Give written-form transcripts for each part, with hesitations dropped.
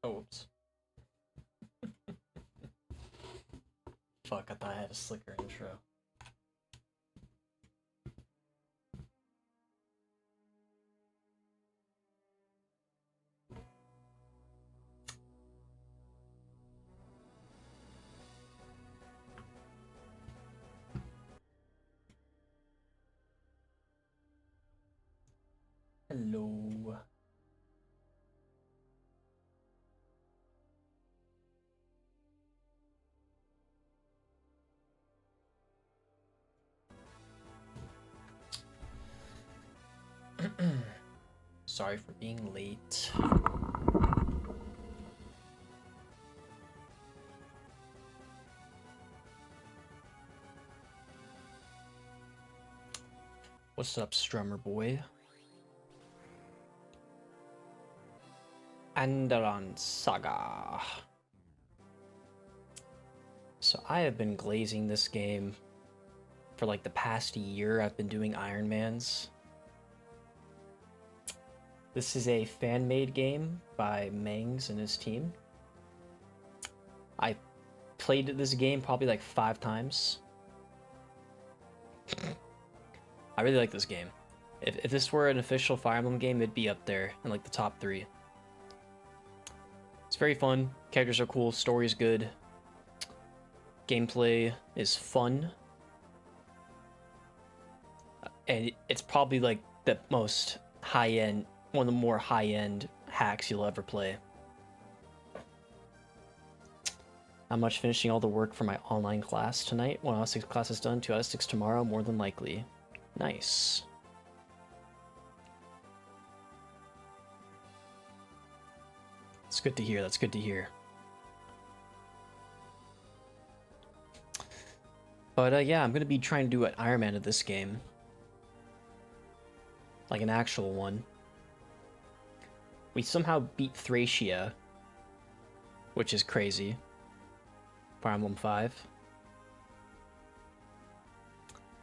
Oops. Fuck, I thought I had a slicker intro. Hello. Sorry for being late. What's up, Strummer boy? Andaron Saga. So I have been glazing this game for like the past year. I've been doing Ironmans. This is a fan-made game by Mangs and his team. I played this game probably like 5 times. I really like this game. If this were an official Fire Emblem game, it'd be up there in like the top 3. It's very fun. Characters are cool. Story's good. Gameplay is fun. And it's probably like the most high-end, one of the more high-end hacks you'll ever play. Not much finishing all the work for my online class tonight. 1 out of 6 classes done, 2 out of 6 tomorrow, more than likely. Nice. That's good to hear, that's good to hear. But yeah, I'm gonna be trying to do an Ironman of this game. Like an actual one. We somehow beat Thracia, which is crazy. Fire Emblem 5.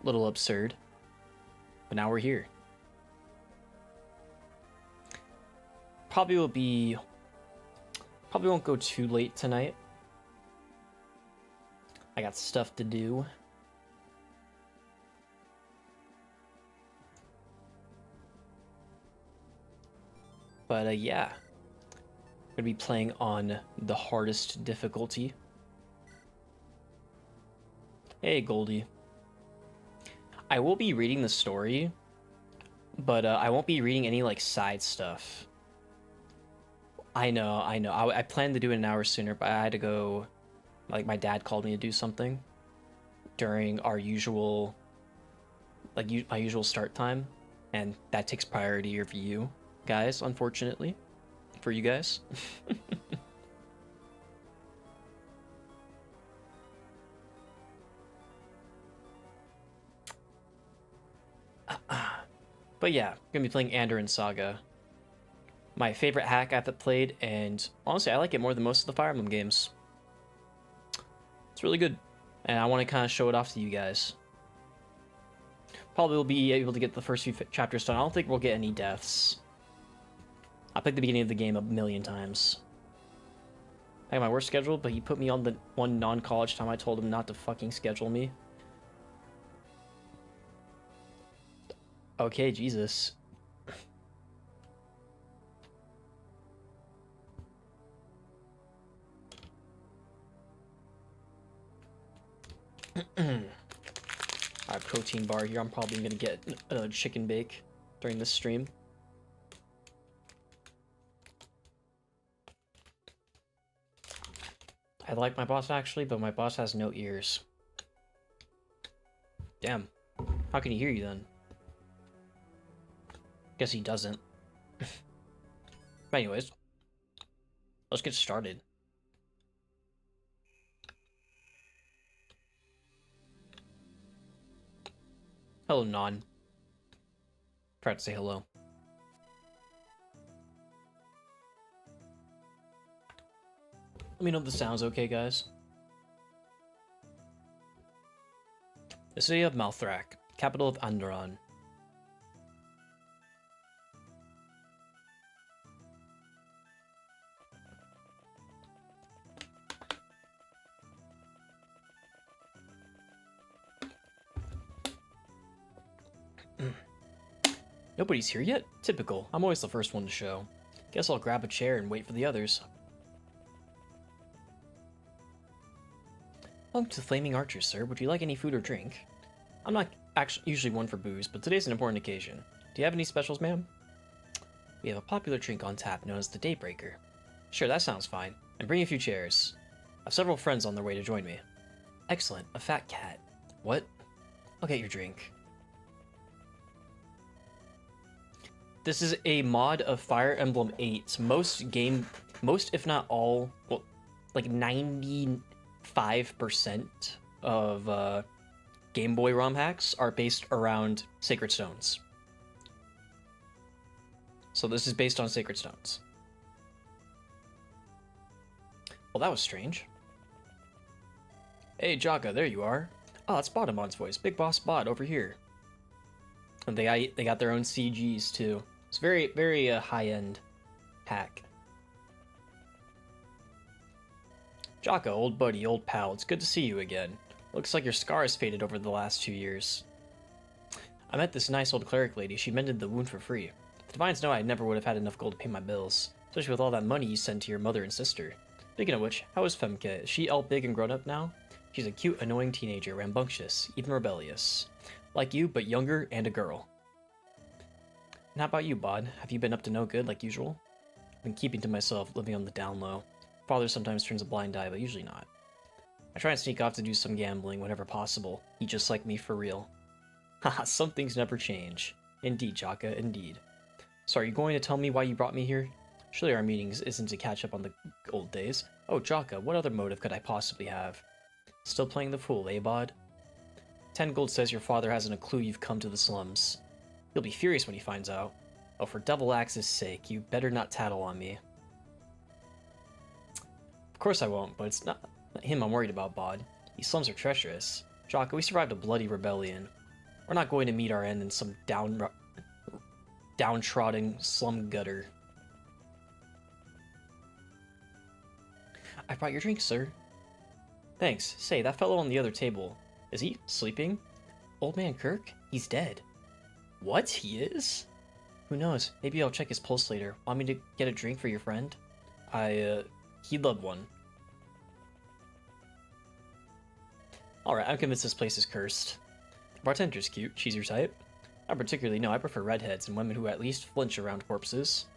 Little absurd. But now we're here. Probably won't go too late tonight. I got stuff to do. But yeah, I'm gonna be playing on the hardest difficulty. Hey, Goldie. I will be reading the story, but I won't be reading any like side stuff. I know. I planned to do it an hour sooner, but I had to go. Like my dad called me to do something during our usual, like my usual start time, and that takes priority over you guys, unfortunately, for you guys. But yeah, gonna be playing Andaron Saga. My favorite hack I've played, and honestly, I like it more than most of the Fire Emblem games. It's really good, and I want to kind of show it off to you guys. Probably will be able to get the first few chapters done. I don't think we'll get any deaths. I played the beginning of the game 1,000,000 times. I had my work scheduled, but he put me on the one non-college time I told him not to fucking schedule me. Okay, Jesus. Alright, protein bar here. I'm probably gonna get another chicken bake during this stream. I like my boss actually, but my boss has no ears. Damn. How can he hear you then? Guess he doesn't. But anyways, let's get started. Hello, Non. Forgot to say hello. Let me know if the sound's okay, guys. The city of Malthrak, capital of Andaron. Nobody's here yet? Typical. I'm always the first one to show. Guess I'll grab a chair and wait for the others. Welcome to Flaming Archers, sir. Would you like any food or drink? I'm not actually usually one for booze, but today's an important occasion. Do you have any specials, ma'am? We have a popular drink on tap known as the Daybreaker. Sure, that sounds fine. And bring a few chairs. I have several friends on their way to join me. Excellent. A fat cat. What? I'll get your drink. This is a mod of Fire Emblem 8's most if not all, well, like 95% of Game Boy ROM hacks are based around Sacred Stones. So this is based on Sacred Stones. Well, that was strange. Hey, Jaka, there you are. Oh, it's Botamon's voice. Big Boss Bot over here. And they got their own CGs too. It's very, very high-end hack. Jaka, old buddy, old pal, it's good to see you again. Looks like your scar has faded over the last 2 years. I met this nice old cleric lady. She mended the wound for free. The Divines know I never would have had enough gold to pay my bills, especially with all that money you sent to your mother and sister. Speaking of which, how is Femke? Is she all big and grown up now? She's a cute, annoying teenager, rambunctious, even rebellious. Like you, but younger and a girl. And how about you, Bod? Have you been up to no good, like usual? I've been keeping to myself, living on the down low. Father sometimes turns a blind eye, but usually not. I try and sneak off to do some gambling whenever possible. He just like me for real. Haha, some things never change. Indeed, Jaka, indeed. So are you going to tell me why you brought me here? Surely our meetings isn't to catch up on the old days. Oh, Jaka, what other motive could I possibly have? Still playing the fool, eh, Bod? 10 gold says your father hasn't a clue you've come to the slums. He'll be furious when he finds out. Oh, for Devil Axe's sake, you better not tattle on me. Of course I won't, but it's not him I'm worried about, Bod. These slums are treacherous. Jaka, we survived a bloody rebellion. We're not going to meet our end in some downtrodden slum gutter. I brought your drink, sir. Thanks. Say, that fellow on the other table, is he sleeping? Old man Kirk? He's dead. What? He is? Who knows? Maybe I'll check his pulse later. Want me to get a drink for your friend? He'd love one. Alright, I'm convinced this place is cursed. The bartender's cute. She's your type? Not particularly, no. I prefer redheads and women who at least flinch around corpses.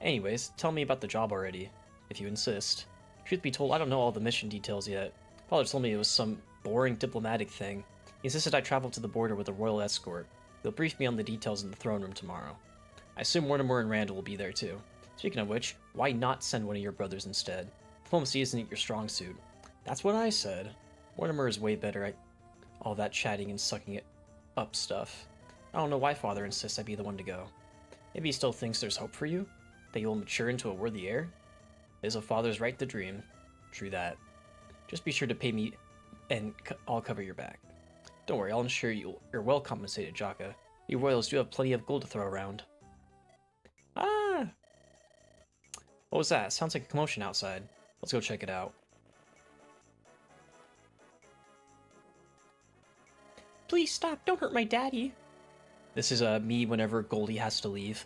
Anyways, tell me about the job already, if you insist. Truth be told, I don't know all the mission details yet. Father told me it was some boring diplomatic thing. He insisted I travel to the border with a royal escort. He'll brief me on the details in the throne room tomorrow. I assume Mortimer and Randall will be there too. Speaking of which, why not send one of your brothers instead? Diplomacy isn't your strong suit. That's what I said. Mortimer is way better at all that chatting and sucking it up stuff. I don't know why Father insists I be the one to go. Maybe he still thinks there's hope for you? That you will mature into a worthy heir? It is a father's right to dream. True that. Just be sure to pay me and I'll cover your back. Don't worry, I'll ensure you're well compensated, Jaka. You royals do have plenty of gold to throw around. Ah! What was that? Sounds like a commotion outside. Let's go check it out. Please stop, don't hurt my daddy. This is me whenever Goldie has to leave.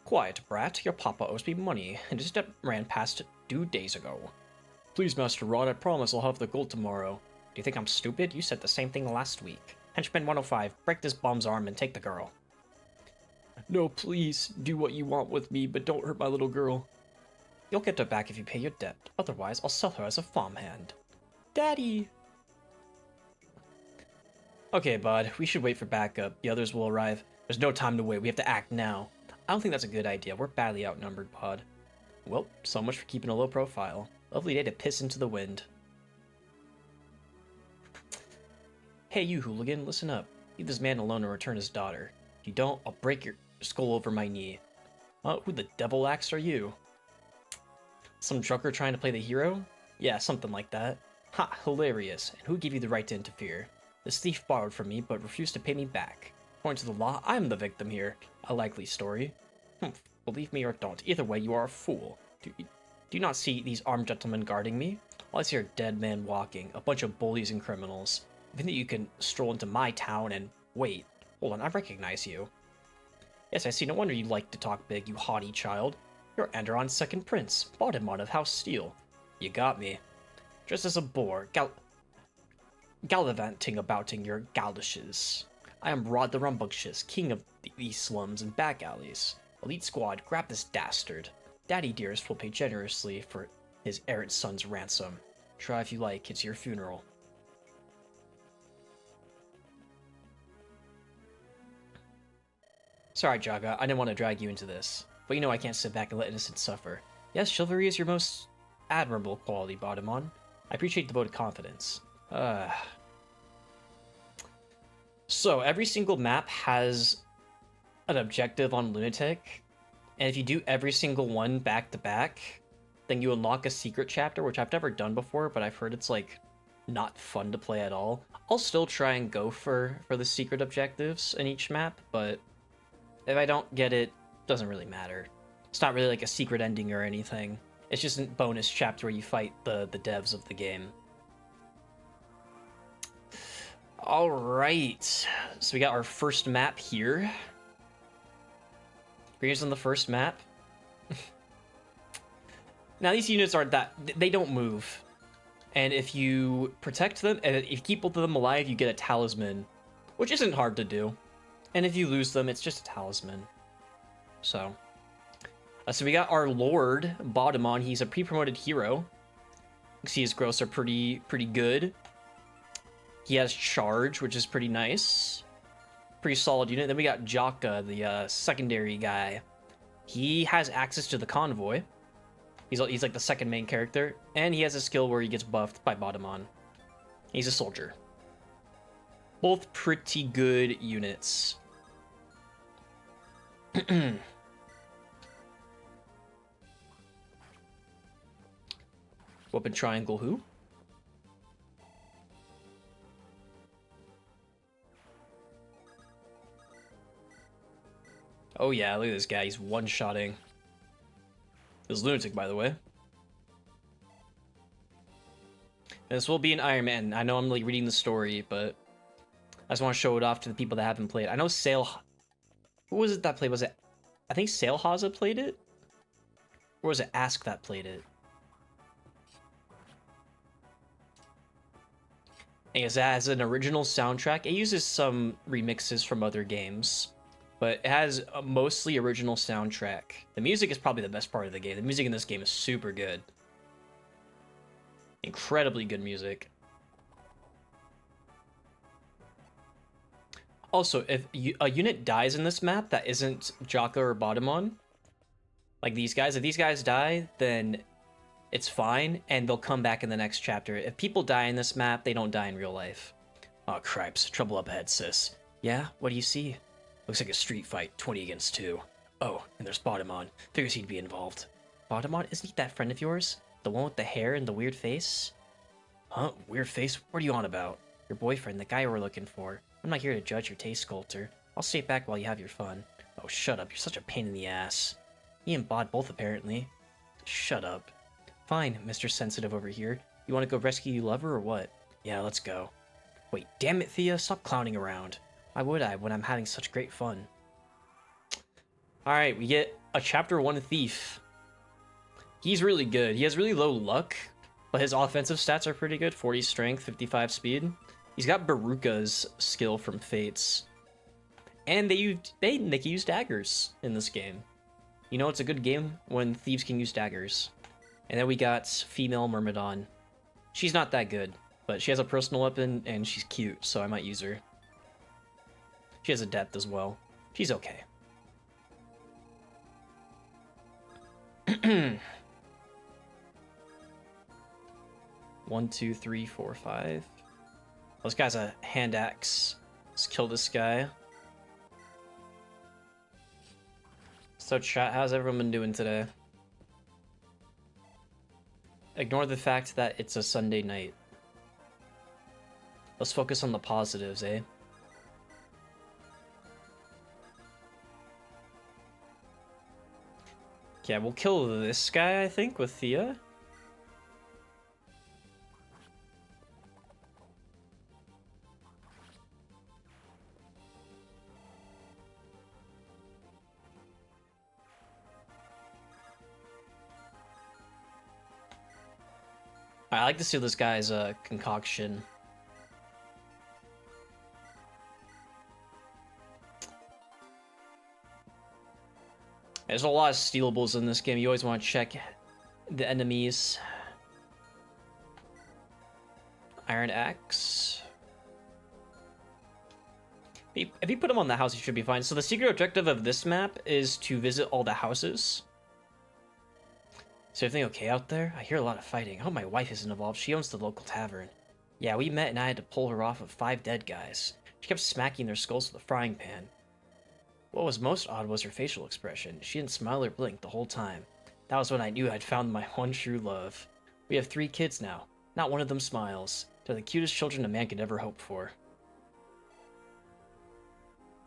Quiet, brat. Your papa owes me money, and his debt ran past 2 days ago. Please, Master Rod, I promise I'll have the gold tomorrow. Do you think I'm stupid? You said the same thing last week. Henchman 105, break this bum's arm and take the girl. No, please, do what you want with me, but don't hurt my little girl. You'll get her back if you pay your debt. Otherwise, I'll sell her as a farmhand. Daddy! Okay, bud, we should wait for backup. The others will arrive. There's no time to wait. We have to act now. I don't think that's a good idea. We're badly outnumbered, bud. Well, so much for keeping a low profile. Lovely day to piss into the wind. Hey, you hooligan, listen up. Leave this man alone and return his daughter. If you don't, I'll break your skull over my knee. Who the devil axe are you? Some trucker trying to play the hero? Yeah, something like that. Ha, hilarious. And who gave you the right to interfere? This thief borrowed from me, but refused to pay me back. According to the law, I'm the victim here. A likely story. Humph, believe me or don't. Either way, you are a fool. Do you not see these armed gentlemen guarding me? All I see are dead men walking, a bunch of bullies and criminals. You think that you can stroll into my town and... Wait, hold on, I recognize you. Yes, I see. No wonder you like to talk big, you haughty child. You're Andaron's second prince, Bodemon of House Steel. You got me. Just as a boar, gallivanting about in your galdishes. I am Rod the Rumbunctious, king of these slums and back alleys. Elite squad, grab this dastard. Daddy Dearest will pay generously for his errant son's ransom. Try if you like, it's your funeral. Sorry, Jaga, I didn't want to drag you into this. But you know I can't sit back and let innocents suffer. Yes, chivalry is your most admirable quality, Bodemon. I appreciate devoted confidence. So, every single map has an objective on Lunatic, and if you do every single one back to back, then you unlock a secret chapter, which I've never done before, but I've heard it's, like, not fun to play at all. I'll still try and go for the secret objectives in each map, but if I don't get it, doesn't really matter. It's not really like a secret ending or anything. It's just a bonus chapter where you fight the devs of the game. Alright, so we got our first map here. Here's on the first map. Now these units aren't that... they don't move. And if you protect them, and if you keep both of them alive, you get a talisman. Which isn't hard to do. And if you lose them, it's just a talisman. So we got our Lord, Bodemon. He's a pre-promoted hero. You can see his growths are pretty good. He has charge, which is pretty nice. Pretty solid unit. Then we got Jaka, the secondary guy. He has access to the convoy. He's like the second main character. And he has a skill where he gets buffed by Bodemon. He's a soldier. Both pretty good units. Weapon triangle who? Oh yeah, look at this guy. He's one-shotting. This lunatic, by the way. This will be an Ironman. I know I'm like reading the story, but I just want to show it off to the people that haven't played. I know Sail... Who was it that played? Was it... I think Sailhaza played it? Or was it Ask that played it? I guess it has an original soundtrack. It uses some remixes from other games, but it has a mostly original soundtrack. The music is probably the best part of the game. The music in this game is super good. Incredibly good music. Also, if a unit dies in this map that isn't Jaka or Bodemon, like these guys, if these guys die, then it's fine, and they'll come back in the next chapter. If people die in this map, they don't die in real life. Oh, cripes. Trouble up ahead, sis. Yeah? What do you see? Looks like a street fight, 20 against 2. Oh, and there's Bodemon. Figures he'd be involved. Bodemon? Isn't he that friend of yours? The one with the hair and the weird face? Huh? Weird face? What are you on about? Your boyfriend, the guy we're looking for. I'm not here to judge your taste, Sculptor. I'll stay back while you have your fun. Oh, shut up. You're such a pain in the ass. He and Bod both, apparently. Shut up. Fine, Mr. Sensitive over here. You want to go rescue your lover or what? Yeah, let's go. Wait, damn it, Thea. Stop clowning around. Why would I when I'm having such great fun? Alright, we get a Chapter 1 Thief. He's really good. He has really low luck, but his offensive stats are pretty good. 40 strength, 55 speed. He's got Baruka's skill from Fates. And they can use daggers in this game. You know it's a good game when thieves can use daggers. And then we got female Myrmidon. She's not that good, but she has a personal weapon and she's cute, so I might use her. She has a depth as well. She's okay. 1, 2, 3, 4, 5. This guy's a hand axe. Let's kill this guy. So chat, how's everyone been doing today? Ignore the fact that it's a Sunday night. Let's focus on the positives, eh? Yeah, we'll kill this guy, I think, with Thea. I like to see this guy's concoction. There's a lot of stealables in this game. You always want to check the enemies. Iron Axe. If you put him on the house, he should be fine. So the secret objective of this map is to visit all the houses. Is everything okay out there? I hear a lot of fighting. I hope my wife isn't involved. She owns the local tavern. Yeah, we met and I had to pull her off of 5 dead guys. She kept smacking their skulls with a frying pan. What was most odd was her facial expression. She didn't smile or blink the whole time. That was when I knew I'd found my one true love. We have 3 kids now. Not one of them smiles. They're the cutest children a man could ever hope for.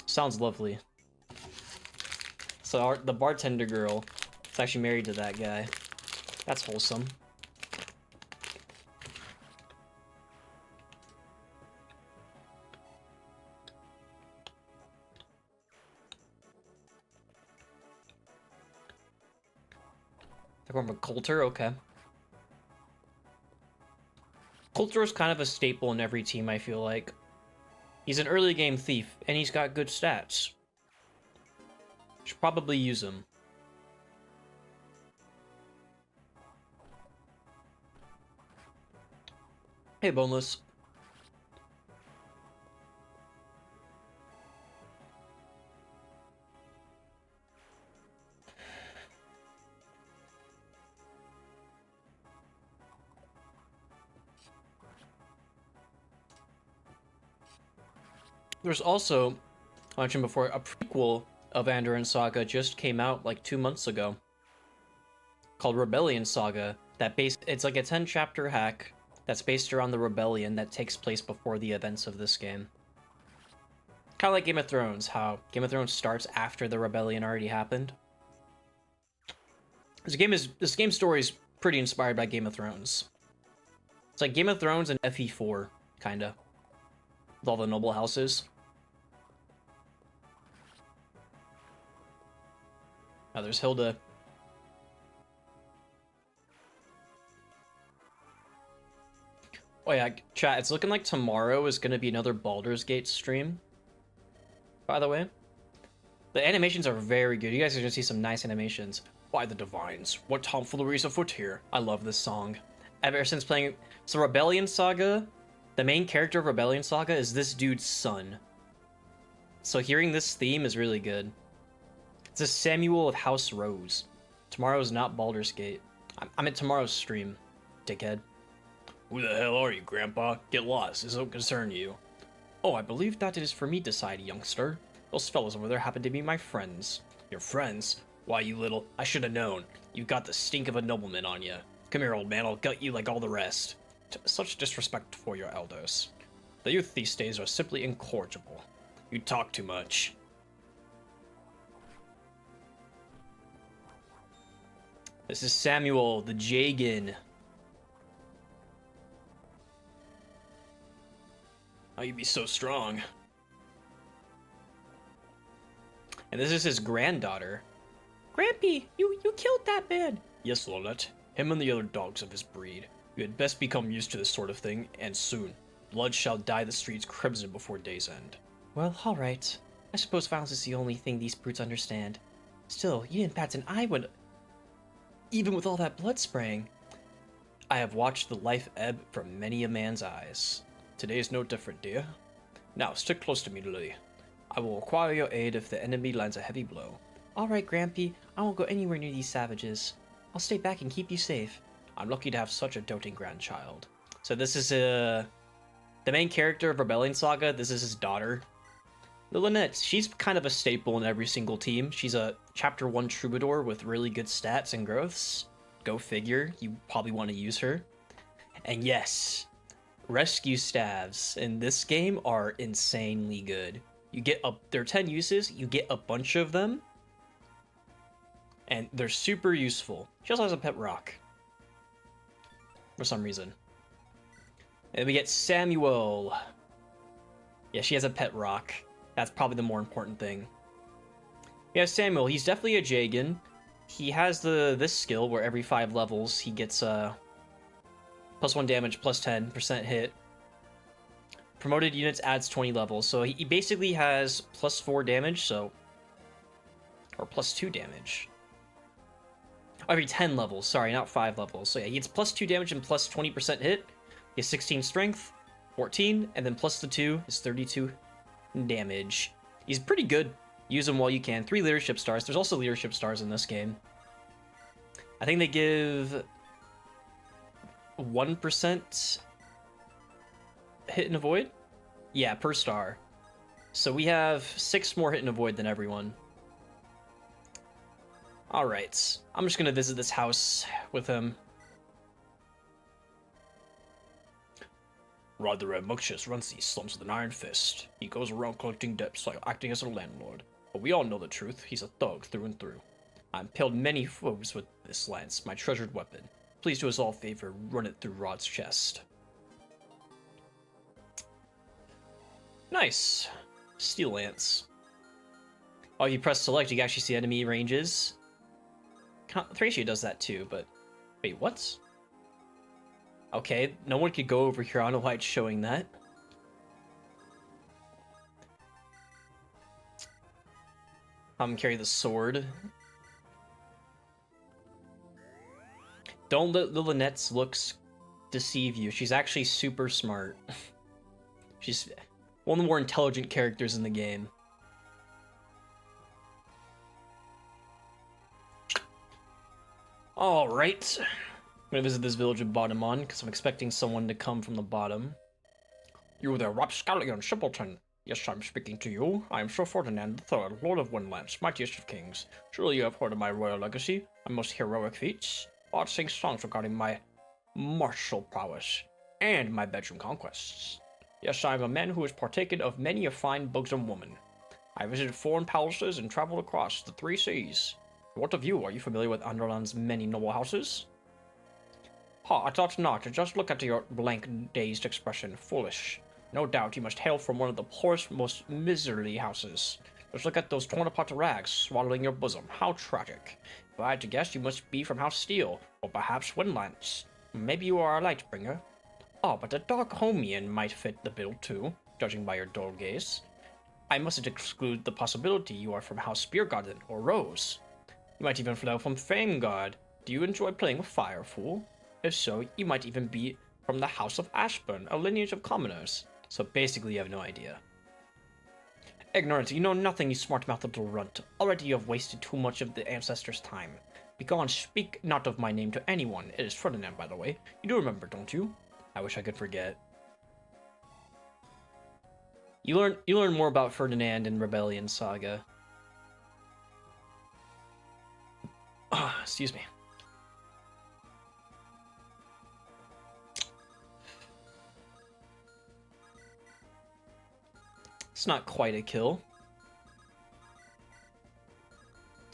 Sounds lovely. So the bartender girl is actually married to that guy. That's wholesome. They're going from Coulter, okay. Coulter is kind of a staple in every team, I feel like. He's an early game thief, and he's got good stats. Should probably use him. Hey, Boneless. There's also, I mentioned before, a prequel of Andaron Saga just came out like 2 months ago, called Rebellion Saga. It's like a 10-chapter hack that's based around the rebellion that takes place before the events of this game. Kind of like Game of Thrones, how Game of Thrones starts after the rebellion already happened. This game's story is pretty inspired by Game of Thrones. It's like Game of Thrones and FE4, kinda, with all the noble houses. Oh, there's Hilda. Oh yeah, chat, it's looking like tomorrow is going to be another Baldur's Gate stream, by the way. The animations are very good. You guys are going to see some nice animations. By the Divines, what tomfoolery is afoot here? I love this song. Ever since playing... So Rebellion Saga, the main character of Rebellion Saga is this dude's son. So hearing this theme is really good. It's a Samuel of House Rose. Tomorrow's not Baldur's Gate. I'm at tomorrow's stream, dickhead. Who the hell are you, Grandpa? Get lost. This don't concern you. Oh, I believe that it is for me to decide, youngster. Those fellows over there happen to be my friends. Your friends? Why, you little... I should have known. You got the stink of a nobleman on you. Come here, old man. I'll gut you like all the rest. Such disrespect for your elders. The youth these days are simply incorrigible. You talk too much. This is Samuel, the Jagan. How you be so strong? And this is his granddaughter. Grampy, you killed that man. Yes, Lolette. Him and the other dogs of his breed. You had best become used to this sort of thing, and soon. Blood shall dye the streets crimson before day's end. Well, alright. I suppose violence is the only thing these brutes understand. Still, you didn't bat an eye when... Even with all that blood spraying. I have watched the life ebb from many a man's eyes. Today is no different, dear. Now, stick close to me, Lily. I will require your aid if the enemy lands a heavy blow. Alright, Grampy. I won't go anywhere near these savages. I'll stay back and keep you safe. I'm lucky to have such a doting grandchild. So this is the main character of Rebellion Saga. This is his daughter. Lynette, she's kind of a staple in every single team. She's a Chapter 1 Troubadour with really good stats and growths. Go figure. You probably want to use her. And yes, rescue staves in this game are insanely good. You get there are 10 uses, you get a bunch of them, and they're super useful. She also has a pet rock for some reason. And we get Samuel. Yeah, she has a pet rock. That's probably the more important thing. Yeah, Samuel, he's definitely a Jagan. He has this skill where every 5 levels he gets Plus 1 damage, plus 10% hit. Promoted units adds 20 levels. So he basically has plus 4 damage, so... Or plus 2 damage. Every 10 levels, sorry, not 5 levels. So yeah, he gets plus 2 damage and plus 20% hit. He has 16 strength, 14, and then plus the 2 is 32 damage. He's pretty good. Use him while you can. 3 leadership stars. There's also leadership stars in this game. I think they give 1% hit and avoid? Yeah, per star. So we have 6 more hit and avoid than everyone. Alright, I'm just gonna visit this house with him. Rather rambunctious, runs these slums with an iron fist. He goes around collecting debts like acting as a landlord. But we all know the truth, he's a thug through and through. I impaled many foes with this lance, my treasured weapon. Please do us all a favor, run it through Rod's chest. Nice. Steel lance. Oh, you press select, you can actually see enemy ranges. Thracia does that too, but... Wait, what? Okay, no one could go over here. I don't know why it's showing that. Carry the sword. Don't let Lynette's looks deceive you. She's actually super smart. She's one of the more intelligent characters in the game. Alright. I'm gonna visit this village of Bottomon, because I'm expecting someone to come from the bottom. You there, rapscallion simpleton. Yes, I'm speaking to you. I am Sir Ferdinand III, Lord of Windlands, mightiest of kings. Surely you have heard of my royal legacy, my most heroic feats. I'll sing songs regarding my martial prowess, and my bedroom conquests. Yes, I am a man who has partaken of many a fine buxom woman. I visited foreign palaces and traveled across the 3 seas. What of you? Are you familiar with Andaron's many noble houses? Ha, I thought not. Just look at your blank, dazed expression. Foolish. No doubt you must hail from one of the poorest, most miserly houses. Just look at those torn-apart rags swaddling your bosom. How tragic. If I had to guess, you must be from House Steel, or perhaps Windlands. Maybe you are a Lightbringer. Oh, but a dark Homian might fit the bill too, judging by your dull gaze. I mustn't exclude the possibility you are from House Speargarden or Rose. You might even flow from Fameguard. Do you enjoy playing with fire, fool? If so, you might even be from the House of Ashburn, a lineage of commoners. So basically you have no idea. Ignorant, you know nothing, you smart-mouthed little runt. Already you have wasted too much of the ancestors' time. Begone, speak not of my name to anyone. It is Ferdinand, by the way. You do remember, don't you? I wish I could forget. You learn more about Ferdinand in Rebellion Saga. Excuse me. It's not quite a kill.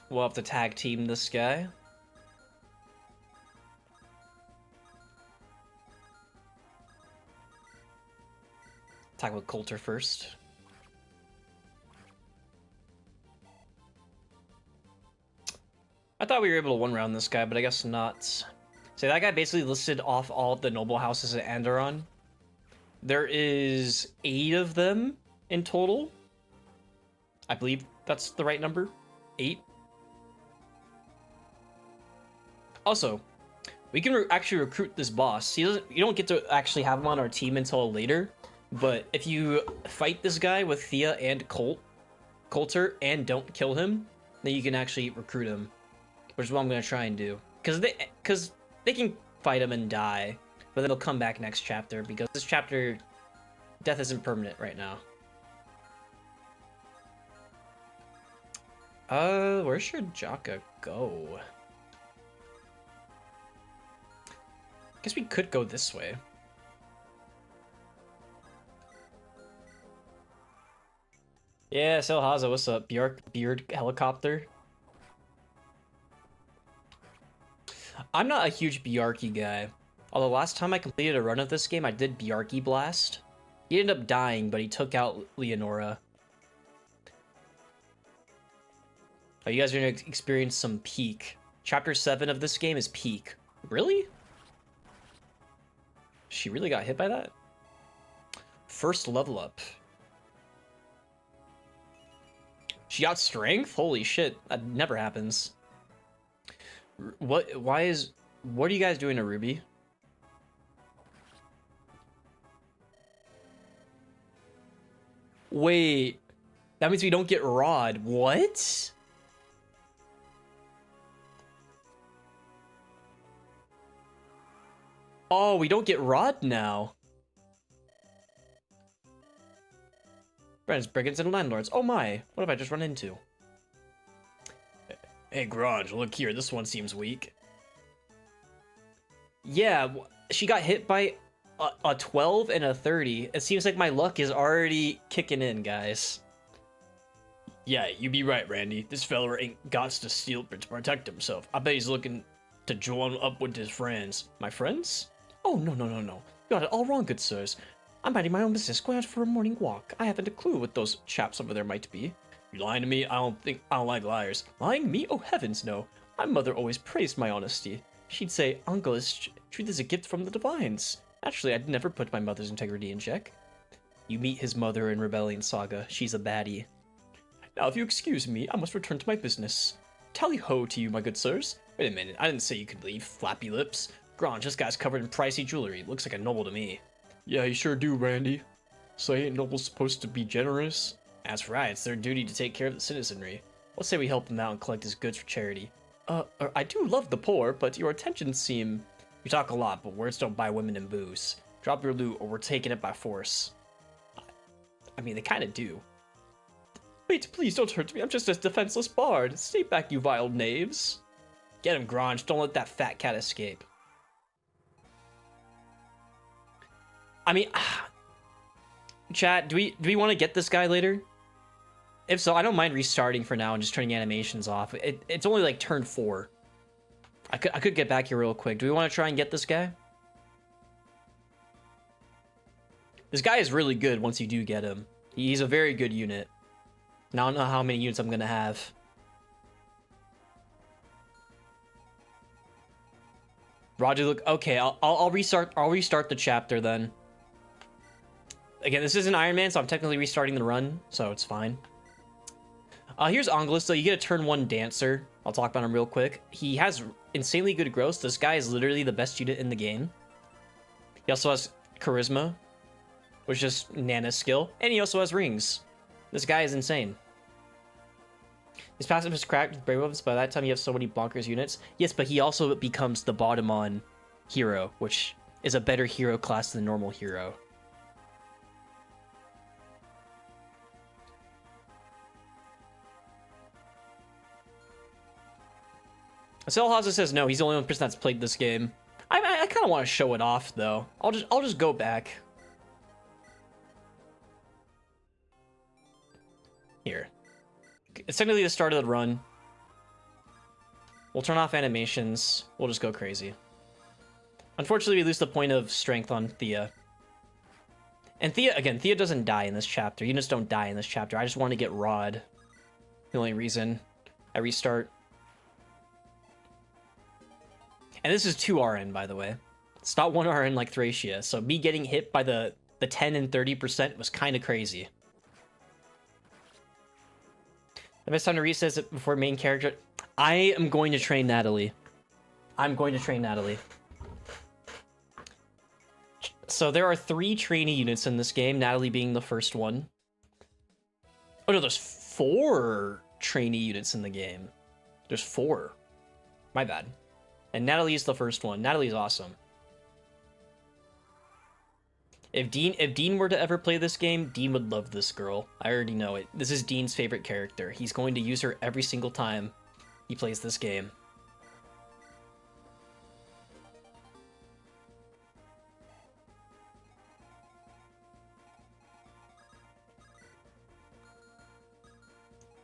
We'll have to tag team this guy. Attack with Coulter first. I thought we were able to one-round this guy, but I guess not. So that guy basically listed off all the noble houses at Andaron. There is 8 of them in total. I believe that's the right number. 8. Also, we can actually recruit this boss. You don't get to actually have him on our team until later, but if you fight this guy with Thea and Coulter and don't kill him, then you can actually recruit him, which is what I'm going to try and do. Because they can fight him and die, but then they'll come back next chapter, because this chapter, death isn't permanent right now. Where should Jaka go? Guess we could go this way. Yeah, Selhaza, what's up? Beard helicopter. I'm not a huge Bjarki guy. Although last time I completed a run of this game, I did Bjarki Blast. He ended up dying, but he took out Leonora. Oh, you guys are going to experience some peak. Chapter 7 of this game is peak. Really? She really got hit by that? First level up. She got strength? Holy shit, that never happens. What are you guys doing to Ruby? Wait, that means we don't get Rod. What? Oh, we don't get Rod now. Friends, brigands, and landlords. Oh my, what have I just run into? Hey, Garage, look here. This one seems weak. Yeah, she got hit by a 12 and a 30. It seems like my luck is already kicking in, guys. Yeah, you be right, Randy. This feller ain't gots to steal to protect himself. I bet he's looking to join up with his friends. My friends? Oh, no. You got it all wrong, good sirs. I'm minding my own business, going out for a morning walk. I haven't a clue what those chaps over there might be. You lying to me? I don't like liars. Lying me? Oh, heavens, no. My mother always praised my honesty. She'd say, Uncle, is truth is a gift from the divines. Actually, I'd never put my mother's integrity in check. You meet his mother in Rebellion Saga. She's a baddie. Now, if you excuse me, I must return to my business. Tally-ho to you, my good sirs. Wait a minute, I didn't say you could leave, flappy lips. Grange, this guy's covered in pricey jewelry. Looks like a noble to me. Yeah, you sure do, Randy. So ain't nobles supposed to be generous? That's right, it's their duty to take care of the citizenry. Let's say we help him out and collect his goods for charity. I do love the poor, but your attentions seem... You talk a lot, but words don't buy women and booze. Drop your loot, or we're taking it by force. I mean, they kinda do. Wait, please don't hurt me, I'm just a defenseless bard. Stay back, you vile knaves. Get him, Grange, don't let that fat cat escape. I mean... Chat, do we want to get this guy later? If so, I don't mind restarting for now and just turning animations off. It's only like turn 4. I could get back here real quick. Do we want to try and get this guy? This guy is really good once you do get him. He's a very good unit. Now I don't know how many units I'm gonna have. Roger, look. Okay, I'll restart. I'll restart the chapter then. Again, this isn't Ironman, so I'm technically restarting the run, so it's fine. Here's Angelis, so you get a turn 1 dancer. I'll talk about him real quick. He has insanely good growth. This guy is literally the best unit in the game. He also has charisma, which is just Nana's skill, and he also has rings. This guy is insane. His passive is cracked with brave weapons. By that time, you have so many bonkers units. Yes, but he also becomes the bottom on hero, which is a better hero class than normal hero. Selhaza says no, he's the only one person that's played this game. I kind of want to show it off though. I'll just go back. Here. It's technically the start of the run. We'll turn off animations. We'll just go crazy. Unfortunately, we lose the point of strength on Thea. And Thea doesn't die in this chapter. Units don't die in this chapter. I just want to get Rod. The only reason I restart. And this is 2 RN, by the way. It's not 1 RN like Thracia, so me getting hit by the 10 and 30% was kind of crazy. The best time to reset it before main character... I am going to train Natalie. I'm going to train Natalie. So there are 3 trainee units in this game, Natalie being the first one. Oh no, there's 4 trainee units in the game. There's 4. My bad. And Natalie's the first one. Natalie's awesome. If Dean were to ever play this game, Dean would love this girl. I already know it. This is Dean's favorite character. He's going to use her every single time he plays this game.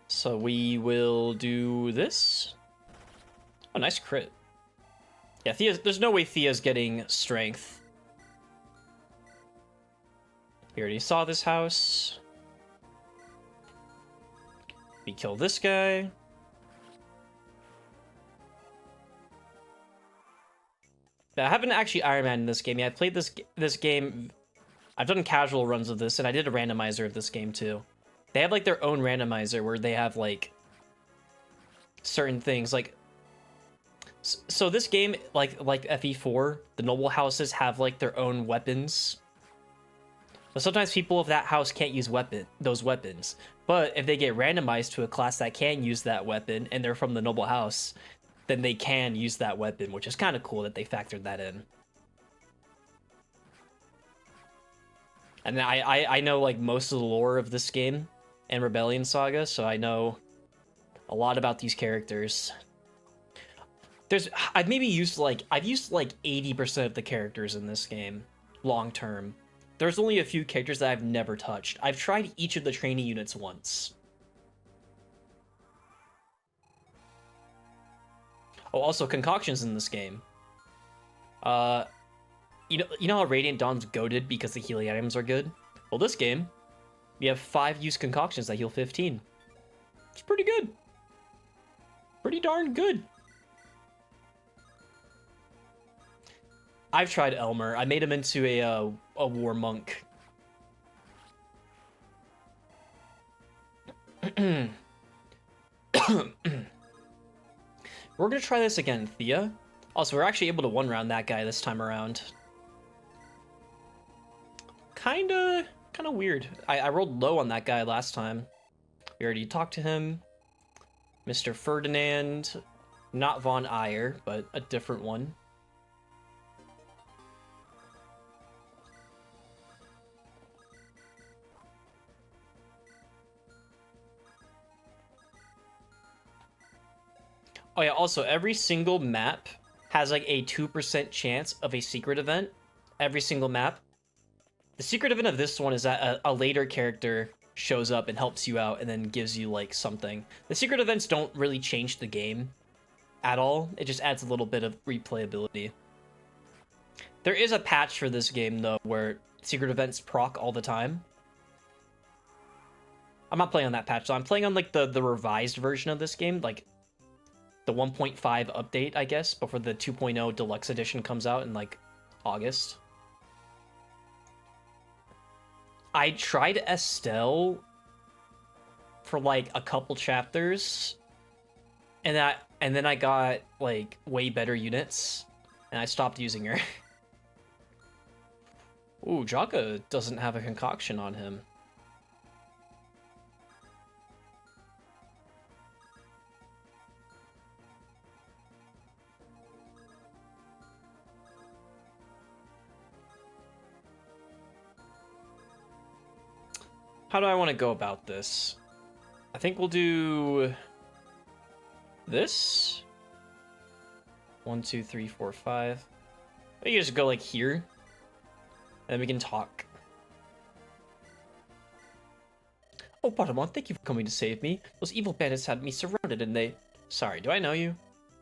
So we will do this. Oh, nice crit. Yeah, there's no way Thea's getting strength. We already saw this house. We kill this guy. I haven't actually Ironman in this game yet. I played this game. I've done casual runs of this, and I did a randomizer of this game too. They have like their own randomizer where they have like certain things like. So this game, like FE4, the noble houses have like their own weapons. But sometimes people of that house can't use those weapons. But if they get randomized to a class that can use that weapon and they're from the noble house, then they can use that weapon, which is kind of cool that they factored that in. And I know like most of the lore of this game and Rebellion Saga, so I know a lot about these characters. I've used like 80% of the characters in this game long term. There's only a few characters that I've never touched. I've tried each of the training units once. Oh, also concoctions in this game. You know how Radiant Dawn's goated because the healing items are good? Well, this game, we have 5 use concoctions that heal 15. It's pretty good. Pretty darn good. I've tried Elmer. I made him into a war monk. We're gonna try this again, Thea. Also, we're actually able to one-round that guy this time around. Kinda weird. I rolled low on that guy last time. We already talked to him. Mr. Ferdinand. Not Von Eyre, but a different one. Oh yeah, also every single map has like a 2% chance of a secret event. Every single map. The secret event of this one is that a later character shows up and helps you out and then gives you like something. The secret events don't really change the game at all. It just adds a little bit of replayability. There is a patch for this game though where secret events proc all the time. I'm not playing on that patch, so I'm playing on like the revised version of this game, like the 1.5 update, I guess, before the 2.0 deluxe edition comes out in like August. I tried Estelle for like a couple chapters, and then I got like way better units, and I stopped using her. Ooh, Jaka doesn't have a concoction on him. How do I want to go about this? I think we'll do this. 1, 2, 3, 4, 5. You just go like here, and then we can talk. Oh, Patamon, thank you for coming to save me. Those evil bandits had me surrounded, and they... Sorry, do I know you?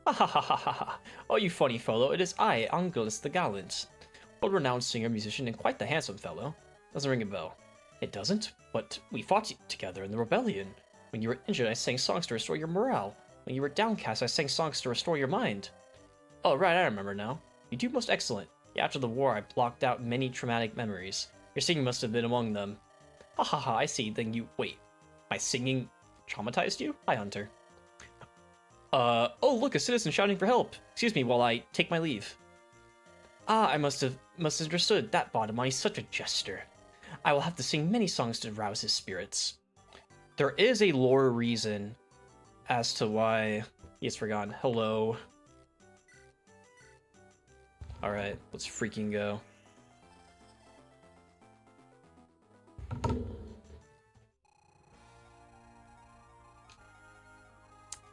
Ha ha ha ha ha ha. Oh, you funny fellow, it is I, Angelus the Gallant. World-renowned singer, musician, and quite the handsome fellow. Doesn't ring a bell. It doesn't, but we fought together in the rebellion. When you were injured, I sang songs to restore your morale. When you were downcast, I sang songs to restore your mind. Oh, right, I remember now. You do most excellent. Yeah, after the war, I blocked out many traumatic memories. Your singing must have been among them. Ha ha ha, I see. Then you... Wait. My singing traumatized you? Hi, Hunter. Oh, look, a citizen shouting for help. Excuse me while I take my leave. Ah, I must have understood. That Bottomon, he's such a jester. I will have to sing many songs to rouse his spirits. There is a lore reason as to why he's forgotten. Hello. Alright, let's freaking go.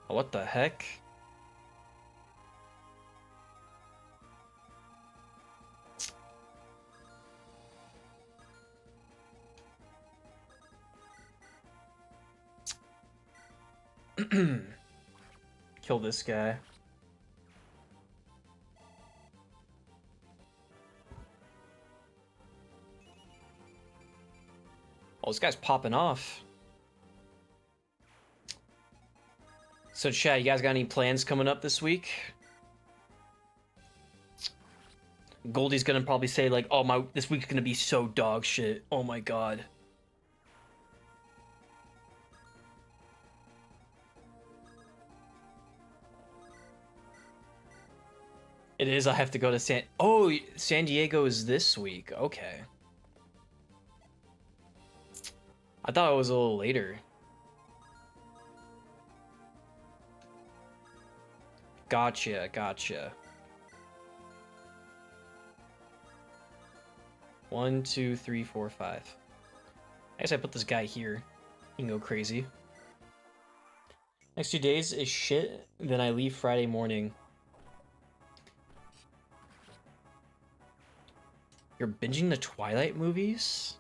Oh, what the heck? Kill this guy. Oh, this guy's popping off. So, chat, you guys got any plans coming up this week? Goldie's gonna probably say like, "Oh my, this week's gonna be so dog shit. Oh my god." It is. I have to go to San Diego is this week. Okay. I thought it was a little later. Gotcha, gotcha. 1, 2, 3, 4, 5. I guess I put this guy here. He can go crazy. Next 2 days is shit. Then I leave Friday morning. You're binging the Twilight movies?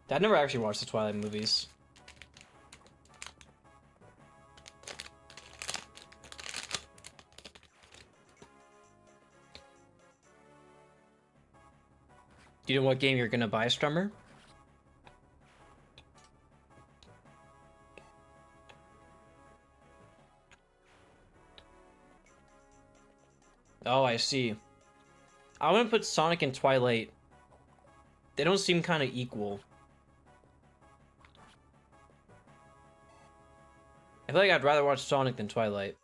Dad never actually watched the Twilight movies. Do you know what game you're gonna buy, Strummer? Oh, I see. I want to put Sonic and Twilight. They don't seem kind of equal. I feel like I'd rather watch Sonic than Twilight.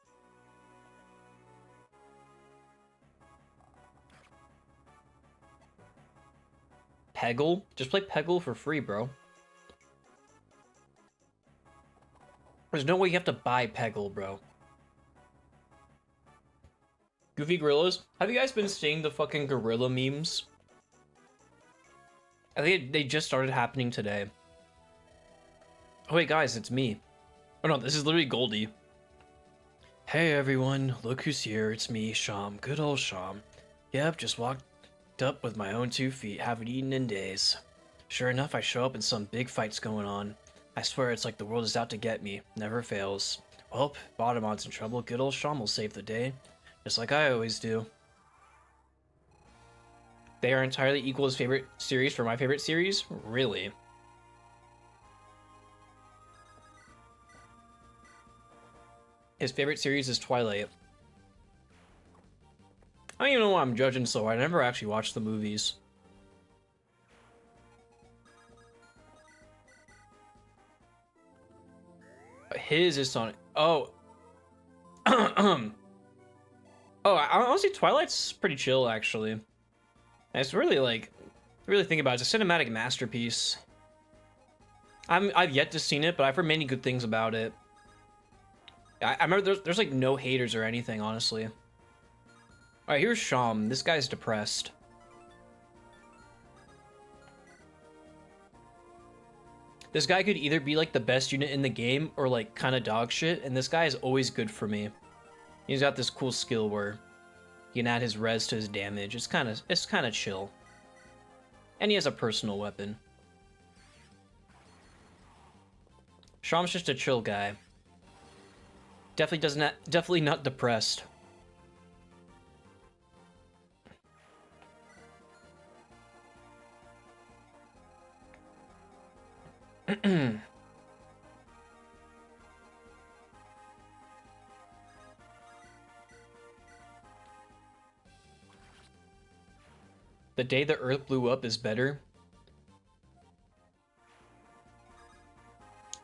Peggle? Just play Peggle for free, bro. There's no way you have to buy Peggle, bro. Goofy Gorillas? Have you guys been seeing the fucking gorilla memes? I think they just started happening today. Oh wait, guys, it's me. Oh no, this is literally Goldie. Hey everyone, look who's here. It's me, Sham. Good old Sham. Yep, just walked up with my own 2 feet. Haven't eaten in days. Sure enough, I show up and some big fight's going on. I swear it's like the world is out to get me. Never fails. Well, Bottomod's in trouble. Good old Sham will save the day. Just like I always do. They are entirely equal as favorite series for my favorite series? Really? His favorite series is Twilight. I don't even know why I'm judging so hard. I never actually watched the movies. His is Sonic. Oh. Oh, honestly, Twilight's pretty chill, actually. And it's really, like, really think about it, it's a cinematic masterpiece. I've yet to seen it, but I've heard many good things about it. I remember there's like no haters or anything, honestly. Alright, here's Sham. This guy's depressed. This guy could either be like the best unit in the game or like kind of dog shit, and this guy is always good for me. He's got this cool skill where he can add his res to his damage. It's kind of chill. And he has a personal weapon. Sham's just a chill guy. Definitely not depressed. The day the Earth blew up is better.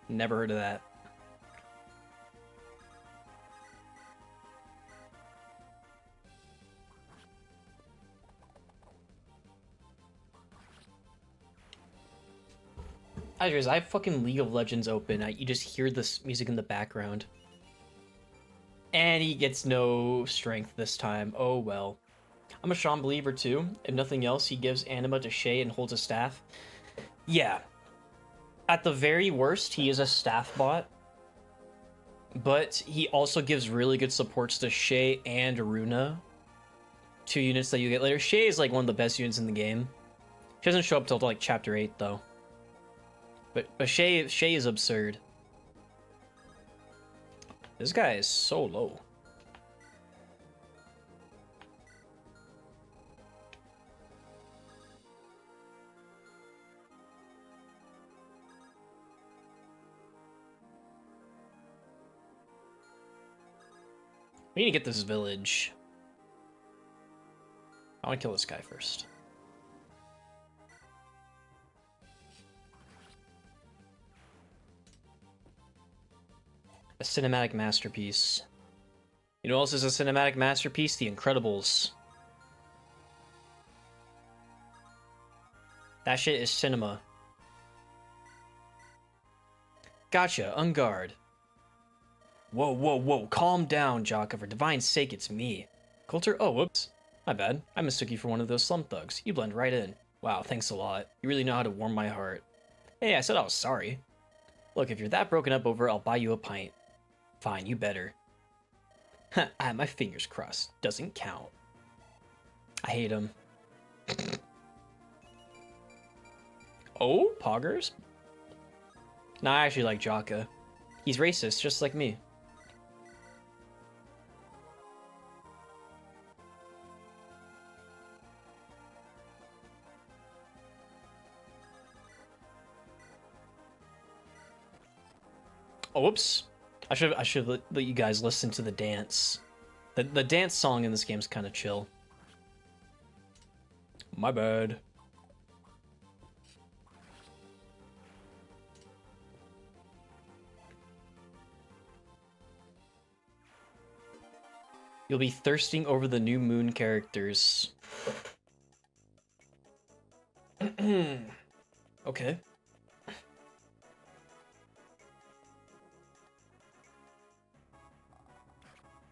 Never heard of that. I have fucking League of Legends open. You just hear this music in the background. And he gets no strength this time. Oh well. I'm a Sean believer too. If nothing else, he gives anima to Shay and holds a staff. Yeah. At the very worst, he is a staff bot. But he also gives really good supports to Shay and Runa. 2 units that you get later. Shay is like one of the best units in the game. She doesn't show up till like chapter 8 though. But Shay is absurd. This guy is so low. We need to get this village. I want to kill this guy first. A cinematic masterpiece. You know what else is a cinematic masterpiece? The Incredibles. That shit is cinema. Gotcha, on guard. Whoa, whoa, whoa, calm down, Jocka. For divine's sake, it's me. Coulter? Oh, whoops. My bad. I mistook you for one of those slum thugs. You blend right in. Wow, thanks a lot. You really know how to warm my heart. Hey, I said I was sorry. Look, if you're that broken up over, I'll buy you a pint. Fine, you better. I had my fingers crossed. Doesn't count. I hate him. Oh, poggers? Nah, I actually like Jocka. He's racist, just like me. Oh, whoops. I should let you guys listen to the dance. The dance song in this game is kind of chill. My bad. You'll be thirsting over the new moon characters. Okay.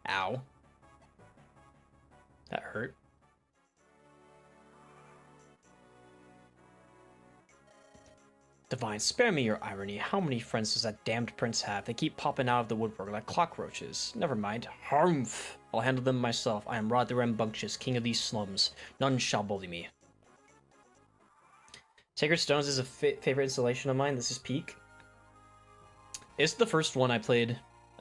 Ow. That hurt. Divine, spare me your irony. How many friends does that damned prince have? They keep popping out of the woodwork like cockroaches. Never mind. Harmph! I'll handle them myself. I am Rod the Rambunctious, king of these slums. None shall bully me. Sacred Stones is a favorite installation of mine. This is Peak. It's the first one I played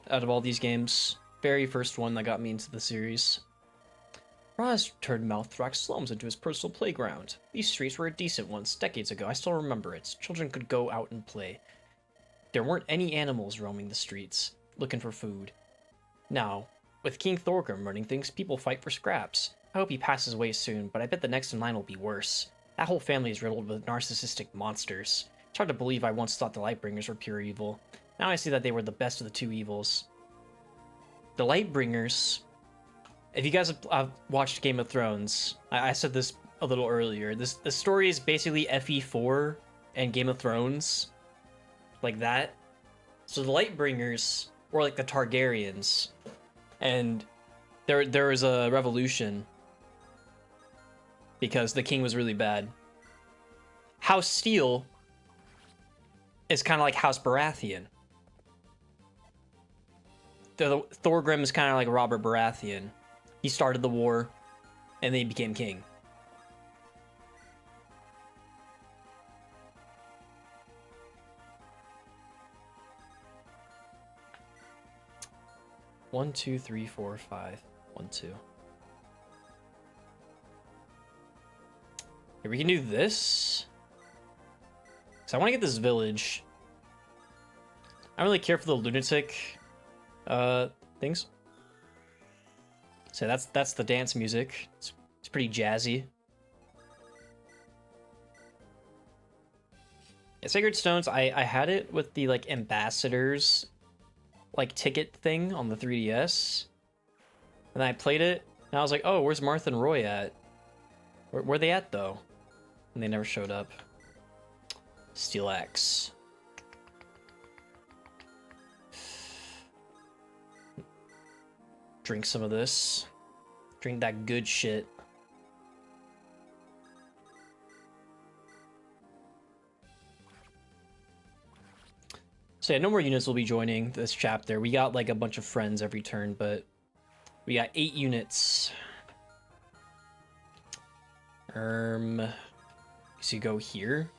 out of all these games. Very first one that got me into the series. Roz turned Mouthrock slums into his personal playground. These streets were a decent once, decades ago. I still remember it. Children could go out and play. There weren't any animals roaming the streets, looking for food. Now, with King Thorgrim running things, people fight for scraps. I hope he passes away soon, but I bet the next in line will be worse. That whole family is riddled with narcissistic monsters. It's hard to believe I once thought the Lightbringers were pure evil. Now I see that they were the best of the two evils. The Lightbringers... If you guys have watched Game of Thrones, I said this a little earlier. The story is basically FE4 and Game of Thrones, like that. So the Lightbringers were like the Targaryens, and there was a revolution because the king was really bad. House Steel is kind of like House Baratheon. Thorgrim is kind of like Robert Baratheon. He started the war, and then he became king. One, two, three, four, five. 1, 2. Here, we can do this. So I want to get this village. I don't really care for the lunatic things. So that's the dance music. It's pretty jazzy. Yeah, Sacred Stones, I had it with the like ambassadors like ticket thing on the 3DS. And I played it and I was like, oh, where's Martha and Roy at? Where they at though? And they never showed up. Steel Axe. Drink some of this. Drink that good shit. So yeah, no more units will be joining this chapter. We got like a bunch of friends every turn, but we got 8 units. So you go here.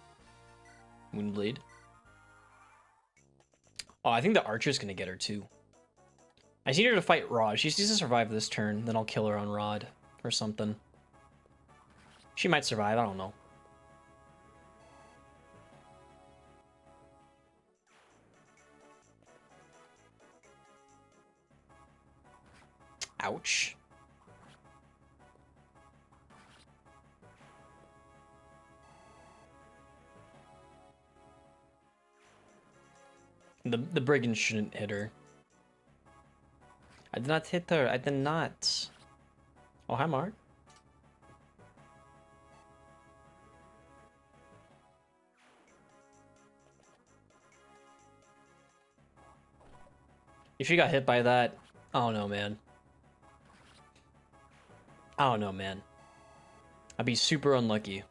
Moonblade. Oh, I think the archer's gonna get her too. I just need her to fight Rod. She needs to survive this turn, then I'll kill her on Rod or something. She might survive, I don't know. Ouch. The brigand shouldn't hit her. I did not hit her. I did not. Oh, hi, Mark. If you got hit by that, I don't know, man. I don't know, man. I'd be super unlucky.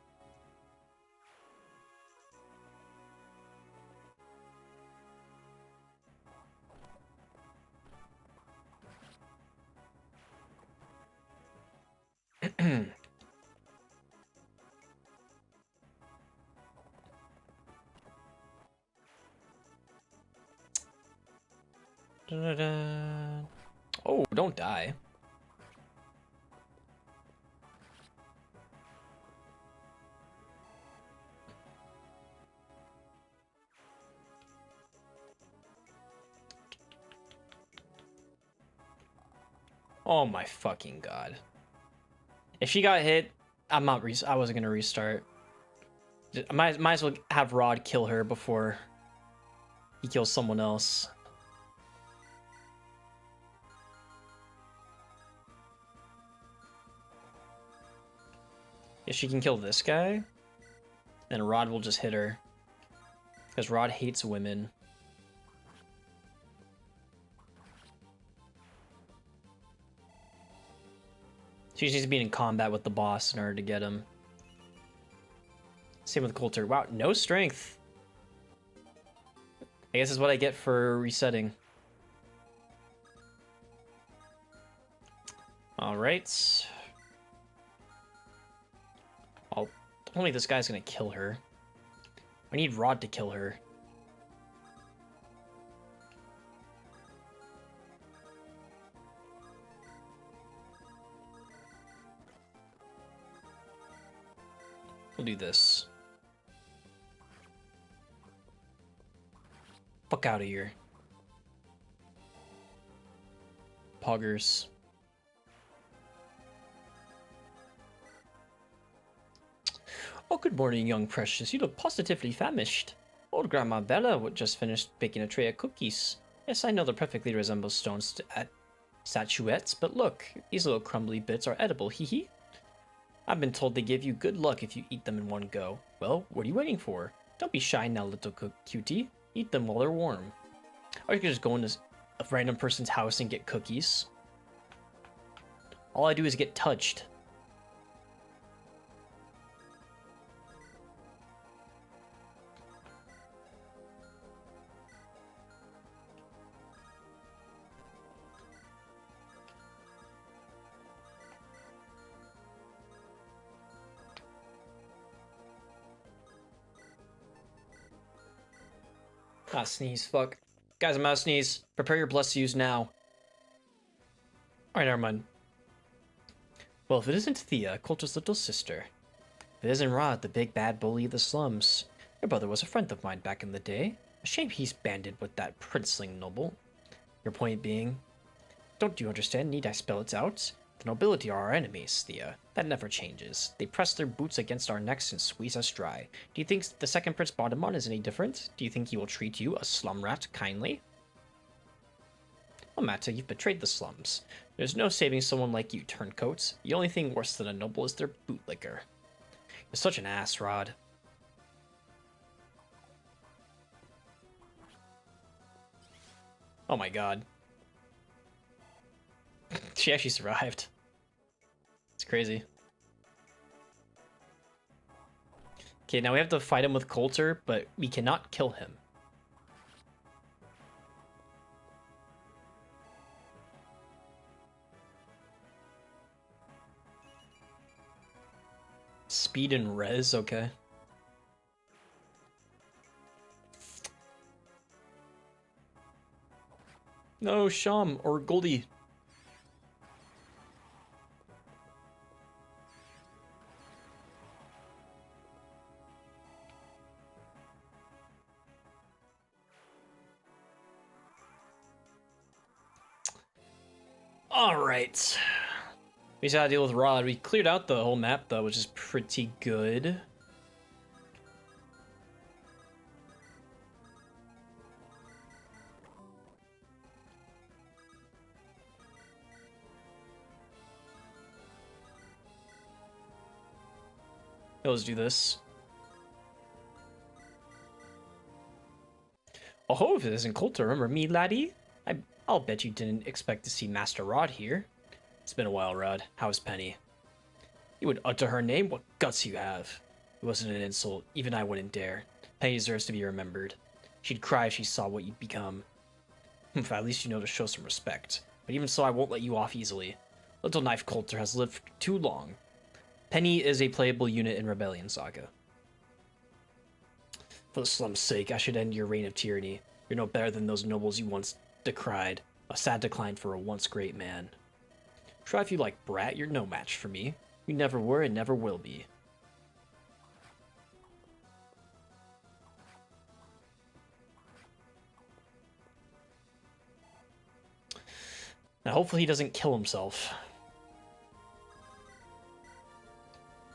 Oh, don't die. Oh my fucking god. If she got hit, I wasn't gonna restart. Might as well have Rod kill her before he kills someone else. If she can kill this guy, then Rod will just hit her. Because Rod hates women. She just needs to be in combat with the boss in order to get him. Same with Coulter. Wow, no strength. I guess is what I get for resetting. Alright. I don't think this guy's gonna kill her. I need Rod to kill her. We'll do this. Fuck out of here. Poggers. Oh, good morning, young precious. You look positively famished. Old Grandma Bella would just finished baking a tray of cookies. Yes, I know they perfectly resemble statuettes, but look, these little crumbly bits are edible, hee hee. I've been told they give you good luck if you eat them in one go. Well, what are you waiting for? Don't be shy now, little cutie. Eat them while they're warm. Or you can just go into a random person's house and get cookies. All I do is get touched. Ah, sneeze, fuck. Guys, I'm out of sneeze. Prepare your bless to use now. Alright, never mind. Well, if it isn't the Coulter's little sister. If it isn't Rod, the big bad bully of the slums. Your brother was a friend of mine back in the day. A shame he's banded with that princeling noble. Your point being, don't you understand? Need I spell it out? The nobility are our enemies, Thea. That never changes. They press their boots against our necks and squeeze us dry. Do you think the second Prince Bottomon is any different? Do you think he will treat you, a slum rat, kindly? Oh, Mata, you've betrayed the slums. There's no saving someone like you, turncoats. The only thing worse than a noble is their bootlicker. You're such an ass, Rod. Oh my god. She actually survived. It's crazy. Okay, now we have to fight him with Coulter, but we cannot kill him. Speed and res, okay. No, Sham or Goldie. Alright. We just gotta deal with Rod. We cleared out the whole map, though, which is pretty good. Let's do this. Oh, if it isn't Coulter, remember me, laddie? I'll bet you didn't expect to see Master Rod here. It's been a while, Rod. How's Penny? You would utter her name? What guts you have. It wasn't an insult. Even I wouldn't dare. Penny deserves to be remembered. She'd cry if she saw what you'd become. At least you know to show some respect. But even so, I won't let you off easily. Little Knife Coulter has lived too long. Penny is a playable unit in Rebellion Saga. For the slum's sake, I should end your reign of tyranny. You're no better than those nobles you once decried. A sad decline for a once great man. Try if you like, brat. You're no match for me. You never were and never will be. Now, hopefully he doesn't kill himself.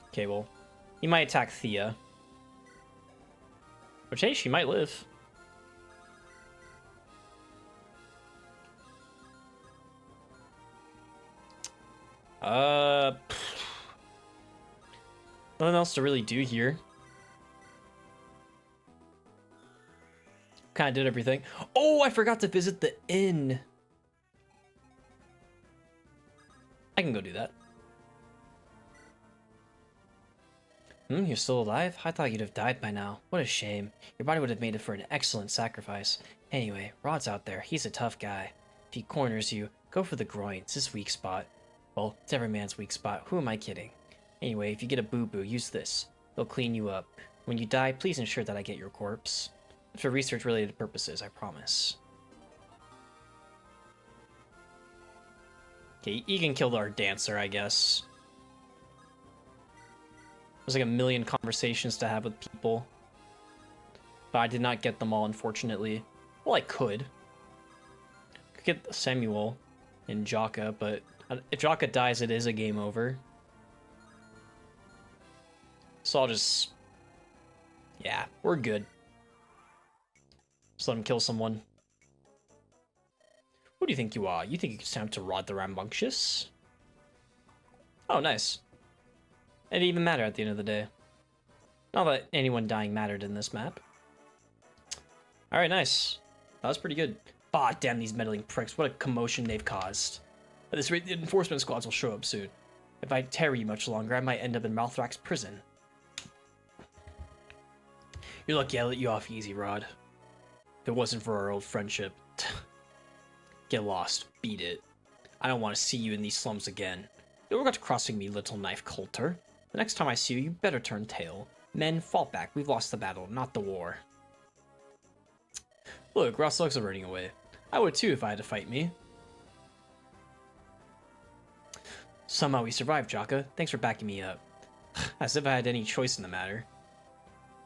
Okay, well, he might attack Thea. Which, hey, she might live. Nothing else to really do here. Kind of did everything. Oh, I forgot to visit the inn. I can go do that. You're still alive? I thought you'd have died by now. What a shame. Your body would have made it for an excellent sacrifice. Anyway, Rod's out there. He's a tough guy. If he corners you, go for the groin. It's his weak spot. Well, it's every man's weak spot. Who am I kidding? Anyway, if you get a boo-boo, use this. They'll clean you up. When you die, please ensure that I get your corpse. For research-related purposes, I promise. Okay, you can kill our dancer, I guess. There's like a million conversations to have with people. But I did not get them all, unfortunately. Well, I could. Could get Samuel and Jaka, but if Jaka dies, it is a game over. So I'll just... yeah, we're good. Just let him kill someone. Who do you think you are? You think it's time to Rod the Rambunctious? Oh, nice. It didn't even matter at the end of the day. Not that anyone dying mattered in this map. Alright, nice. That was pretty good. Ah, damn these meddling pricks. What a commotion they've caused. At this rate, the enforcement squads will show up soon. If I tarry you much longer, I might end up in Malthrak's prison. You're lucky I let you off easy, Rod. If it wasn't for our old friendship. Get lost. Beat it. I don't want to see you in these slums again. You'll regret crossing me, Little Knife Coulter. The next time I see you, you better turn tail. Men, fall back. We've lost the battle, not the war. Look, Ross Lugs are running away. I would too if I had to fight me. Somehow we survived, Jaka. Thanks for backing me up. As if I had any choice in the matter.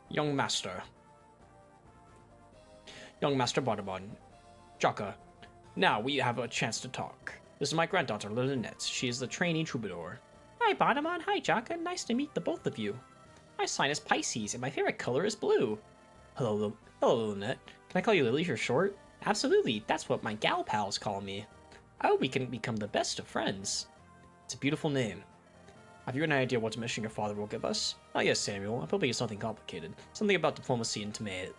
Young Master Bardabon. Jaka. Now we have a chance to talk. This is my granddaughter, Lynette. She is the trainee troubadour. Hi, Bardamon. Hi, Jaka. Nice to meet the both of you. My sign is Pisces, and my favorite color is blue. Hello, Lynette. Can I call you Lily for short? Absolutely. That's what my gal pals call me. I hope we can become the best of friends. It's a beautiful name. Have you any idea what mission your father will give us? Oh yes, Samuel. I'm hoping it's nothing complicated. Something about diplomacy and Timate.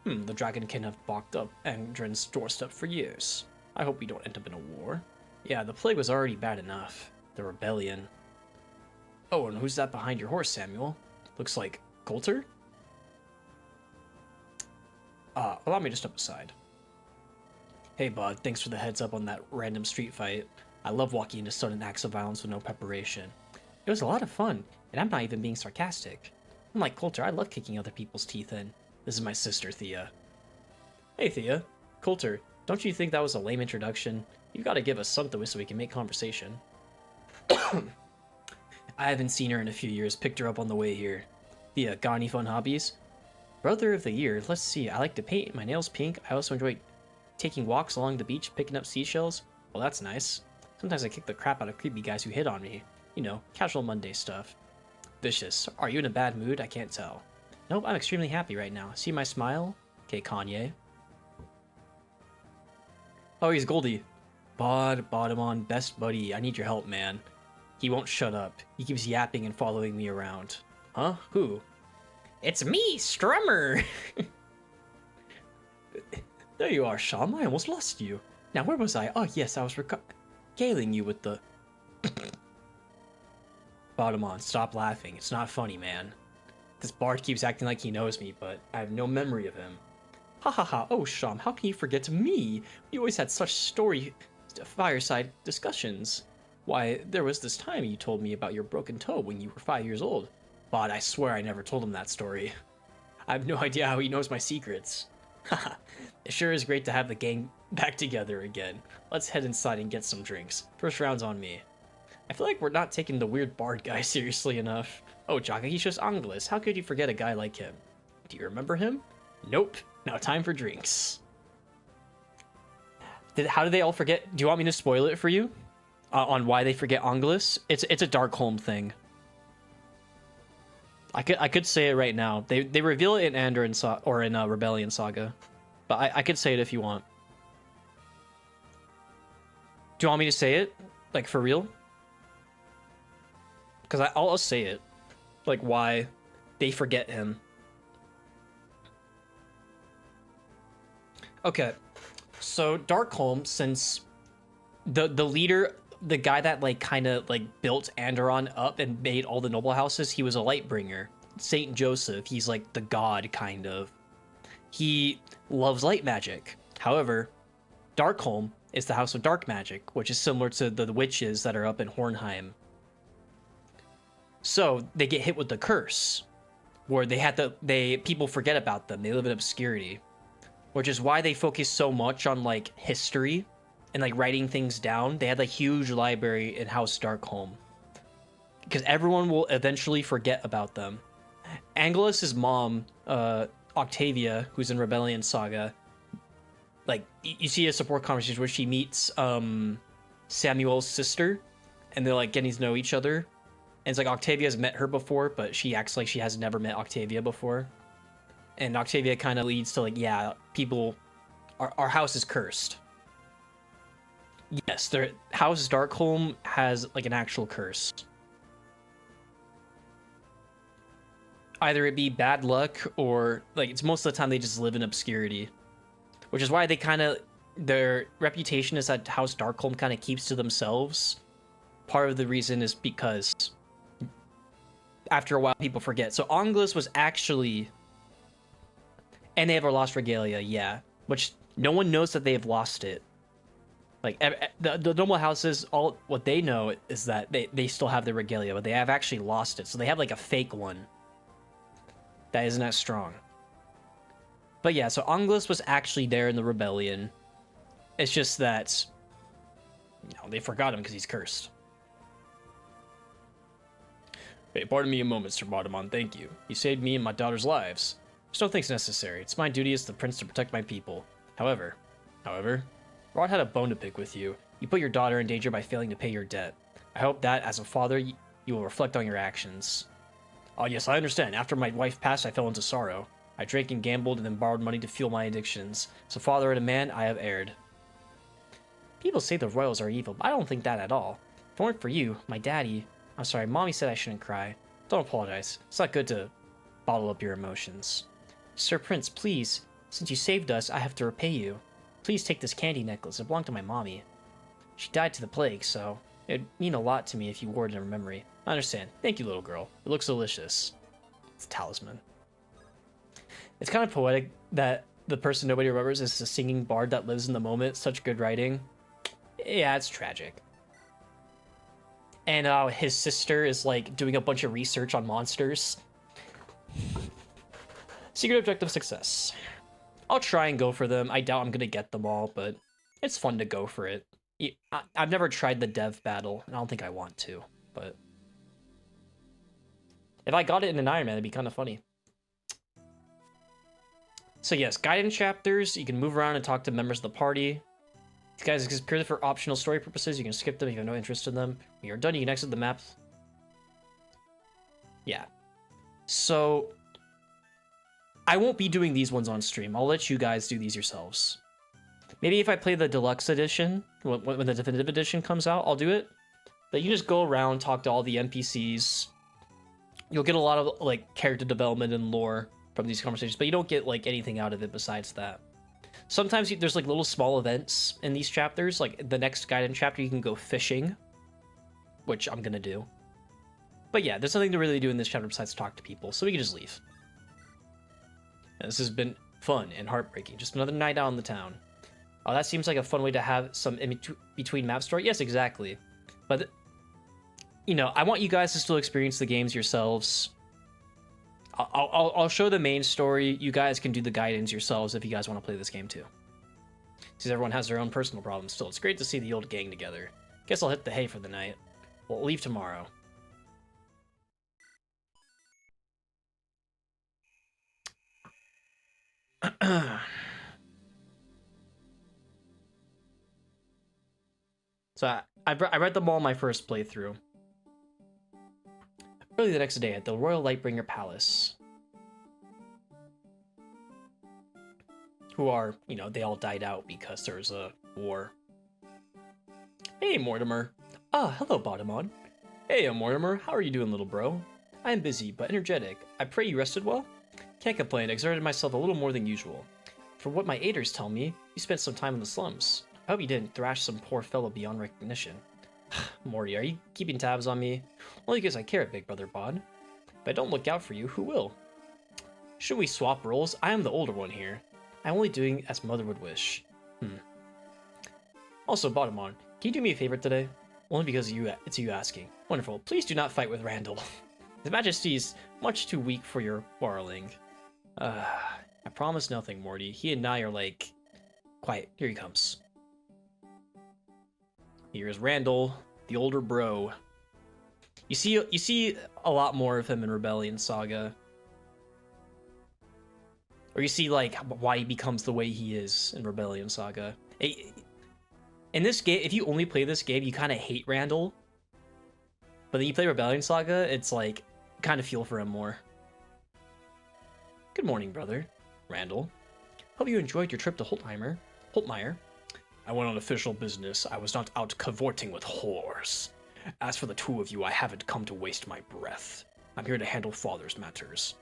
The dragonkin have blocked up Andron's doorstep for years. I hope we don't end up in a war. Yeah, the plague was already bad enough. The rebellion. Oh, and who's that behind your horse, Samuel? Looks like Coulter? Allow me to step aside. Hey, bud, thanks for the heads up on that random street fight. I love walking into sudden acts of violence with no preparation. It was a lot of fun, and I'm not even being sarcastic. Unlike Coulter, I love kicking other people's teeth in. This is my sister, Thea. Hey, Thea. Coulter, don't you think that was a lame introduction? You've got to give us something so we can make conversation. I haven't seen her in a few years. Picked her up on the way here. Thea, got any fun hobbies? Brother of the year. Let's see. I like to paint. My nails pink. I also enjoy taking walks along the beach, picking up seashells. Well, that's nice. Sometimes I kick the crap out of creepy guys who hit on me. You know, casual Monday stuff. Vicious. Are you in a bad mood? I can't tell. Nope, I'm extremely happy right now. See my smile? Okay, Kanye. Oh, he's Goldie. Bodemon, best buddy. I need your help, man. He won't shut up. He keeps yapping and following me around. Huh? Who? It's me, Strummer! There you are, Sham. I almost lost you. Now, where was I? Oh, yes, I was regaling you with the... Bodemon, stop laughing. It's not funny, man. This bard keeps acting like he knows me, but I have no memory of him. Ha ha ha, oh Sham, how can you forget me? We always had such fireside discussions. Why, there was this time you told me about your broken toe when you were 5 years old. But I swear I never told him that story. I have no idea how he knows my secrets. Haha, it sure is great to have the gang back together again. Let's head inside and get some drinks. First round's on me. I feel like we're not taking the weird bard guy seriously enough. Oh, Jaka, he's just Angeles. How could you forget a guy like him? Do you remember him? Nope. Now time for drinks. How did they all forget? Do you want me to spoil it for you? On why they forget Angeles? It's a Darkholm thing. I could say it right now. They reveal it in Andaron or in Rebellion Saga, but I could say it if you want. Do you want me to say it, like for real? Because I'll say it, like why they forget him. Okay, so Darkholm, since the leader, the guy that like kind of like built Andaron up and made all the noble houses, he was a Lightbringer. Saint Joseph, he's like the god kind of. He loves light magic. However, Darkholm is the house of dark magic, which is similar to the witches that are up in Hornheim. So they get hit with the curse, where people forget about them. They live in obscurity, which is why they focus so much on like history and like writing things down. They had like huge library in House Darkholm because everyone will eventually forget about them. Angelus's mom, Octavia, who's in Rebellion Saga, like you see a support conversation where she meets Samuel's sister, and they're like getting to know each other. And it's like Octavia's met her before, but she acts like she has never met Octavia before. And Octavia kind of leads to like, yeah, people, our house is cursed. Yes, their House Darkholm has like an actual curse. Either it be bad luck or like it's most of the time they just live in obscurity, which is why they kind of, their reputation is that House Darkholm kind of keeps to themselves. Part of the reason is because after a while people forget. So Angeles was actually, and they have a lost regalia, yeah, which no one knows that they have lost it. Like the normal houses, all what they know is that they still have the regalia, but they have actually lost it. So they have like a fake one that isn't as strong. But yeah, so Angeles was actually there in the rebellion. It's just that, you know, they forgot him because he's cursed. Wait, pardon me a moment, Sir Bodemon. Thank you. You saved me and my daughter's lives. There's no thanks necessary. It's my duty as the prince to protect my people. However, Rod had a bone to pick with you. You put your daughter in danger by failing to pay your debt. I hope that, as a father, you will reflect on your actions. Oh yes, I understand. After my wife passed, I fell into sorrow. I drank and gambled and then borrowed money to fuel my addictions. As a father and a man, I have erred. People say the royals are evil, but I don't think that at all. If it weren't for you, my daddy... I'm sorry, Mommy said I shouldn't cry. Don't apologize. It's not good to bottle up your emotions. Sir Prince, please. Since you saved us, I have to repay you. Please take this candy necklace. It belonged to my mommy. She died to the plague, so it'd mean a lot to me if you wore it in her memory. I understand. Thank you, little girl. It looks delicious. It's a talisman. It's kind of poetic that the person nobody remembers is a singing bard that lives in the moment. Such good writing. Yeah, it's tragic. And his sister is like doing a bunch of research on monsters. Secret objective success. I'll try and go for them. I doubt I'm gonna get them all, but it's fun to go for it. I've never tried the dev battle, and I don't think I want to, but if I got it in an Ironman, it'd be kind of funny. So yes, guidance chapters. You can move around and talk to members of the party. These guys exist purely for optional story purposes. You can skip them if you have no interest in them. When you're done, you can exit the map. Yeah. So, I won't be doing these ones on stream. I'll let you guys do these yourselves. Maybe if I play the deluxe edition, when the definitive edition comes out, I'll do it. But you just go around, talk to all the NPCs. You'll get a lot of like character development and lore from these conversations, but you don't get like anything out of it besides that. Sometimes there's like little small events in these chapters. Like the next guided chapter, you can go fishing, which I'm gonna do. But yeah, there's nothing to really do in this chapter besides talk to people, so we can just leave. And this has been fun and heartbreaking. Just another night out in the town. Oh, that seems like a fun way to have some between map story. Yes, exactly. But, you know, I want you guys to still experience the games yourselves. I'll show the main story. You guys can do the guidance yourselves if you guys want to play this game too. Since everyone has their own personal problems still. It's great to see the old gang together. Guess I'll hit the hay for the night. We'll leave tomorrow. So I read them all my first playthrough. Early the next day at the Royal Lightbringer Palace. Who are, you know, they all died out because there's a war. Hey, Mortimer. Ah, hello, Botamon. Hey, Mortimer. How are you doing, little bro? I am busy, but energetic. I pray you rested well? Can't complain. Exerted myself a little more than usual. From what my aiders tell me, you spent some time in the slums. I hope you didn't thrash some poor fellow beyond recognition. Morty, are you keeping tabs on me? Only because I care, big brother Bod. If I don't look out for you, who will? Should we swap roles? I am the older one here. I'm only doing as mother would wish. Also, Botamon, can you do me a favor today? Only because it's you asking. Wonderful. Please do not fight with Randall. His Majesty is much too weak for your quarreling. I promise nothing, Morty. He and I are like... Quiet. Here he comes. Here's Randall, the older bro. You see a lot more of him in Rebellion Saga. Or you see, like, why he becomes the way he is in Rebellion Saga. In this game, if you only play this game, you kind of hate Randall. But then you play Rebellion Saga, it's like, kind of feel for him more. Good morning, brother. Randall. Hope you enjoyed your trip to Holtmeyer. I went on official business. I was not out cavorting with whores. As for the two of you, I haven't come to waste my breath. I'm here to handle father's matters.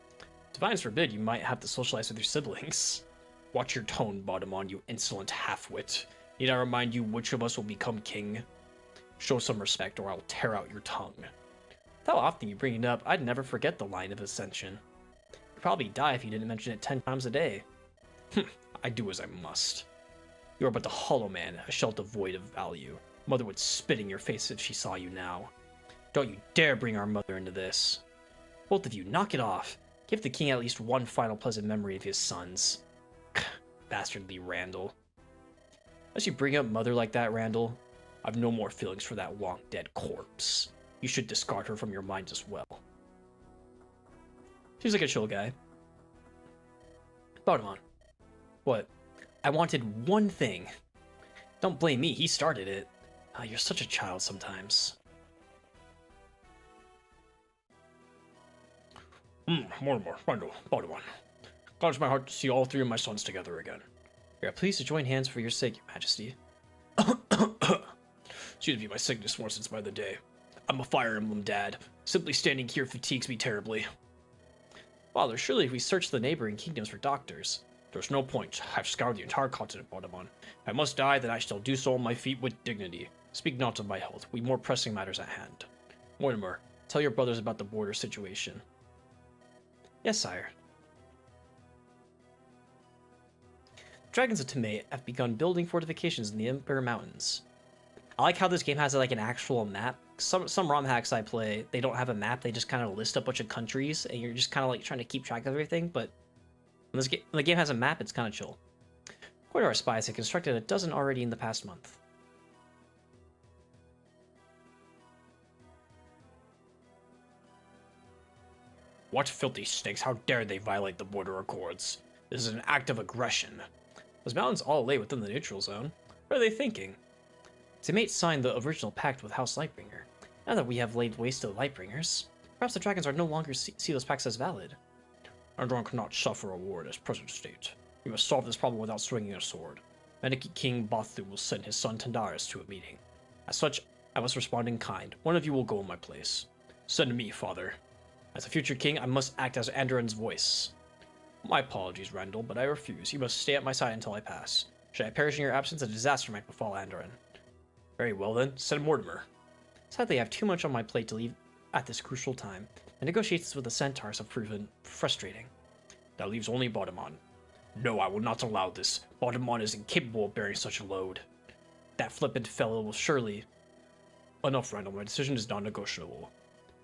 Divines forbid you might have to socialize with your siblings. Watch your tone, Botamon, you insolent half-wit. Need I remind you which of us will become king? Show some respect or I'll tear out your tongue. With how often you bring it up, I'd never forget the line of ascension. You'd probably die if you didn't mention it 10 times a day. I do as I must. You are but the hollow man, a shell devoid of value. Mother would spit in your face if she saw you now. Don't you dare bring our mother into this. Both of you, knock it off. Give the king at least one final pleasant memory of his sons. Bastardly Randall. Unless you bring up mother like that, Randall, I've no more feelings for that long-dead corpse. You should discard her from your mind as well. Seems like a chill guy. Botamon. What? I wanted one thing. Don't blame me, he started it. You're such a child sometimes. Mortimer, Randall, Botamon. Gladens my heart to see all three of my sons together again. We are pleased to join hands for your sake, Your Majesty. Excuse me, my sickness worsens by the day. I'm a Fire Emblem dad. Simply standing here fatigues me terribly. Father, surely if we search the neighboring kingdoms for doctors. There's no point. I've scoured the entire continent, Botamon. If I must die, then I shall do so on my feet with dignity. Speak not of my health. We more pressing matters at hand. Mortimer, tell your brothers about the border situation. Yes, sire. Dragons of Temate have begun building fortifications in the Emperor Mountains. I like how this game has like an actual map. Some ROM hacks I play, they don't have a map. They just kind of list a bunch of countries, and you're just kind of like trying to keep track of everything. But when the game has a map, it's kind of chill. According to our spies, they constructed a dozen already in the past month. What filthy snakes? How dare they violate the border accords? This is an act of aggression. Those mountains all lay within the neutral zone. What are they thinking? Timate signed the original pact with House Lightbringer. Now that we have laid waste to the Lightbringers, perhaps the dragons are no longer see those pacts as valid. Andaron cannot suffer a war in its present state. We must solve this problem without swinging a sword. Meniki King Bathu will send his son Tandaris to a meeting. As such, I must respond in kind. One of you will go in my place. Send me, father. As a future king, I must act as Andaron's voice. My apologies, Randall, but I refuse. You must stay at my side until I pass. Should I perish in your absence, a disaster might befall Andaron. Very well then, send Mortimer. Sadly, I have too much on my plate to leave at this crucial time, and negotiations with the centaurs have proven frustrating. That leaves only Bodemon. No, I will not allow this. Bodemon is incapable of bearing such a load. That flippant fellow will surely... Enough, Randall. My decision is non-negotiable.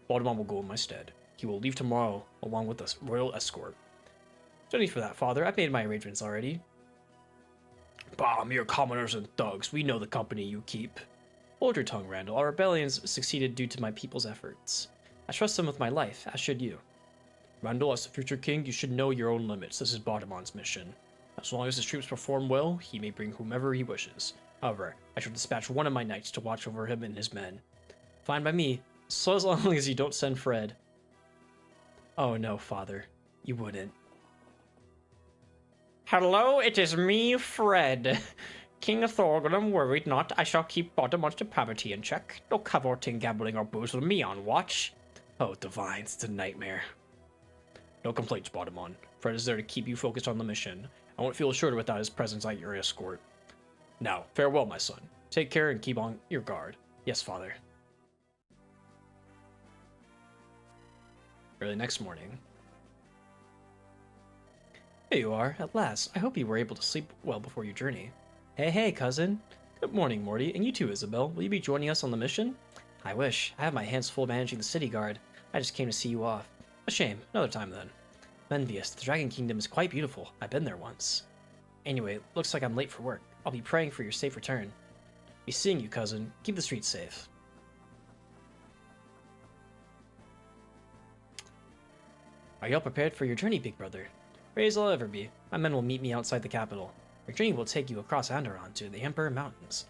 Bodemon will go in my stead. He will leave tomorrow, along with a royal escort. No need for that, father. I've made my arrangements already. Bah, mere commoners and thugs. We know the company you keep. Hold your tongue, Randall. Our rebellions succeeded due to my people's efforts. I trust them with my life, as should you. Randall, as the future king, you should know your own limits. This is Bodemon's mission. As long as his troops perform well, he may bring whomever he wishes. However, I shall dispatch one of my knights to watch over him and his men. Fine by me, so as long as you don't send Fred. Oh no, father. You wouldn't. Hello, it is me, Fred. King Thorgrim, worried not, I shall keep Bodemon's depravity in check. No cavorting, gambling, or booze with me on watch. Oh, divines, it's a nightmare. No complaints, Bodemon. Fred is there to keep you focused on the mission. I won't feel assured without his presence at your escort. Now, farewell, my son. Take care and keep on your guard. Yes, father. Early next morning. Here you are, at last. I hope you were able to sleep well before your journey. Hey, cousin. Good morning, Morty. And you too, Isabel. Will you be joining us on the mission? I wish. I have my hands full managing the city guard. I just came to see you off. A shame. Another time, then. Menvius, the Dragon Kingdom is quite beautiful. I've been there once. Anyway, looks like I'm late for work. I'll be praying for your safe return. Be seeing you, cousin. Keep the streets safe. Are you all prepared for your journey, big brother? Ready as I'll ever be. My men will meet me outside the capital. Your journey will take you across Andaron to the Emperor Mountains.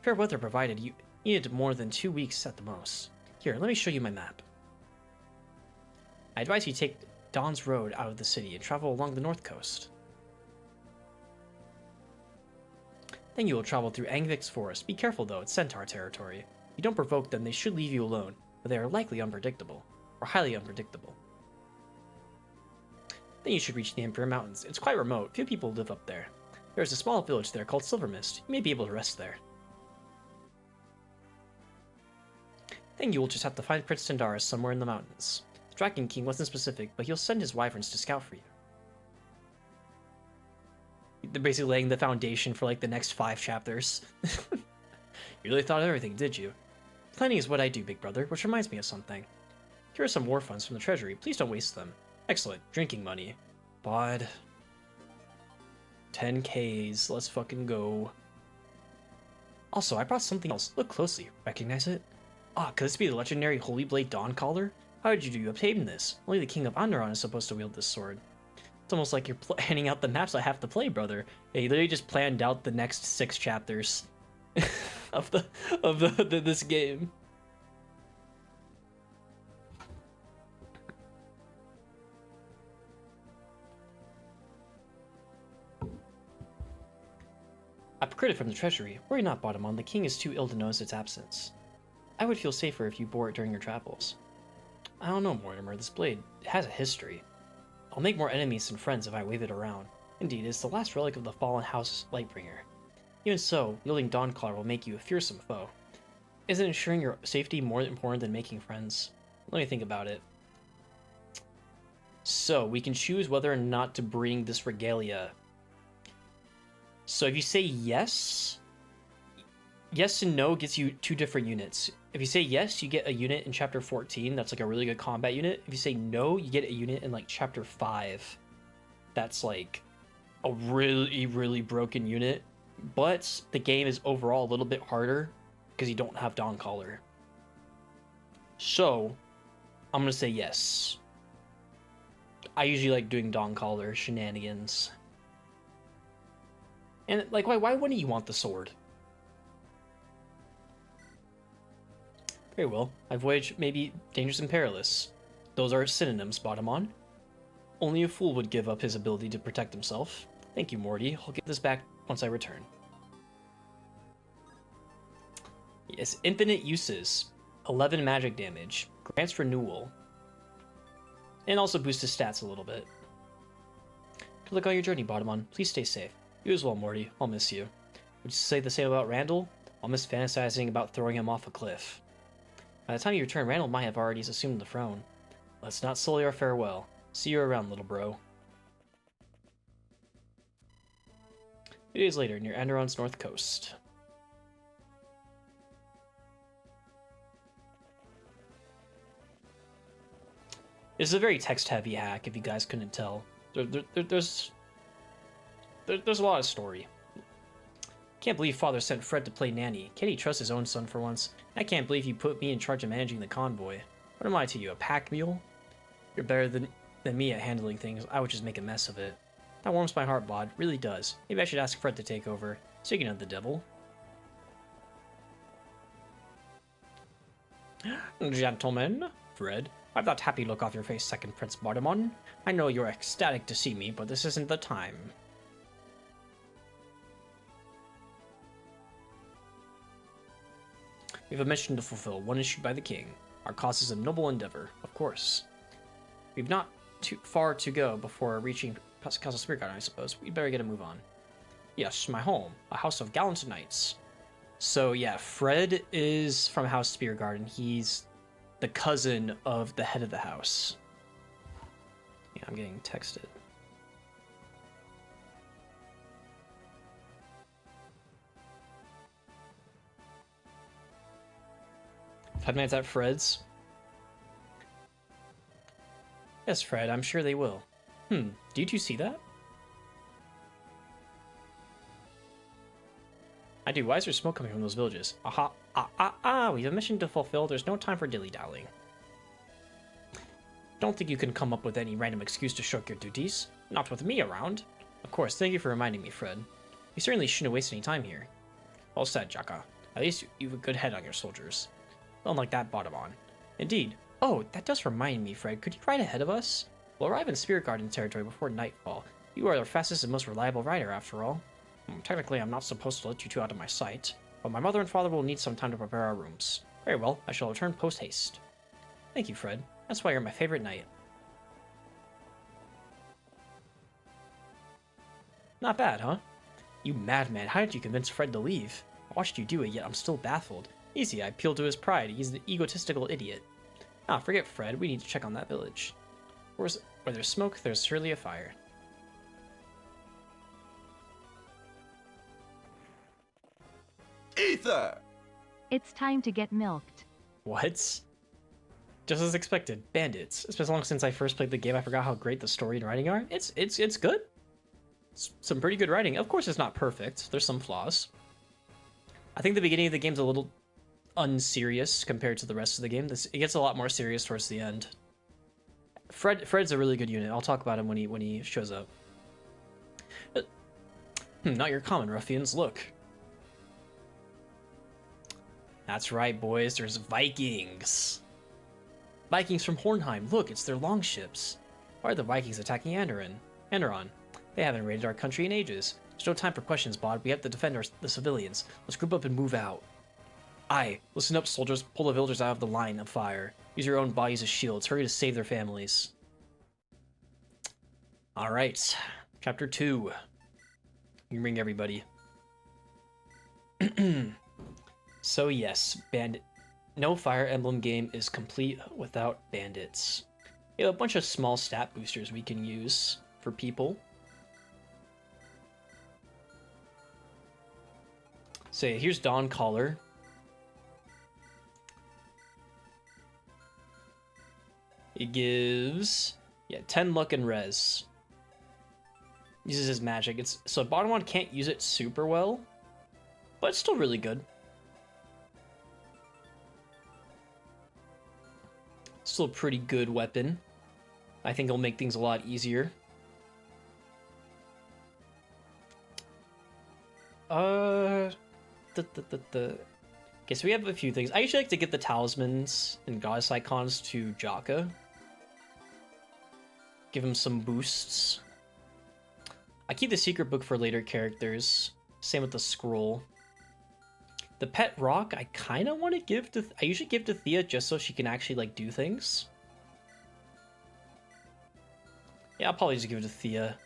Fair weather provided you needed more than 2 weeks at the most. Here, let me show you my map. I advise you take Dawn's Road out of the city and travel along the north coast. Then you will travel through Angvik's forest. Be careful though, it's centaur territory. If you don't provoke them, they should leave you alone, but they are likely unpredictable, or highly unpredictable. Then you should reach the Emperor Mountains. It's quite remote, few people live up there. There is a small village there called Silvermist. You may be able to rest there. Then you will just have to find Prince Tandaris somewhere in the mountains. The Dragon King wasn't specific, but he'll send his wyverns to scout for you. They're basically laying the foundation for like the next 5 chapters. You really thought of everything, did you? Planning is what I do, big brother, which reminds me of something. Here are some war funds from the treasury. Please don't waste them. Excellent. Drinking money. Bod. 10Ks. Let's fucking go. Also, I brought something else. Look closely. Recognize it? Ah, could this be the legendary Holy Blade Dawn Caller? How did you obtain this? Only the King of Andaron is supposed to wield this sword. It's almost like you're planning out the maps I have to play, brother. Yeah, you literally just planned out the next 6 chapters of this game. I procured it from the treasury. Worry not, Bodemon. The king is too ill to notice its absence. I would feel safer if you bore it during your travels. I don't know, Mortimer. This blade has a history. I'll make more enemies than friends if I wave it around. Indeed, it's the last relic of the fallen House Lightbringer. Even so, wielding Dawncaller will make you a fearsome foe. Isn't ensuring your safety more important than making friends? Let me think about it. So, we can choose whether or not to bring this regalia. So if you say yes, yes and no gets you 2 different units. If you say yes, you get a unit in chapter 14 that's like a really good combat unit. If you say no, you get a unit in like chapter 5 that's like a really broken unit. But the game is overall a little bit harder because you don't have Dawncaller. So I'm gonna say yes. I usually like doing Dawncaller shenanigans. And like, why wouldn't you want the sword? Very well. My voyage may be dangerous and perilous. Those are synonyms, Bottomon. Only a fool would give up his ability to protect himself. Thank you, Morty. I'll get this back once I return. Yes, infinite uses. 11 magic damage. Grants renewal. And also boosts his stats a little bit. Good luck on your journey, Bottomon. Please stay safe. You as well, Morty. I'll miss you. Would you say the same about Randall? I'll miss fantasizing about throwing him off a cliff. By the time you return, Randall might have already assumed the throne. Let's not sully our farewell. See you around, little bro. 2 days later, near Andaron's north coast. This is a very text-heavy hack, if you guys couldn't tell. There's a lot of story. Can't believe Father sent Fred to play nanny. Can't he trust his own son for once? I can't believe you put me in charge of managing the convoy. What am I to you, a pack mule? You're better than me at handling things. I would just make a mess of it. That warms my heart, Bod. Really does. Maybe I should ask Fred to take over. Speaking of the devil. Gentlemen, Fred. Wipe that happy look off your face, Second Prince Bardamon. I know you're ecstatic to see me, but this isn't the time. We have a mission to fulfill, one issued by the king. Our cause is a noble endeavor, of course. We've not too far to go before reaching Castle Spirit Garden, I suppose. We'd better get a move on. Yes, my home, a house of gallant knights. So yeah, Fred is from House Spear Garden. He's the cousin of the head of the house. Yeah, I'm getting texted. Five minutes at Fred's. Yes, Fred, I'm sure they will. Did you see that? I do. Why is there smoke coming from those villages? Aha! We have a mission to fulfill. There's no time for dilly-dallying. Don't think you can come up with any random excuse to shirk your duties. Not with me around. Of course, thank you for reminding me, Fred. You certainly shouldn't waste any time here. Well said, Jaka. At least you have a good head on your soldiers. Unlike that Bottomon. Indeed. Oh, that does remind me, Fred. Could you ride ahead of us? We'll arrive in Spirit Garden territory before nightfall. You are our fastest and most reliable rider, after all. Technically, I'm not supposed to let you two out of my sight, but my mother and father will need some time to prepare our rooms. Very well, I shall return post-haste. Thank you, Fred. That's why you're my favorite knight. Not bad, huh? You madman, how did you convince Fred to leave? I watched you do it, yet I'm still baffled. Easy, I appealed to his pride. He's an egotistical idiot. Ah, forget Fred, we need to check on that village. Where there's smoke, there's surely a fire. Ether! It's time to get milked. What? Just as expected, bandits. It's been so long since I first played the game, I forgot how great the story and writing are. It's good. It's some pretty good writing. Of course, it's not perfect. There's some flaws. I think the beginning of the game's a little unserious compared to the rest of the game. It gets a lot more serious towards the end. Fred's a really good unit. I'll talk about him when he shows up. Not your common ruffians. Look. That's right, boys. There's Vikings. Vikings from Hornheim. Look, it's their longships. Why are the Vikings attacking Andaron? They haven't raided our country in ages. There's no time for questions, Bod. We have to defend the civilians. Let's group up and move out. Aye, listen up, soldiers. Pull the villagers out of the line of fire. Use your own bodies as shields. Hurry to save their families. Alright. Chapter 2. You can bring everybody. So yes, no Fire Emblem game is complete without bandits. We have a bunch of small stat boosters we can use for people. So yeah, here's Dawn Caller. It gives 10 luck and res. Uses his magic. So bottom one can't use it super well, but it's still really good. Still a pretty good weapon. I think it'll make things a lot easier. Okay, so we have a few things. I usually like to get the talismans and goddess icons to Jaka. Give him some boosts. I keep the secret book for later characters. Same with the scroll. The pet rock, I kind of want to give to... I usually give to Thea just so she can actually, like, do things. Yeah, I'll probably just give it to Thea.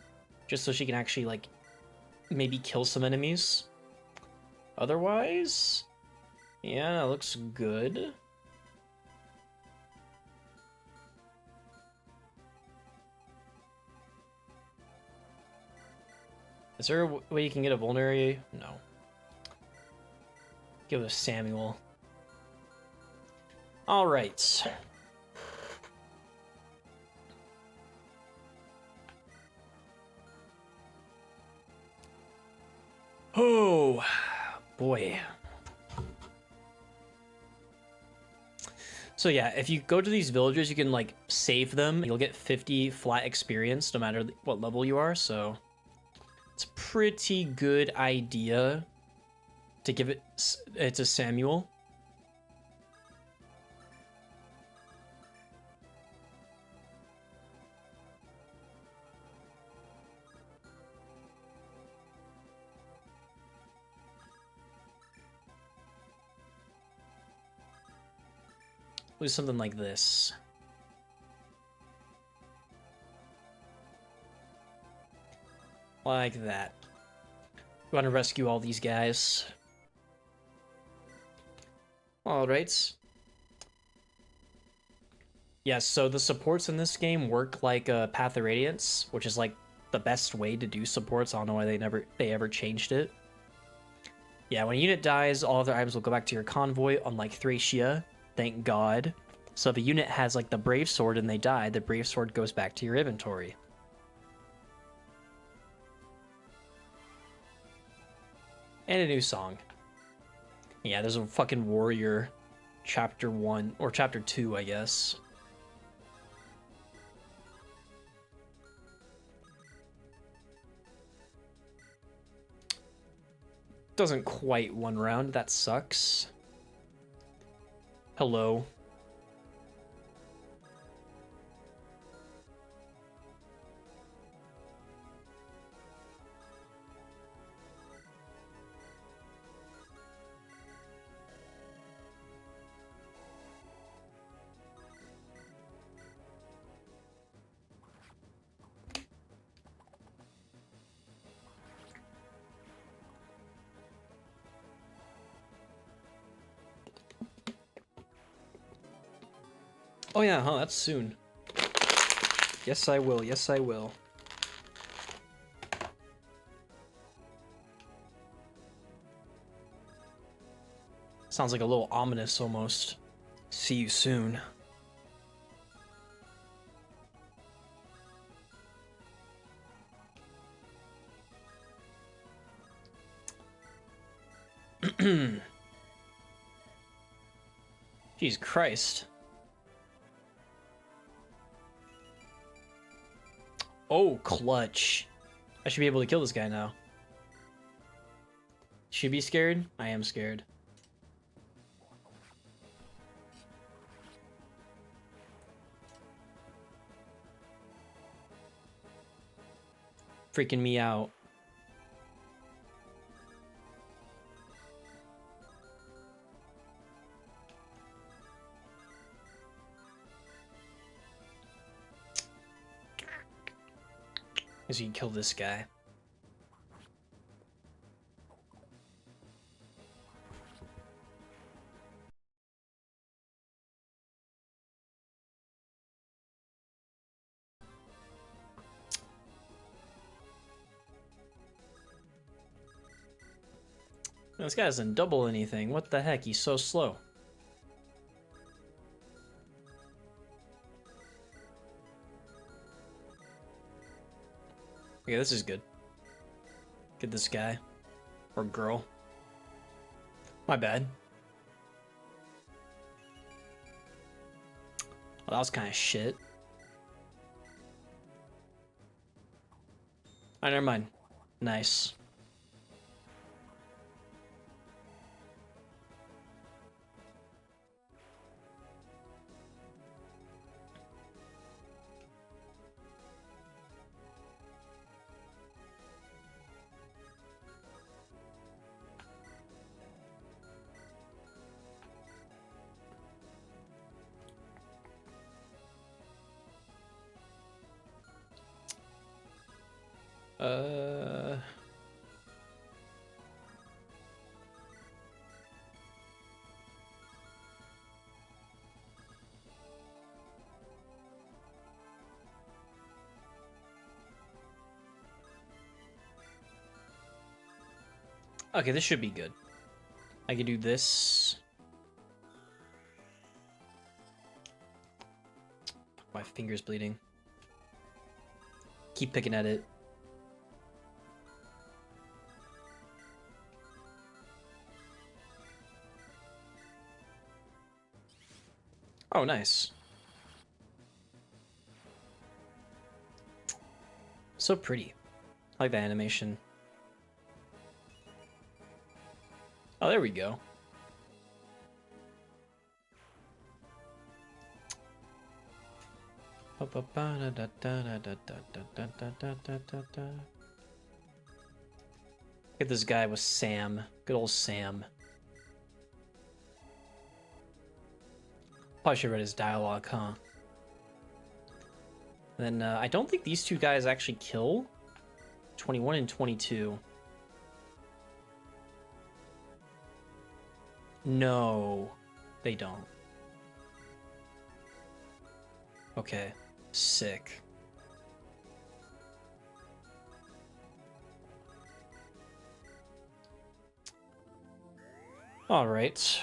Just so she can actually, like, maybe kill some enemies. Otherwise... yeah, that looks good. Is there a way you can get a vulnerary? No. Give it a Samuel. Alright. Oh, boy. So yeah, if you go to these villagers, you can, like, save them. You'll get 50 flat experience no matter what level you are, so... it's a pretty good idea to give it to Samuel. Do something like this. Like that. We want to rescue all these guys. Alright. Yeah, so the supports in this game work like Path of Radiance, which is like the best way to do supports. I don't know why they ever changed it. Yeah, when a unit dies, all of their items will go back to your convoy, unlike Thracia. Thank God. So if a unit has like the Brave Sword and they die, the Brave Sword goes back to your inventory. And a new song. Yeah, there's a fucking warrior chapter 1 or chapter 2, I guess. Doesn't quite one round, that sucks. Hello. Oh yeah, huh, that's soon. Yes, I will. Yes, I will. Sounds like a little ominous almost. See you soon. Jeez Christ. Oh, clutch. I should be able to kill this guy now. Should be scared? I am scared. Freaking me out. Because you can kill this guy. This guy doesn't double anything. What the heck? He's so slow. Okay, this is good. Get this guy. Or girl. My bad. Well, that was kind of shit. Alright, never mind. Nice. Uh... Okay, this should be good. I can do this. My finger's bleeding. Keep picking at it. Oh, nice. So pretty. I like the animation. Oh, there we go. Get this guy with Sam. Good old Sam. Probably should have read his dialogue, huh? Then I don't think these two guys actually kill. 21 and 22. No, they don't. Okay, sick. All right.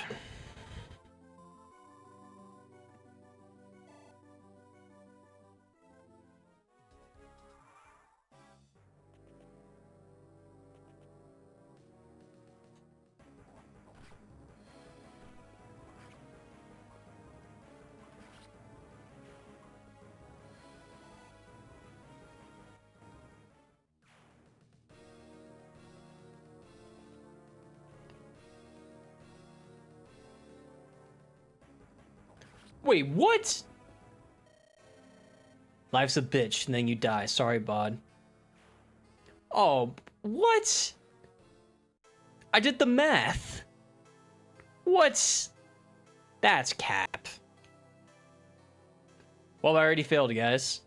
Wait, what? Life's a bitch, and then you die. Sorry, bod. Oh, what? I did the math. What? That's cap. Well, I already failed, guys.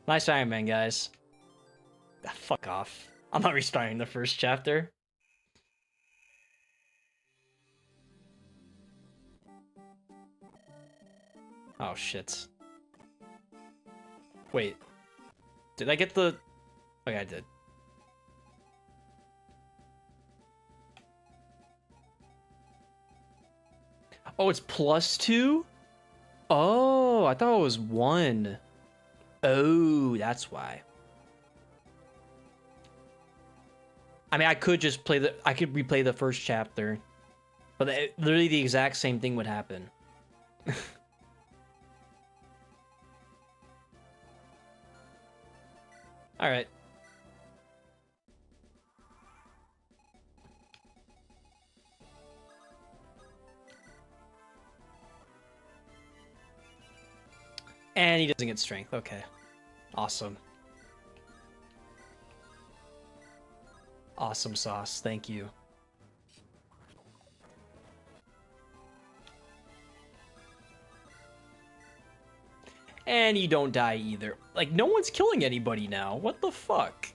Nice Ironman, guys. Ah, fuck off. I'm not restarting the first chapter. Oh, shit. Wait. Did I get the... Okay, I did. Oh, it's +2? Oh, I thought it was 1. Oh, that's why. I mean, I could just play the... I could replay the first chapter. But literally the exact same thing would happen. Alright. And he doesn't get strength. Okay. Awesome. Awesome sauce. Thank you. And you don't die either. Like, no one's killing anybody now. What the fuck?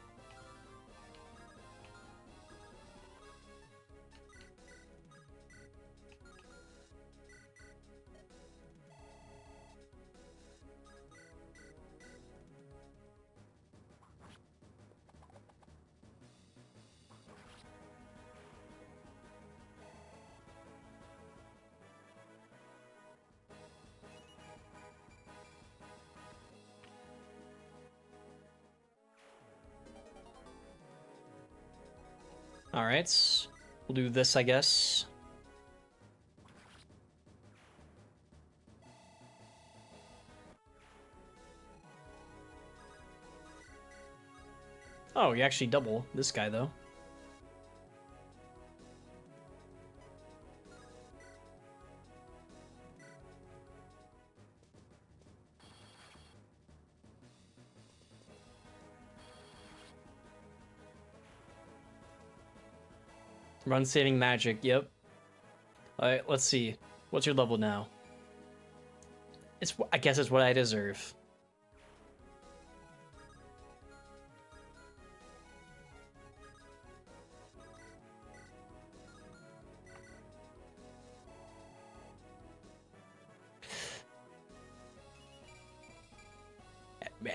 Alright. We'll do this, I guess. Oh, you actually double this guy, though. Run saving magic, yep. Alright, let's see. What's your level now? I guess it's what I deserve.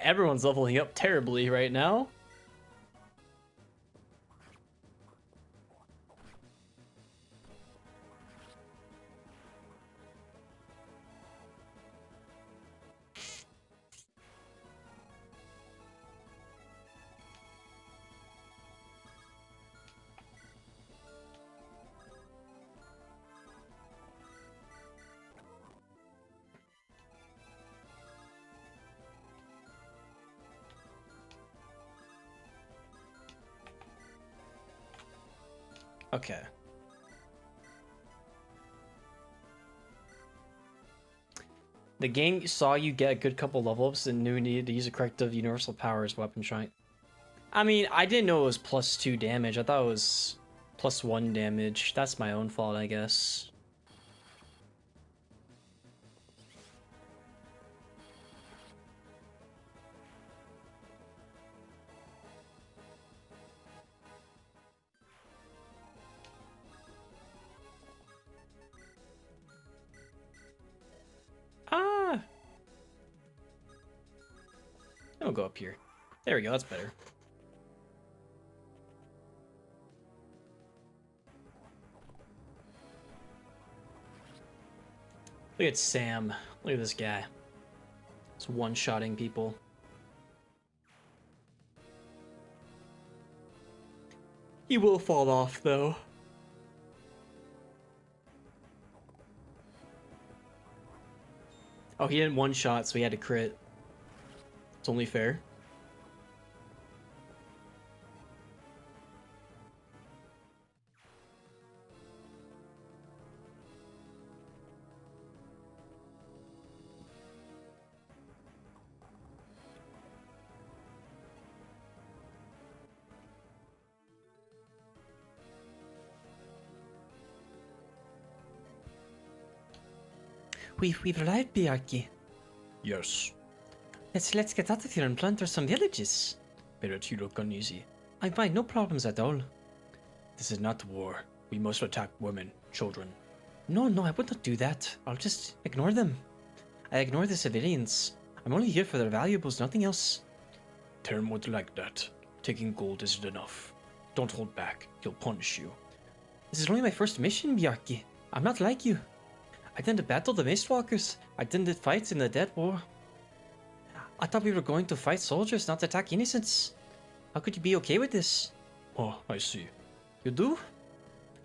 Everyone's leveling up terribly right now. Okay. The game saw you get a good couple level ups and knew you needed to use a corrective universal power as weapon shrine. I mean, I didn't know it was +2 damage. I thought it was +1 damage. That's my own fault, I guess. Ah! I'll go up here. There we go, that's better. Look at Sam. Look at this guy. He's one-shotting people. He will fall off, though. Oh, he didn't one-shot, so he had to crit. It's only fair. We've arrived, Bjarki. Yes. Let's get out of here and plunder some villages. Barrett, you look uneasy. I find no problems at all. This is not war. We must attack women, children. No, I would not do that. I'll just ignore them. I ignore the civilians. I'm only here for their valuables, nothing else. Term would like that. Taking gold isn't enough. Don't hold back. He'll punish you. This is only my first mission, Bjarki. I'm not like you. I didn't battle the Mistwalkers. I didn't fight in the Dead War. I thought we were going to fight soldiers, not attack innocents. How could you be okay with this? Oh, I see. You do?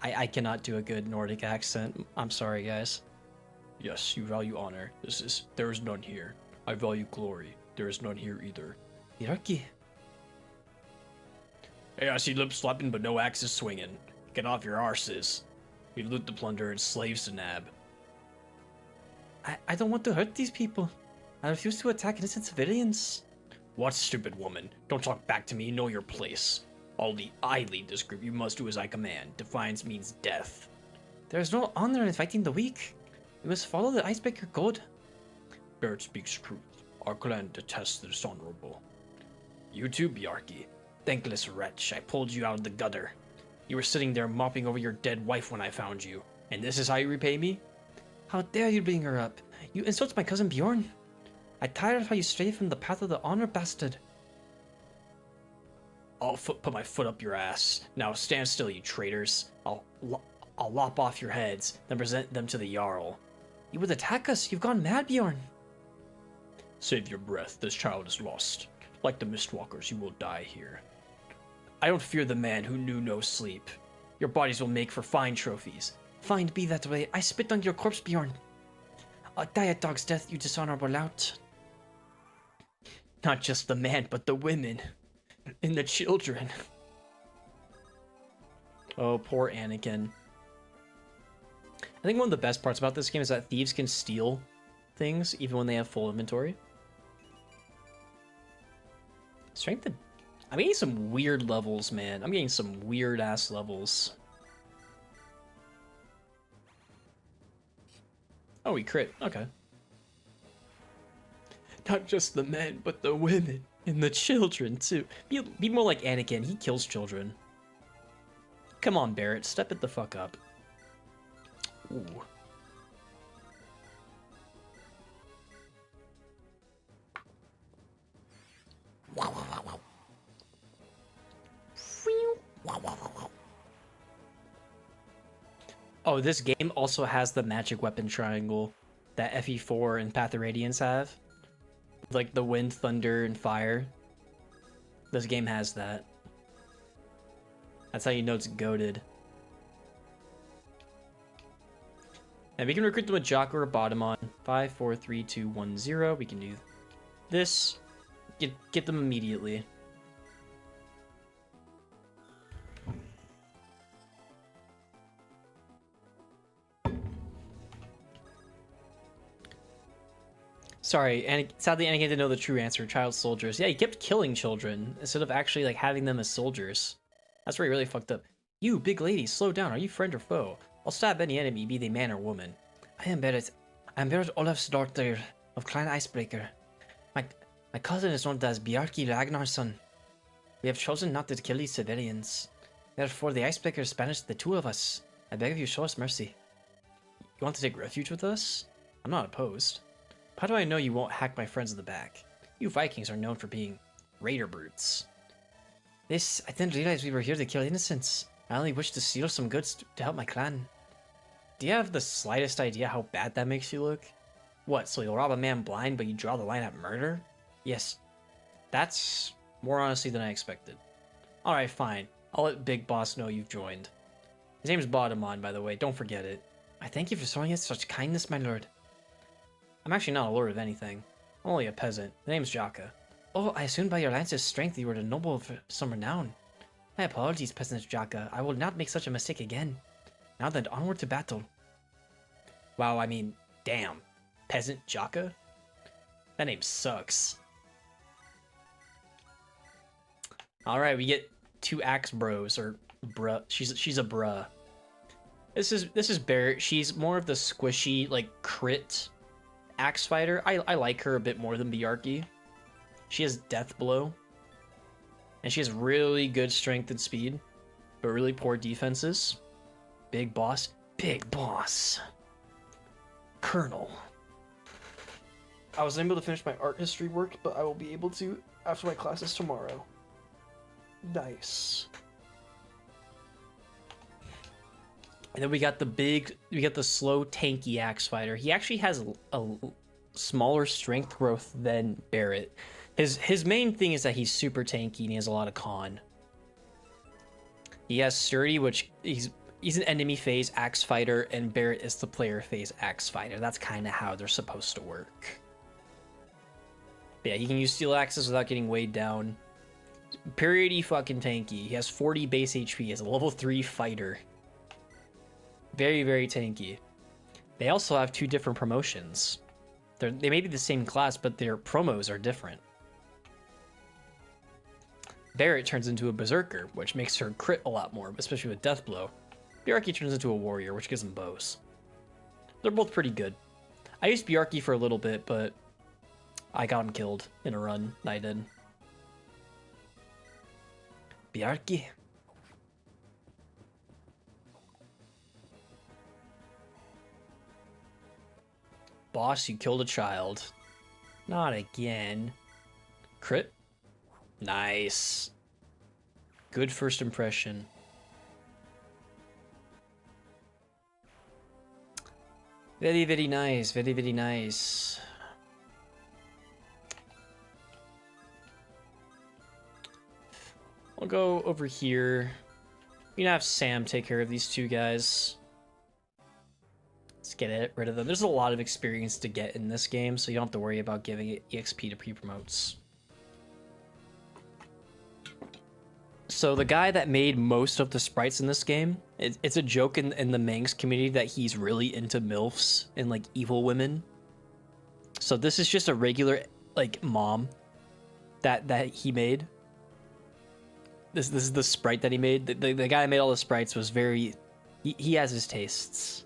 I cannot do a good Nordic accent. I'm sorry, guys. Yes, you value honor. There is none here. I value glory. There is none here either. Bjarki. Hey, I see lips slapping but no axes swinging. Get off your arses. We loot the plunder and slaves to nab. I don't want to hurt these people. I refuse to attack innocent civilians. What, stupid woman? Don't talk back to me. Know your place. I lead this group. You must do as I command. Defiance means death. There is no honor in fighting the weak. We must follow the Icebreaker code. Barrett speaks truth. Our clan detests the dishonorable. You too, Bjarki. Thankless wretch. I pulled you out of the gutter. You were sitting there mopping over your dead wife when I found you. And this is how you repay me? How dare you bring her up? You insult my cousin Bjorn. I tired of how you stray from the path of the honor, bastard. I'll put my foot up your ass. Now stand still, you traitors. I'll lop off your heads, then present them to the Jarl. You would attack us. You've gone mad, Bjorn. Save your breath. This child is lost. Like the Mistwalkers, you will die here. I don't fear the man who knew no sleep. Your bodies will make for fine trophies. Fine, be that way. I spit on your corpse, Bjorn. I'll die a dog's death, you dishonorable lout. Not just the man, but the women. And the children. Oh, poor Anakin. I think one of the best parts about this game is that thieves can steal things even when they have full inventory. Strength. I'm getting some weird levels, man. I'm getting some weird ass levels. Oh, he crit. Okay. Not just the men, but the women and the children too. Be more like Anakin. He kills children. Come on, Barrett. Step it the fuck up. Ooh. Oh, this game also has the magic weapon triangle that FE4 and Path of Radiance have. Like the wind, thunder, and fire. This game has that. That's how you know it's goated. And we can recruit them with Jock or a Bottomon. 5, 4, 3, 2, 1, 0. We can do this. Get them immediately. Sorry, and sadly, Anakin didn't know the true answer. Child soldiers. Yeah, he kept killing children instead of actually like having them as soldiers. That's where he really fucked up. You, big lady, slow down. Are you friend or foe? I'll stab any enemy, be they man or woman. I am Berit Olaf's daughter of Clan Icebreaker. My cousin is known as Bjarki Ragnarson. We have chosen not to kill these civilians. Therefore, the Icebreaker has banished the two of us. I beg of you, show us mercy. You want to take refuge with us? I'm not opposed. How do I know you won't hack my friends in the back? You Vikings are known for being raider brutes. I didn't realize we were here to kill innocents. I only wish to steal some goods to help my clan. Do you have the slightest idea how bad that makes you look? What, so you'll rob a man blind but you draw the line at murder? Yes. That's more honesty than I expected. Alright, fine. I'll let Big Boss know you've joined. His name's Bottomon, by the way, don't forget it. I thank you for showing us such kindness, my lord. I'm actually not a lord of anything. I'm only a peasant. The name's Jaka. Oh, I assumed by your lance's strength you were a noble of some renown. My apologies, Peasant Jaka. I will not make such a mistake again. Now then, onward to battle. Wow, I mean, damn. Peasant Jaka? That name sucks. Alright, we get 2 axe bros, or bruh. She's a bruh. This is Barrett. She's more of the squishy, like, crit axe fighter. I like her a bit more than Bjarki. She has Death Blow. And she has really good strength and speed, but really poor defenses. Big Boss. Big Boss. Colonel. I was unable to finish my art history work, but I will be able to after my classes tomorrow. Nice. And then we got the slow tanky axe fighter. He actually has a smaller strength growth than Barrett. His main thing is that he's super tanky and he has a lot of con. He has sturdy, which he's an enemy phase axe fighter, and Barrett is the player phase axe fighter. That's kind of how they're supposed to work. But yeah, he can use steel axes without getting weighed down. Pretty fucking tanky. He has 40 base HP. He has a level 3 fighter. Very, very tanky. They also have 2 different promotions. They may be the same class, but their promos are different. Barrett turns into a berserker, which makes her crit a lot more, especially with Death Blow. Bjarki turns into a warrior, which gives him bows. They're both pretty good. I used Bjarki for a little bit, but I got him killed in a run that I did. Bjarki. Boss, you killed a child. Not again. Crit? Nice. Good first impression. Very, very nice. Very, very nice. I'll go over here. We can have Sam take care of these 2 guys. Let's get rid of them. There's a lot of experience to get in this game, so you don't have to worry about giving it EXP to pre-promotes. So the guy that made most of the sprites in this game, it's a joke in the Manx community that he's really into MILFs and like evil women. So this is just a regular like mom that he made. This is the sprite that he made. The guy that made all the sprites was very... He has his tastes.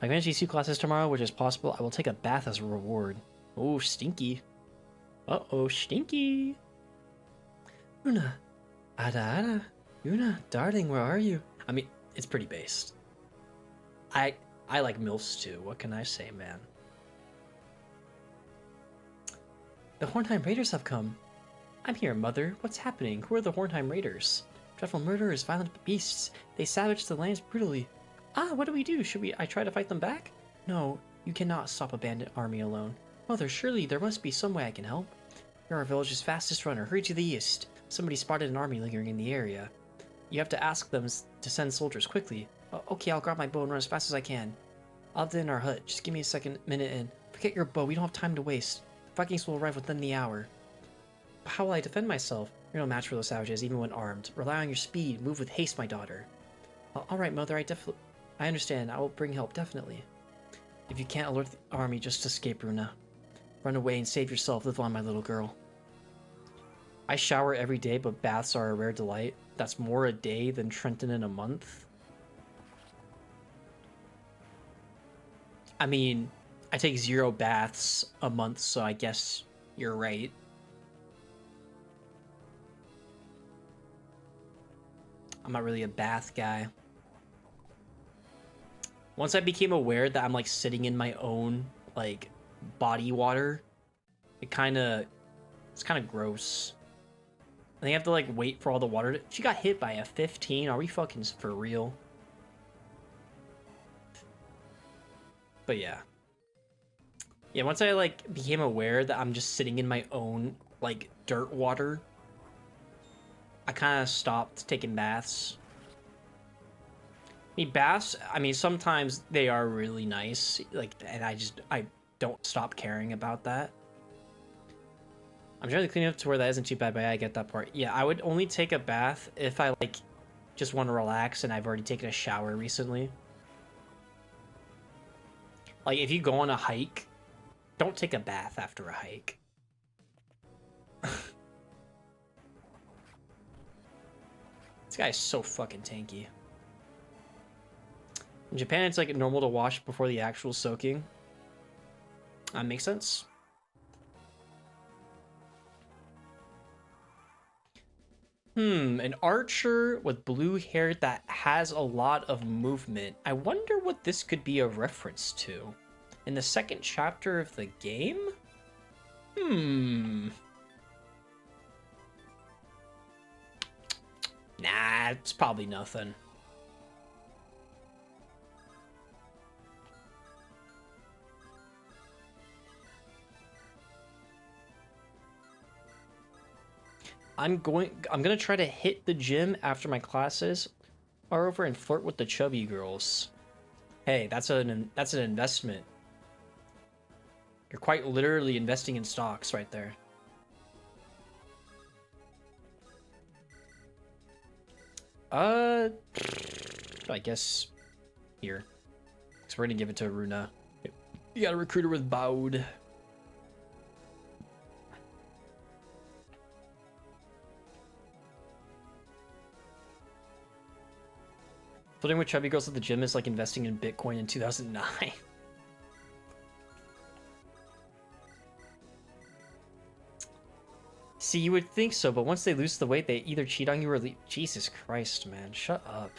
I manage GC classes tomorrow, which is possible. I will take a bath as a reward. Oh, stinky. Uh-oh, stinky. Una. Ada. Una, darling, where are you? I mean, it's pretty based. I like MILFs too. What can I say, man? The Hornheim Raiders have come. I'm here, Mother. What's happening? Who are the Hornheim Raiders? Dreadful murderers, violent beasts. They savage the lands brutally. Ah, what do we do? Should I try to fight them back? No, you cannot stop a bandit army alone. Mother, surely there must be some way I can help. You're our village's fastest runner. Hurry to the east. Somebody spotted an army lingering in the area. You have to ask them to send soldiers quickly. Okay, I'll grab my bow and run as fast as I can. I'll have to in our hut. Just give me a minute and forget your bow. We don't have time to waste. Vikings will arrive within the hour. But how will I defend myself? You're no match for those savages, even when armed. Rely on your speed. Move with haste, my daughter. All right, mother. I understand. I will bring help, definitely. If you can't alert the army, just escape, Runa. Run away and save yourself. Live on, my little girl. I shower every day, but baths are a rare delight. That's more a day than Trenton in a month. I mean, I take 0 baths a month, so I guess you're right. I'm not really a bath guy. Once I became aware that I'm like sitting in my own like body water, it's kind of gross. And they have to like wait for all the water to... She got hit by a 15. Are we fucking for real? But yeah. Yeah, once I like became aware that I'm just sitting in my own like dirt water, I kind of stopped taking baths. Baths, I mean, sometimes they are really nice, like, and I don't stop caring about that. I'm trying to clean up to where that isn't too bad, but I get that part. Yeah, I would only take a bath if I, like, just want to relax, and I've already taken a shower recently. Like, if you go on a hike, don't take a bath after a hike. This guy is so fucking tanky. In Japan, it's like normal to wash before the actual soaking. That makes sense. An archer with blue hair that has a lot of movement. I wonder what this could be a reference to. In the second chapter of the game? Nah, it's probably nothing. I'm gonna try to hit the gym after my classes are over and flirt with the chubby girls. Hey, that's an investment. You're quite literally investing in stocks right there. I guess here. Because we're gonna give it to Runa. You got a recruiter with Baud. Flirting with chubby girls at the gym is like investing in Bitcoin in 2009. See, you would think so, but once they lose the weight, they either cheat on you or leave. Jesus Christ, man. Shut up.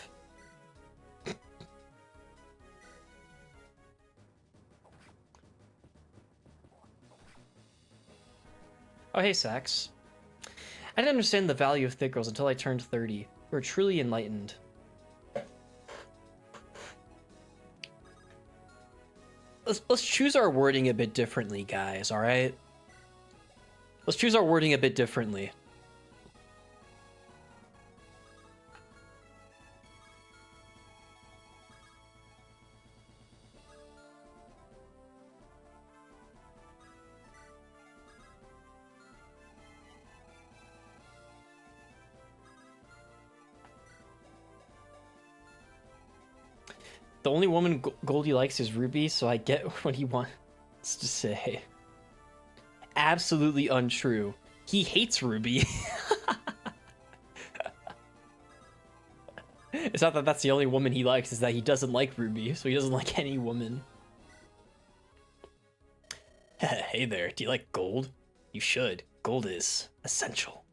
Oh, hey, Sax. I didn't understand the value of thick girls until I turned 30. We were truly enlightened. Let's choose our wording a bit differently, guys, alright? Let's choose our wording a bit differently. The only woman Goldie likes is Ruby, so I get what he wants to say. Absolutely untrue. He hates Ruby. It's not that that's the only woman he likes, it's that he doesn't like Ruby, so he doesn't like any woman. Hey there, do you like gold? You should. Gold is essential.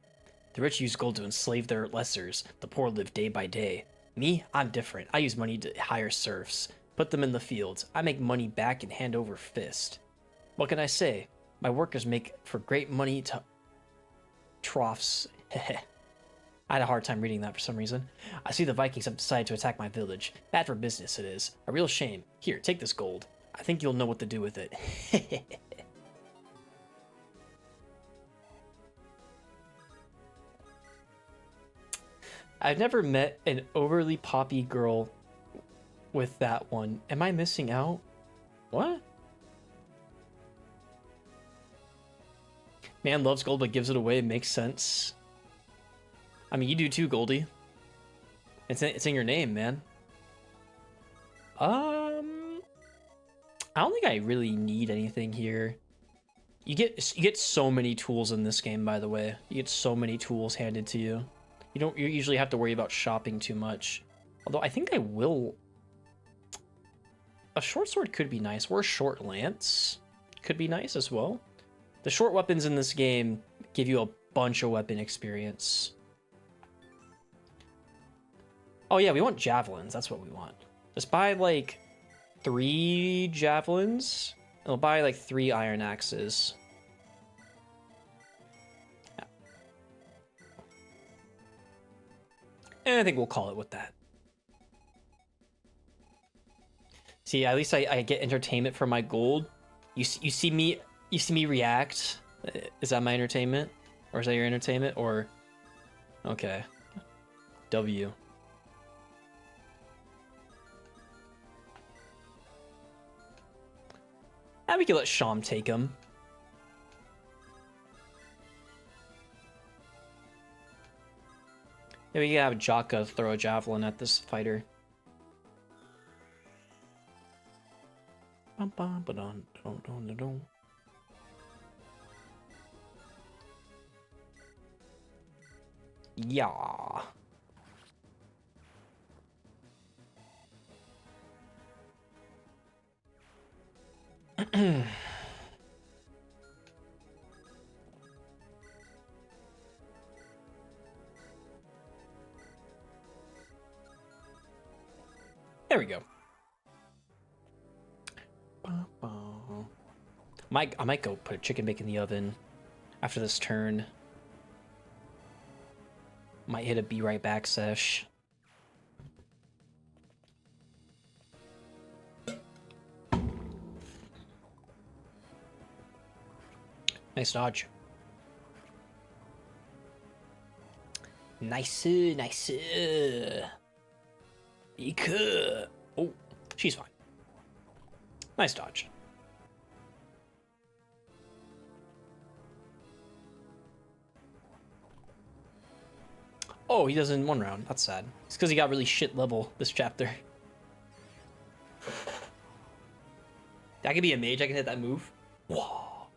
The rich use gold to enslave their lessers. The poor live day by day. Me, I'm different. I use money to hire serfs, put them in the fields. I make money back and hand over fist. What can I say? My workers make for great money to troughs. I had a hard time reading that for some reason. I see the Vikings have decided to attack my village. Bad for business it is. A real shame. Here, take this gold. I think you'll know what to do with it. I've never met an overly poppy girl with that one. Am I missing out? What? Man loves gold but gives it away. Makes sense. I mean, you do too, Goldie. It's in your name, man. I don't think I really need anything here. You get so many tools in this game, by the way. You get so many tools handed to you. You usually have to worry about shopping too much. Although I think I will. A short sword could be nice, or a short lance could be nice as well. The short weapons in this game give you a bunch of weapon experience. Oh yeah, we want javelins. That's what we want. Just buy like 3 javelins. And we'll buy like 3 iron axes. Yeah. And I think we'll call it with that. See, at least I get entertainment for my gold. You see me react. Is that my entertainment? Or is that your entertainment? Or okay. W. Now we can let Sham take him. Maybe we can have Jaka throw a javelin at this fighter. Yeah. There we go. I might go put a chicken bake in the oven after this turn. Might hit a be right back sesh. Nice dodge. Nice. Oh, she's fine. Nice dodge. Oh, he does it in 1 round. That's sad. It's because he got really shit level this chapter. I could be a mage. I can hit that move. Whoa.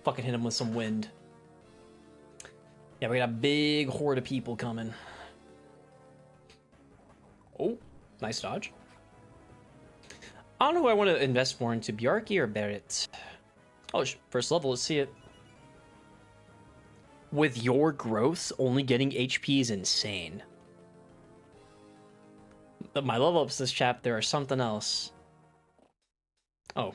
Fucking hit him with some wind. Yeah, we got a big horde of people coming. Oh, nice dodge. I don't know who I want to invest more into, Bjarki or Barrett. Oh, first level, let's see it. With your growth, only getting HP is insane. But my level ups this chapter are something else. Oh.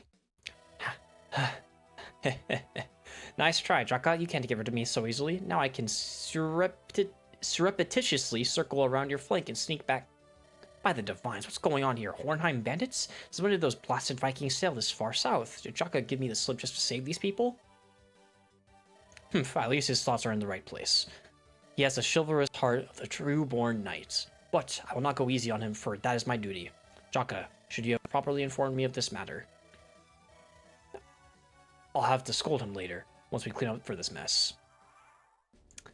Nice try, Jaka. You can't give her to me so easily. Now I can surreptitiously circle around your flank and sneak back. By the divines, what's going on here? Hornheim bandits? Since when did those blasted Vikings sail this far south? Did Jaka give me the slip just to save these people? At least his thoughts are in the right place. He has the chivalrous heart of the true-born knight. But I will not go easy on him, for that is my duty. Jaka, should you have properly informed me of this matter? I'll have to scold him later, once we clean up for this mess.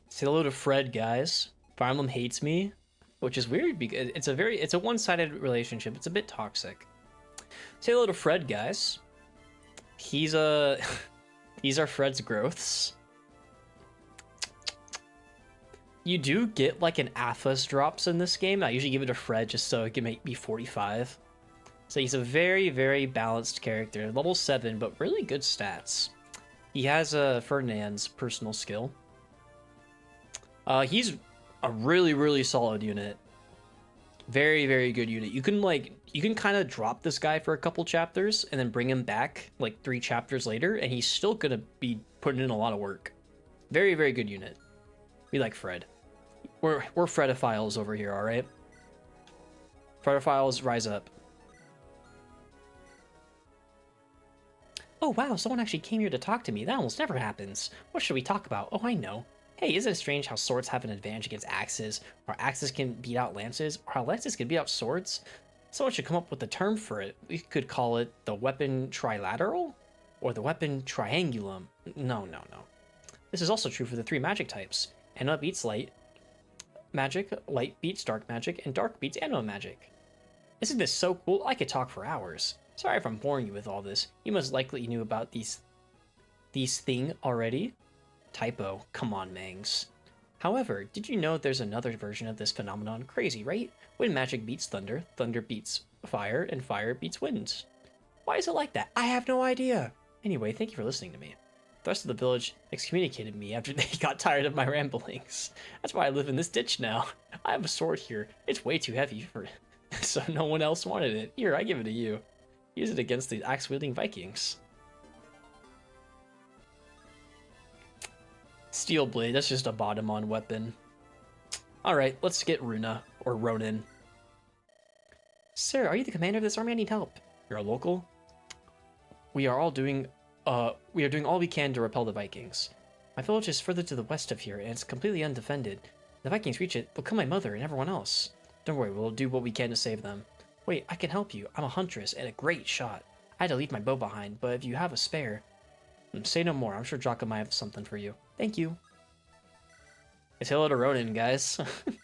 Say hello to Fred, guys. Fire Emblem hates me, which is weird because it's a one-sided relationship. It's a bit toxic. Say hello to Fred, guys. He's these are Fred's growths. You do get like an Aphos drops in this game. I usually give it to Fred just so it can make me 45. So he's a very, very balanced character. Level 7, but really good stats. He has Ferdinand's personal skill. He's a really, really solid unit. Very, very good unit. You can kind of drop this guy for a couple chapters and then bring him back like 3 chapters later, and he's still gonna be putting in a lot of work. Very, very good unit. We like Fred. We're Fredophiles over here, all right? Fredophiles, rise up. Oh wow, someone actually came here to talk to me. That almost never happens. What should we talk about? Oh, I know. Hey, isn't it strange how swords have an advantage against axes, or axes can beat out lances, or how lances can beat out swords? Someone should come up with a term for it. We could call it the weapon trilateral? Or the weapon triangulum. No. This is also true for the 3 magic types. Anima beats light magic, light beats dark magic, and dark beats anima magic. Isn't this so cool? I could talk for hours. Sorry if I'm boring you with all this. You most likely knew about these thing already. Typo. Come on, Mangs. However, did you know there's another version of this phenomenon? Crazy, right? When magic beats thunder, thunder beats fire, and fire beats wind. Why is it like that? I have no idea. Anyway, thank you for listening to me. The rest of the village excommunicated me after they got tired of my ramblings. That's why I live in this ditch now. I have a sword here. It's way too heavy for so no one else wanted it. Here, I give it to you. Use it against the axe-wielding Vikings. Steel blade, that's just a bottom-on weapon. Alright, let's get Runa, or Ronin. Sir, are you the commander of this army? I need help. You're a local? We are doing all we can to repel the Vikings. My village is further to the west of here, and it's completely undefended. If the Vikings reach it, they'll kill my mother and everyone else. Don't worry, we'll do what we can to save them. Wait, I can help you. I'm a huntress and a great shot. I had to leave my bow behind, but if you have a spare... Say no more. I'm sure Draka might have something for you. Thank you. It's hello to Ronin, guys. You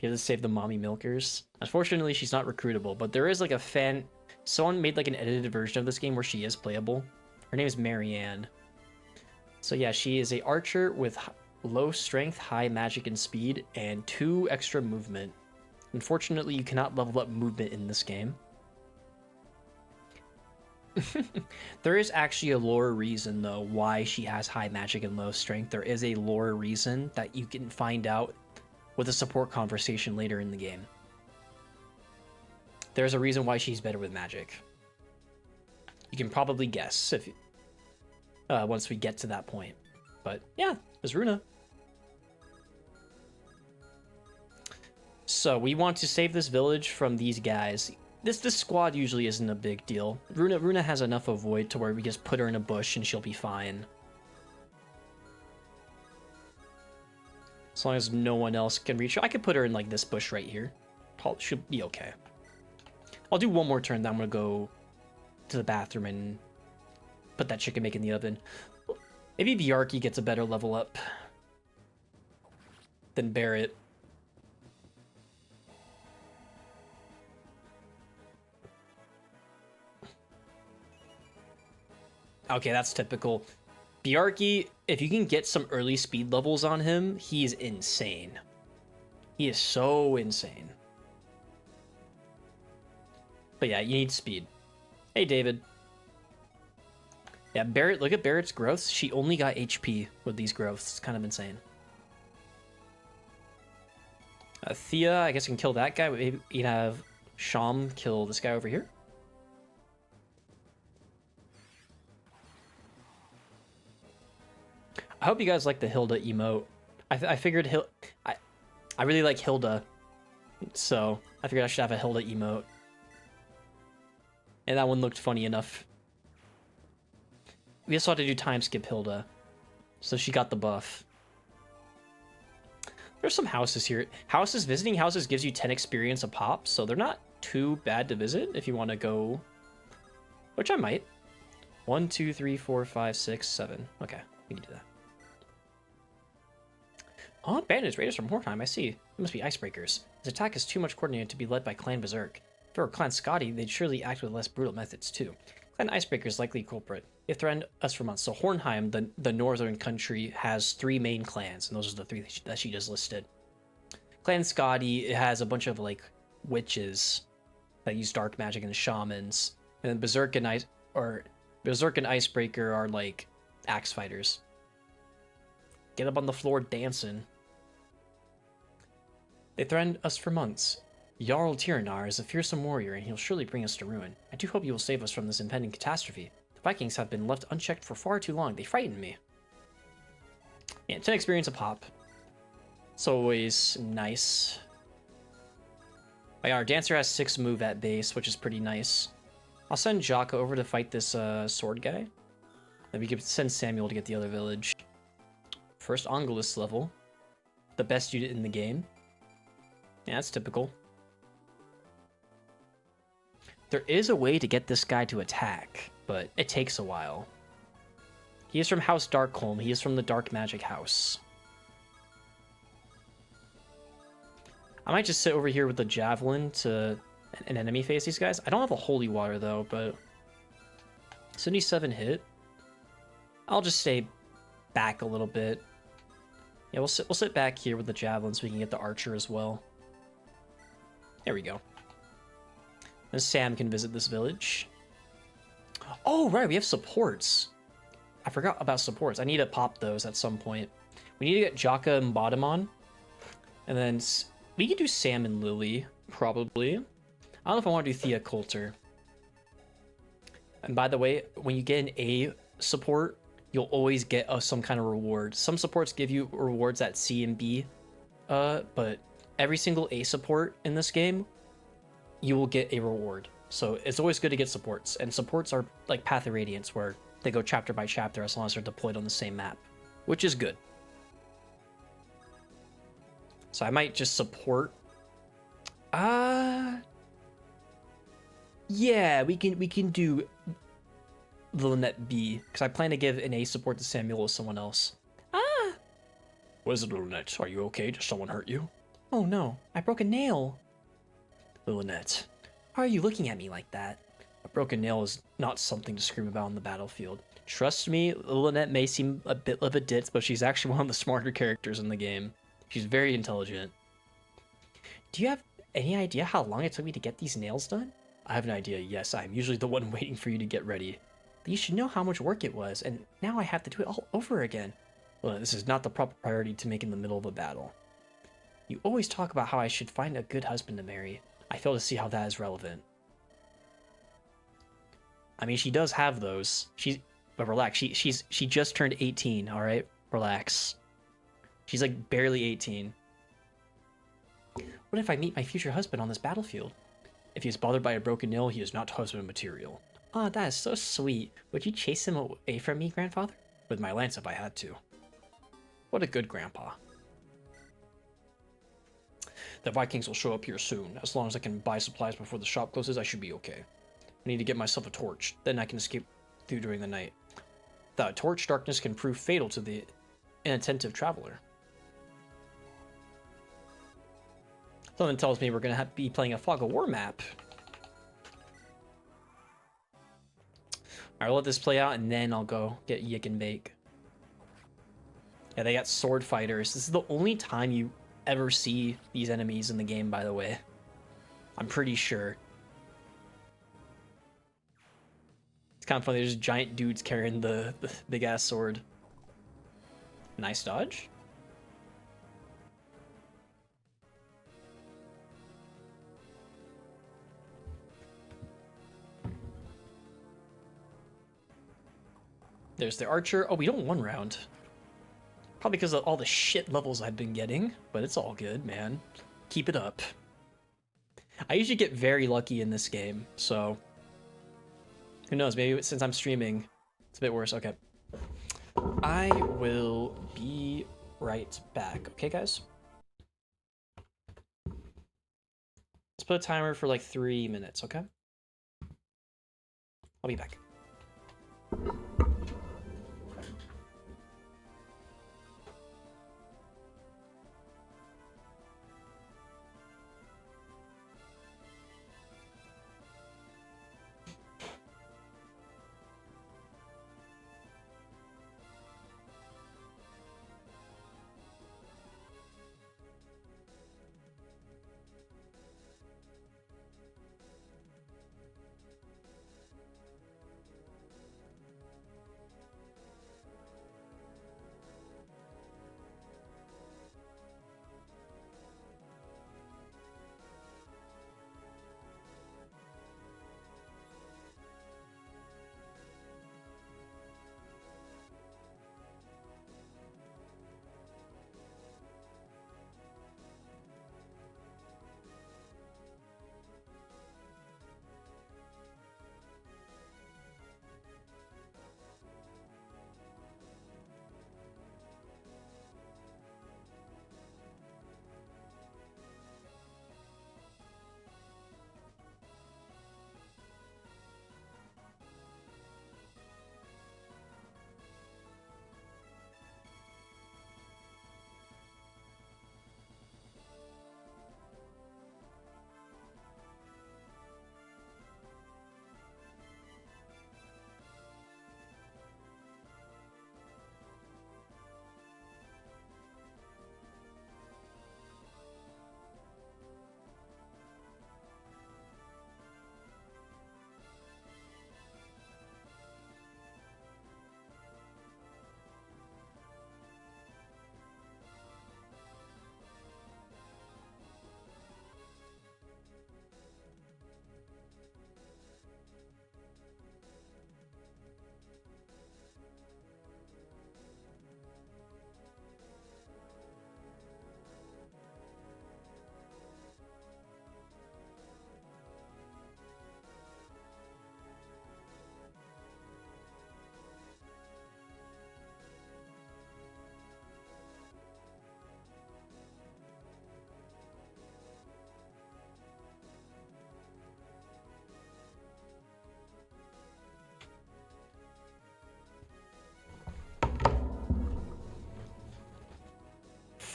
have to save the mommy milkers. Unfortunately, she's not recruitable, but there is like a fan... Someone made like an edited version of this game where she is playable. Her name is Marianne. So yeah, she is a archer with low strength, high magic and speed, and 2 extra movement. Unfortunately, you cannot level up movement in this game. There is actually a lore reason, though, why she has high magic and low strength. There is a lore reason that you can find out with a support conversation later in the game. There's a reason why she's better with magic. You can probably guess if once we get to that point. But yeah, there's Runa. So we want to save this village from these guys. This squad usually isn't a big deal. Runa has enough avoid to where we just put her in a bush and she'll be fine. As long as no one else can reach her. I could put her in like this bush right here. Should be okay. I'll do one more turn, then I'm gonna go to the bathroom and put that chicken bake in the oven. Maybe Bjarki gets a better level up than Barrett. Okay, that's typical. Bjarki, if you can get some early speed levels on him, he is insane. He is so insane. But yeah, you need speed. Hey, David. Yeah, Barrett, look at Barrett's growths. She only got HP with these growths. It's kind of insane. Thea, I guess you can kill that guy. Maybe you'd have Sham kill this guy over here. I hope you guys like the Hilda emote. I figured I really like Hilda, so I figured I should have a Hilda emote. And that one looked funny enough. We also had to do time skip Hilda, so she got the buff. There's some houses here. Visiting houses gives you 10 experience a pop, so they're not too bad to visit if you want to go, which I might. 1, 2, 3, 4, 5, 6, 7. Okay, we can do that. Oh, bandits, raiders from Hornheim, I see. It must be icebreakers. This attack is too much coordinated to be led by Clan Berserk. If it were Clan Scotty, they'd surely act with less brutal methods, too. Clan Icebreaker is likely culprit. They've threatened us for months. So Hornheim, the northern country, has 3 main clans, and those are the 3 that she just listed. Clan Scotty has a bunch of, like, witches that use dark magic and shamans. And then Berserk and Icebreaker are, like, axe fighters. Get up on the floor dancing. They threatened us for months. Jarl Tiranar is a fearsome warrior, and he'll surely bring us to ruin. I do hope you will save us from this impending catastrophe. The Vikings have been left unchecked for far too long. They frighten me. Yeah, 10 experience a pop. It's always nice. Oh, yeah, our dancer has 6 move at base, which is pretty nice. I'll send Jaka over to fight this sword guy. Then we could send Samuel to get the other village. First Angelus level. The best unit in the game. Yeah, that's typical. There is a way to get this guy to attack, but it takes a while. He is from House Darkholm. He is from the Dark Magic House. I might just sit over here with the Javelin to an enemy face these guys. I don't have a Holy Water, though, but 77 hit. I'll just stay back a little bit. Yeah, we'll sit back here with the Javelin so we can get the Archer as well. There we go. And Sam can visit this village. Oh, right, we have supports. I forgot about supports. I need to pop those at some point. We need to get Jaka and Bodemon. And then we can do Sam and Lily, probably. I don't know if I want to do Thea Coulter. And by the way, when you get an A support, you'll always get some kind of reward. Some supports give you rewards at C and B, but every single A support in this game, you will get a reward. So it's always good to get supports. And supports are like Path of Radiance, where they go chapter by chapter as long as they're deployed on the same map, which is good. So I might just support. Yeah, we can do the Lynette B, because I plan to give an A support to Samuel or someone else. What is it, Lynette? Are you okay? Did someone hurt you? Oh no, I broke a nail. Lynette, why are you looking at me like that? A broken nail is not something to scream about on the battlefield. Trust me, Lynette may seem a bit of a ditz, but she's actually one of the smarter characters in the game. She's very intelligent. Do you have any idea how long it took me to get these nails done? I have an idea, yes. I'm usually the one waiting for you to get ready. But you should know how much work it was, and now I have to do it all over again. Well, this is not the proper priority to make in the middle of a battle. You always talk about how I should find a good husband to marry. I fail to see how that is relevant. I mean, she does have those. But relax. She just turned 18. All right, relax. She's like barely 18. What if I meet my future husband on this battlefield? If he is bothered by a broken nail, he is not husband material. Oh, that is so sweet. Would you chase him away from me, grandfather? With my lance if I had to. What a good grandpa. The Vikings will show up here soon. As long as I can buy supplies before the shop closes, I should be okay. I need to get myself a torch. Then I can escape through during the night. Without a torch, darkness can prove fatal to the inattentive traveler. Something tells me we're going to be playing a Fog of War map. Alright, I'll let this play out, and then I'll go get Yik and Bake. Yeah, they got sword fighters. This is the only time you ever see these enemies in the game, by the way. I'm pretty sure. It's kind of funny, there's giant dudes carrying the big-ass sword. Nice dodge. There's the archer. Oh, we don't one round. Probably because of all the shit levels I've been getting, but it's all good, man. Keep it up. I usually get very lucky in this game, so who knows, maybe since I'm streaming, it's a bit worse. Okay. I will be right back. Okay, guys? Let's put a timer for like 3 minutes, okay? I'll be back.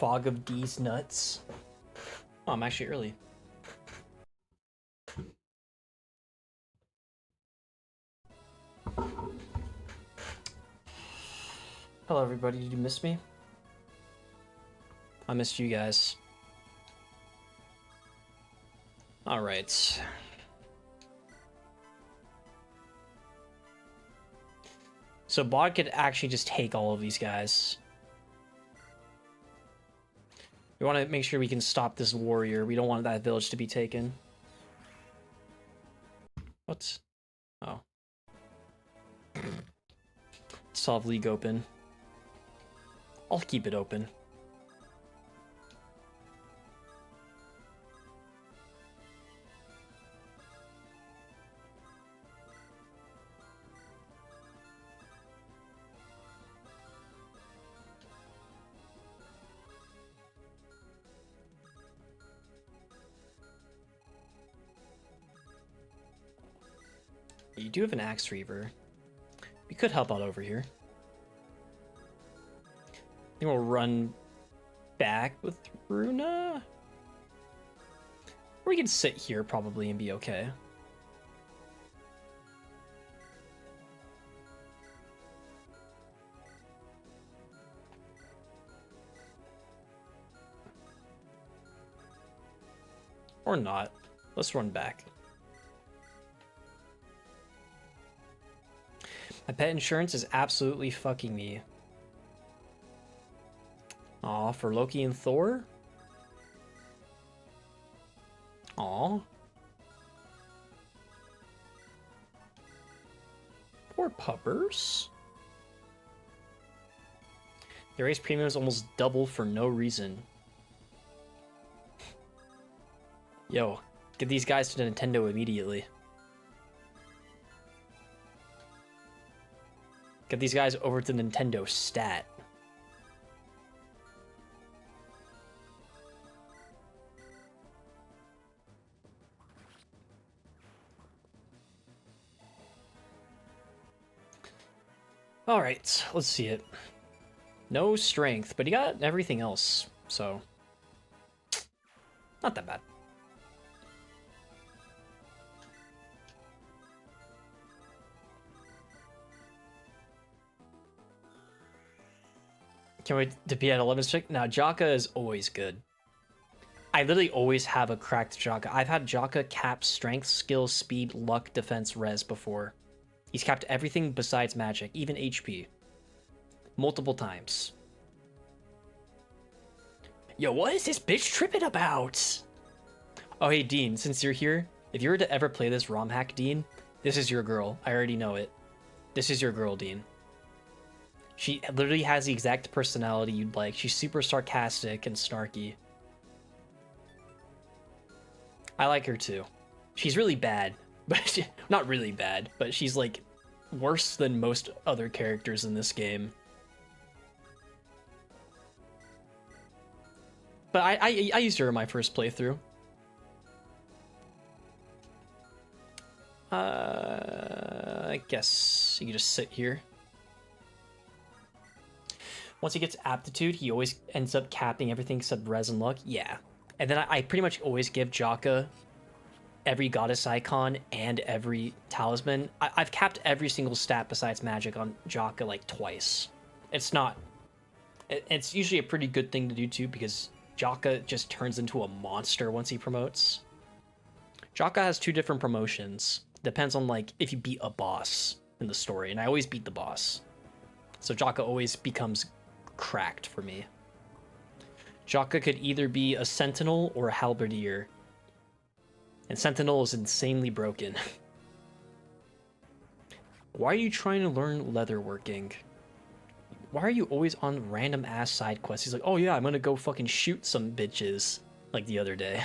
Fog of D's nuts. Oh, I'm actually early. Hello, everybody. Did you miss me? I missed you guys. All right. So bot could actually just take all of these guys. We want to make sure we can stop this warrior. We don't want that village to be taken. What? Oh. Solve League open. I'll keep it open. You do have an Axe Reaver. We could help out over here. I think we'll run back with Runa. Or we can sit here probably and be okay. Or not. Let's run back. My pet insurance is absolutely fucking me. Aw, for Loki and Thor? Aw. Poor puppers. The race premium is almost double for no reason. Yo, get these guys to Nintendo immediately. Get these guys over to Nintendo stat. Alright, let's see it. No strength, but he got everything else, so... not that bad. Can't wait to be at 11 strength. Now, Jaka is always good. I literally always have a cracked Jaka. I've had Jaka cap strength, skill, speed, luck, defense, res before. He's capped everything besides magic, even HP. Multiple times. Yo, what is this bitch tripping about? Oh, hey, Dean, since you're here, if you were to ever play this ROM hack, Dean, this is your girl. I already know it. This is your girl, Dean. She literally has the exact personality you'd like. She's super sarcastic and snarky. I like her too. She's really bad, but not really bad, but she's like worse than most other characters in this game. But I used her in my first playthrough. I guess you can just sit here. Once he gets aptitude, he always ends up capping everything except res and luck. Yeah. And then I pretty much always give Jaka every goddess icon and every talisman. I've capped every single stat besides magic on Jaka like twice. It's not... It's usually a pretty good thing to do too, because Jaka just turns into a monster once he promotes. Jaka has 2 different promotions. Depends on like if you beat a boss in the story, and I always beat the boss. So Jaka always becomes cracked for me. Jaka could either be a sentinel or a halberdier. And sentinel is insanely broken. Why are you trying to learn leatherworking? Why are you always on random ass side quests? He's like, oh yeah, I'm gonna go fucking shoot some bitches. Like the other day.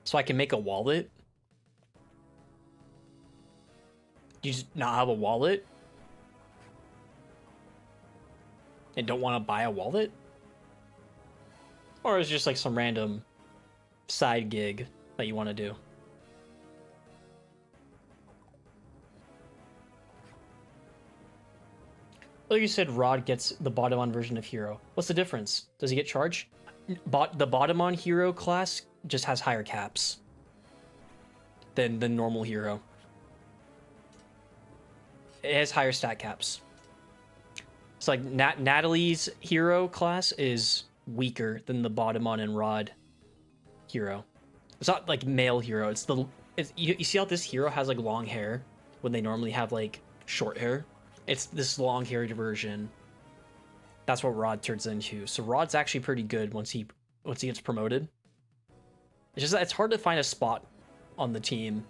So I can make a wallet? Do you just not have a wallet? And don't want to buy a wallet? Or is it just like some random side gig that you want to do? Like you said, Rod gets the Bottomon version of hero. What's the difference? Does he get charge? The Bottomon hero class just has higher caps than the normal hero. It has higher stat caps. It's like Natalie's hero class is weaker than the Bottomon and Rod hero. It's not like male hero. You see how this hero has like long hair when they normally have like short hair? It's this long-haired version. That's what Rod turns into. So Rod's actually pretty good once he gets promoted. It's just that it's hard to find a spot on the team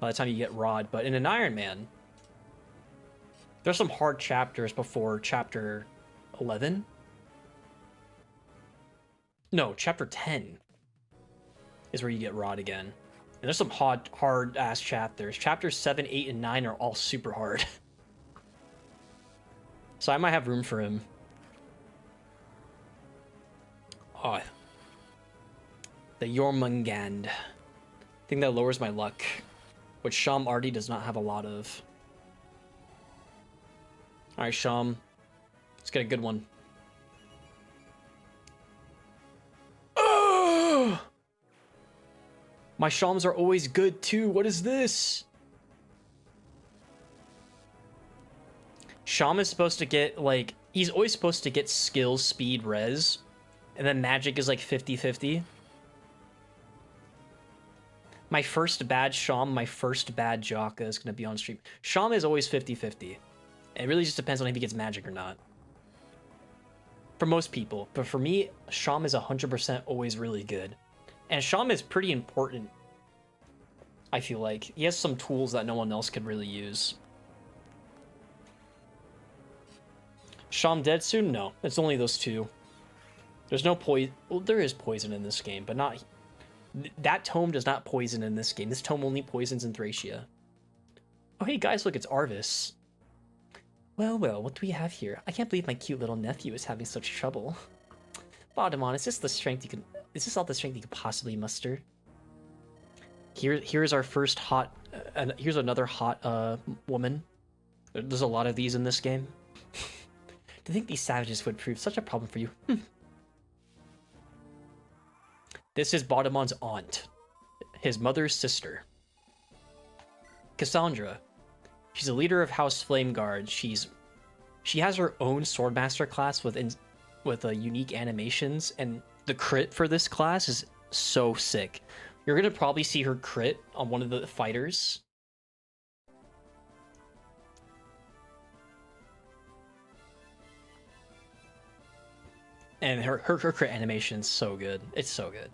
by the time you get Rod. But in an Ironman, there's some hard chapters before chapter 11. No, chapter 10 is where you get Rod again. And there's some hard ass chapters. Chapters 7, 8, and 9 are all super hard. So I might have room for him. Oh, the Jormungand. I think that lowers my luck, which Sham already does not have a lot of. All right, Sham, let's get a good one. Oh! My Shams are always good too. What is this? Sham is supposed to get, like, he's always supposed to get skill, speed, res, and then magic is like 50-50. My first bad Sham, my first bad Jaka is going to be on stream. Sham is always 50-50. It really just depends on if he gets magic or not. For most people. But for me, Sham is 100% always really good. And Sham is pretty important, I feel like. He has some tools that no one else could really use. Sham dead soon? No, it's only those two. There's no poison. Well, there is poison in this game, but not... That tome does not poison in this game. This tome only poisons in Thracia. Oh, hey guys, look, it's Arvis. Well, what do we have here? I can't believe my cute little nephew is having such trouble. Bottomon, is this the strength you can... Is this all the strength you could possibly muster? Here's our first hot... here's another hot woman. There's a lot of these in this game. To think these savages would prove such a problem for you. This is Bottomon's aunt. His mother's sister. Cassandra. She's a leader of House Flameguard. She has her own Swordmaster class with unique animations, and the crit for this class is so sick. You're gonna probably see her crit on one of the fighters. And her crit animation is so good. It's so good.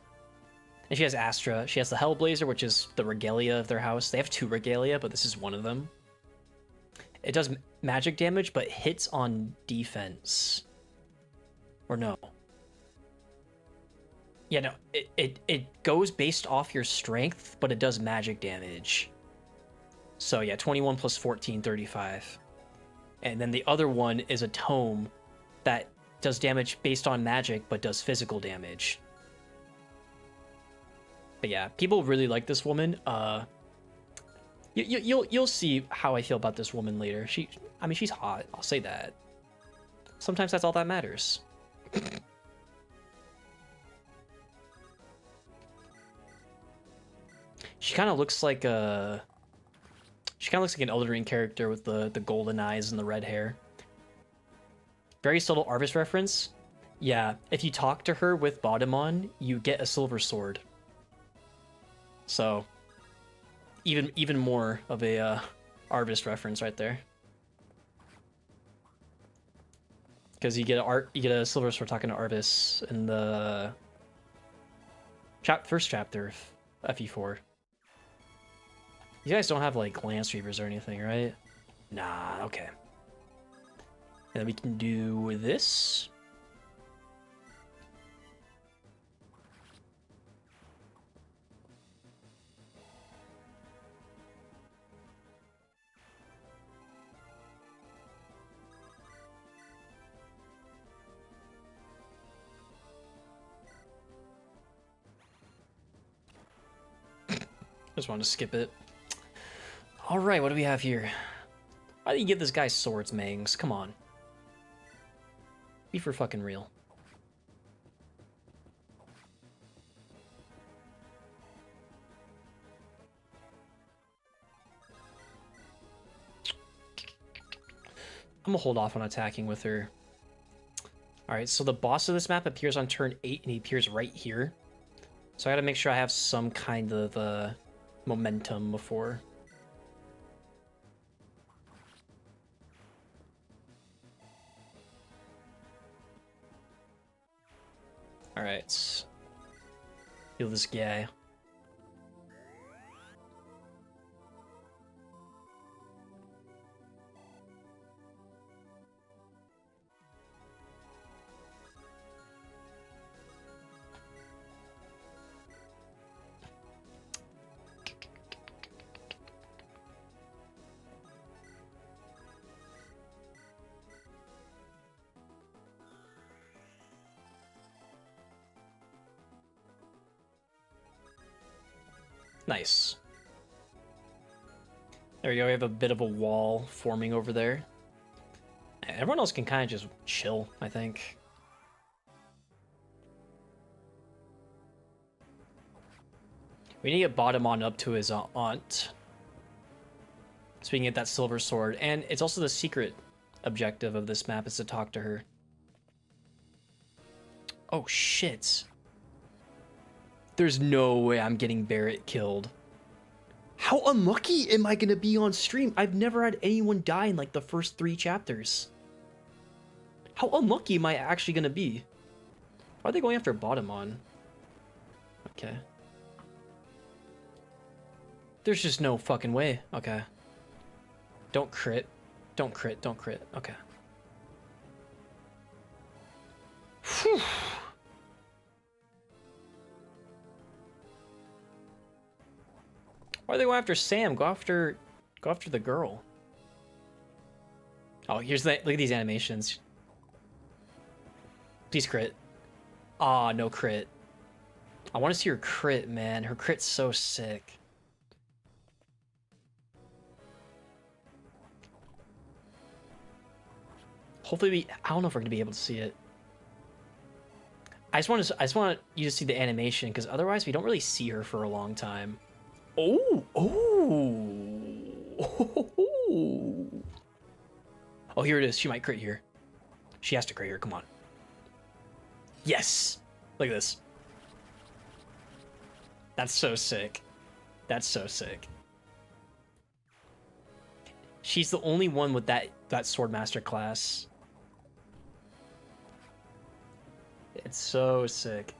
And she has Astra. She has the Hellblazer, which is the regalia of their house. They have 2 regalia, but this is one of them. It does magic damage, but hits on defense. Or no. Yeah, no. It goes based off your strength, but it does magic damage. So yeah, 21 plus 14, 35. And then the other one is a tome that does damage based on magic, but does physical damage. But yeah, people really like this woman. You'll see how I feel about this woman later. I mean, she's hot. I'll say that. Sometimes that's all that matters. She kind of looks like a... She kind of looks like an Elden Ring character with the golden eyes and the red hair. Very subtle Arvis reference. Yeah, if you talk to her with Bottomon, you get a silver sword. So, even more of a Arvis reference right there. Because you get a silver sword talking to Arvis in the first chapter of FE4. You guys don't have like Lance Reavers or anything, right? Nah, okay. And then we can do this. Just wanted to skip it. All right, what do we have here? Why do you give this guy swords, Mangs? Come on. Be for fucking real. I'm gonna hold off on attacking with her. Alright, so the boss of this map appears on turn 8, and he appears right here. So I gotta make sure I have some kind of momentum before. Alright. Heal this guy. Nice. There we go, we have a bit of a wall forming over there. Everyone else can kind of just chill, I think. We need to get bottom on up to his aunt. So we can get that silver sword. And it's also the secret objective of this map is to talk to her. Oh, shit. There's no way I'm getting Barrett killed. How unlucky am I gonna be on stream? I've never had anyone die in like the first 3 chapters. How unlucky am I actually gonna be? Why are they going after bottom on? Okay. There's just no fucking way. Okay. Don't crit. Don't crit. Don't crit. Okay. Whew. Why are they going after Sam? Go after the girl. Oh, here's the look at these animations. Please crit. Ah, no crit. I want to see her crit, man. Her crit's so sick. Hopefully I don't know if we're gonna be able to see it. I just want you to see the animation because otherwise we don't really see her for a long time. Oh, oh, here it is. She might crit here. She has to crit here. Come on. Yes. Look at this. That's so sick. That's so sick. She's the only one with that Swordmaster class. It's so sick.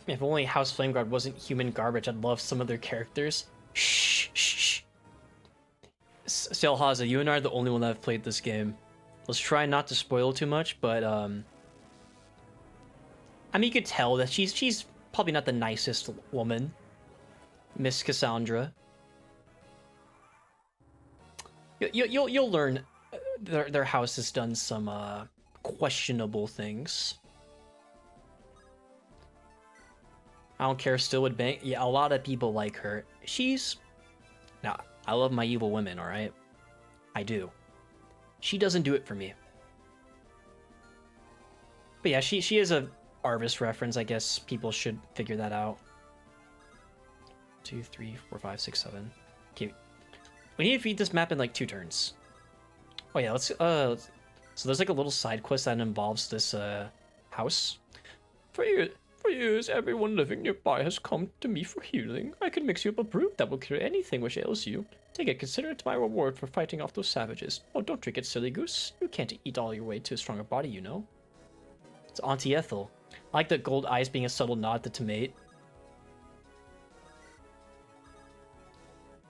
If only House Flameguard wasn't human garbage, I'd love some of their characters. Shh, shh. Selhaza, you and I are the only one that have played this game. Let's try not to spoil too much, but I mean, you could tell that she's probably not the nicest woman, Miss Cassandra. You'll learn their house has done some questionable things. I don't care, still would bang. Yeah, a lot of people like her. Now, I love my evil women, alright? I do. She doesn't do it for me. But yeah, she is a Arvis reference. I guess people should figure that out. 2, 3, 4, 5, 6, 7. Okay. We need to feed this map in like 2 turns. Oh yeah, let's so there's like a little side quest that involves this house. For years, everyone living nearby has come to me for healing. I can mix you up a brew that will cure anything which ails you. Take it, consider it my reward for fighting off those savages. Oh, don't drink it, silly goose. You can't eat all your way to a stronger body, you know. It's Auntie Ethel. I like the gold eyes being a subtle nod to Tomate.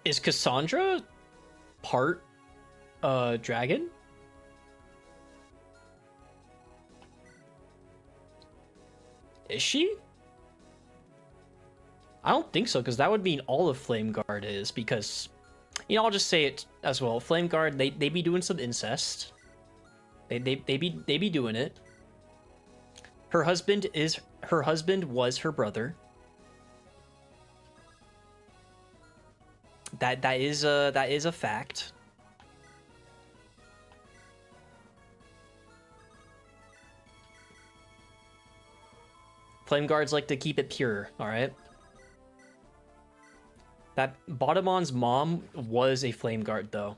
Is Cassandra part dragon? Is she? I don't think so, because that would mean all of Flameguard is, because, you know, I'll just say it as well. Flameguard, they be doing some incest. They be doing it. Her husband was her brother. That is a fact. Flame guards like to keep it pure, all right? That Bottomon's mom was a flame guard though.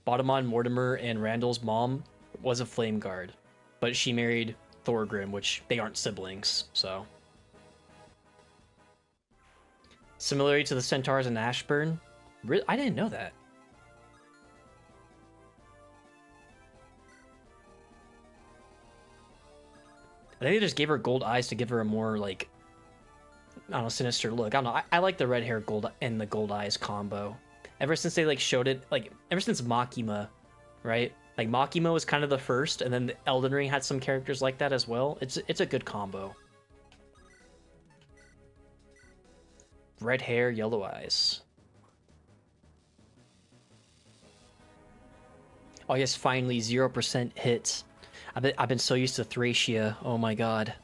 Bottomon, Mortimer, and Randall's mom was a flame guard, but she married Thorgrim, which they aren't siblings, so. Similarly to the Centaurs in Ashburn. I didn't know that. I think they just gave her gold eyes to give her a more, like, I don't know, sinister look. I don't know. I like the red hair gold and the gold eyes combo. Ever since they, like, showed it, like, ever since Makima, right? Like, Makima was kind of the first, and then Elden Ring had some characters like that as well. It's a good combo. Red hair, yellow eyes. Oh yes, finally 0% hits. I've been so used to Thracia. Oh my god.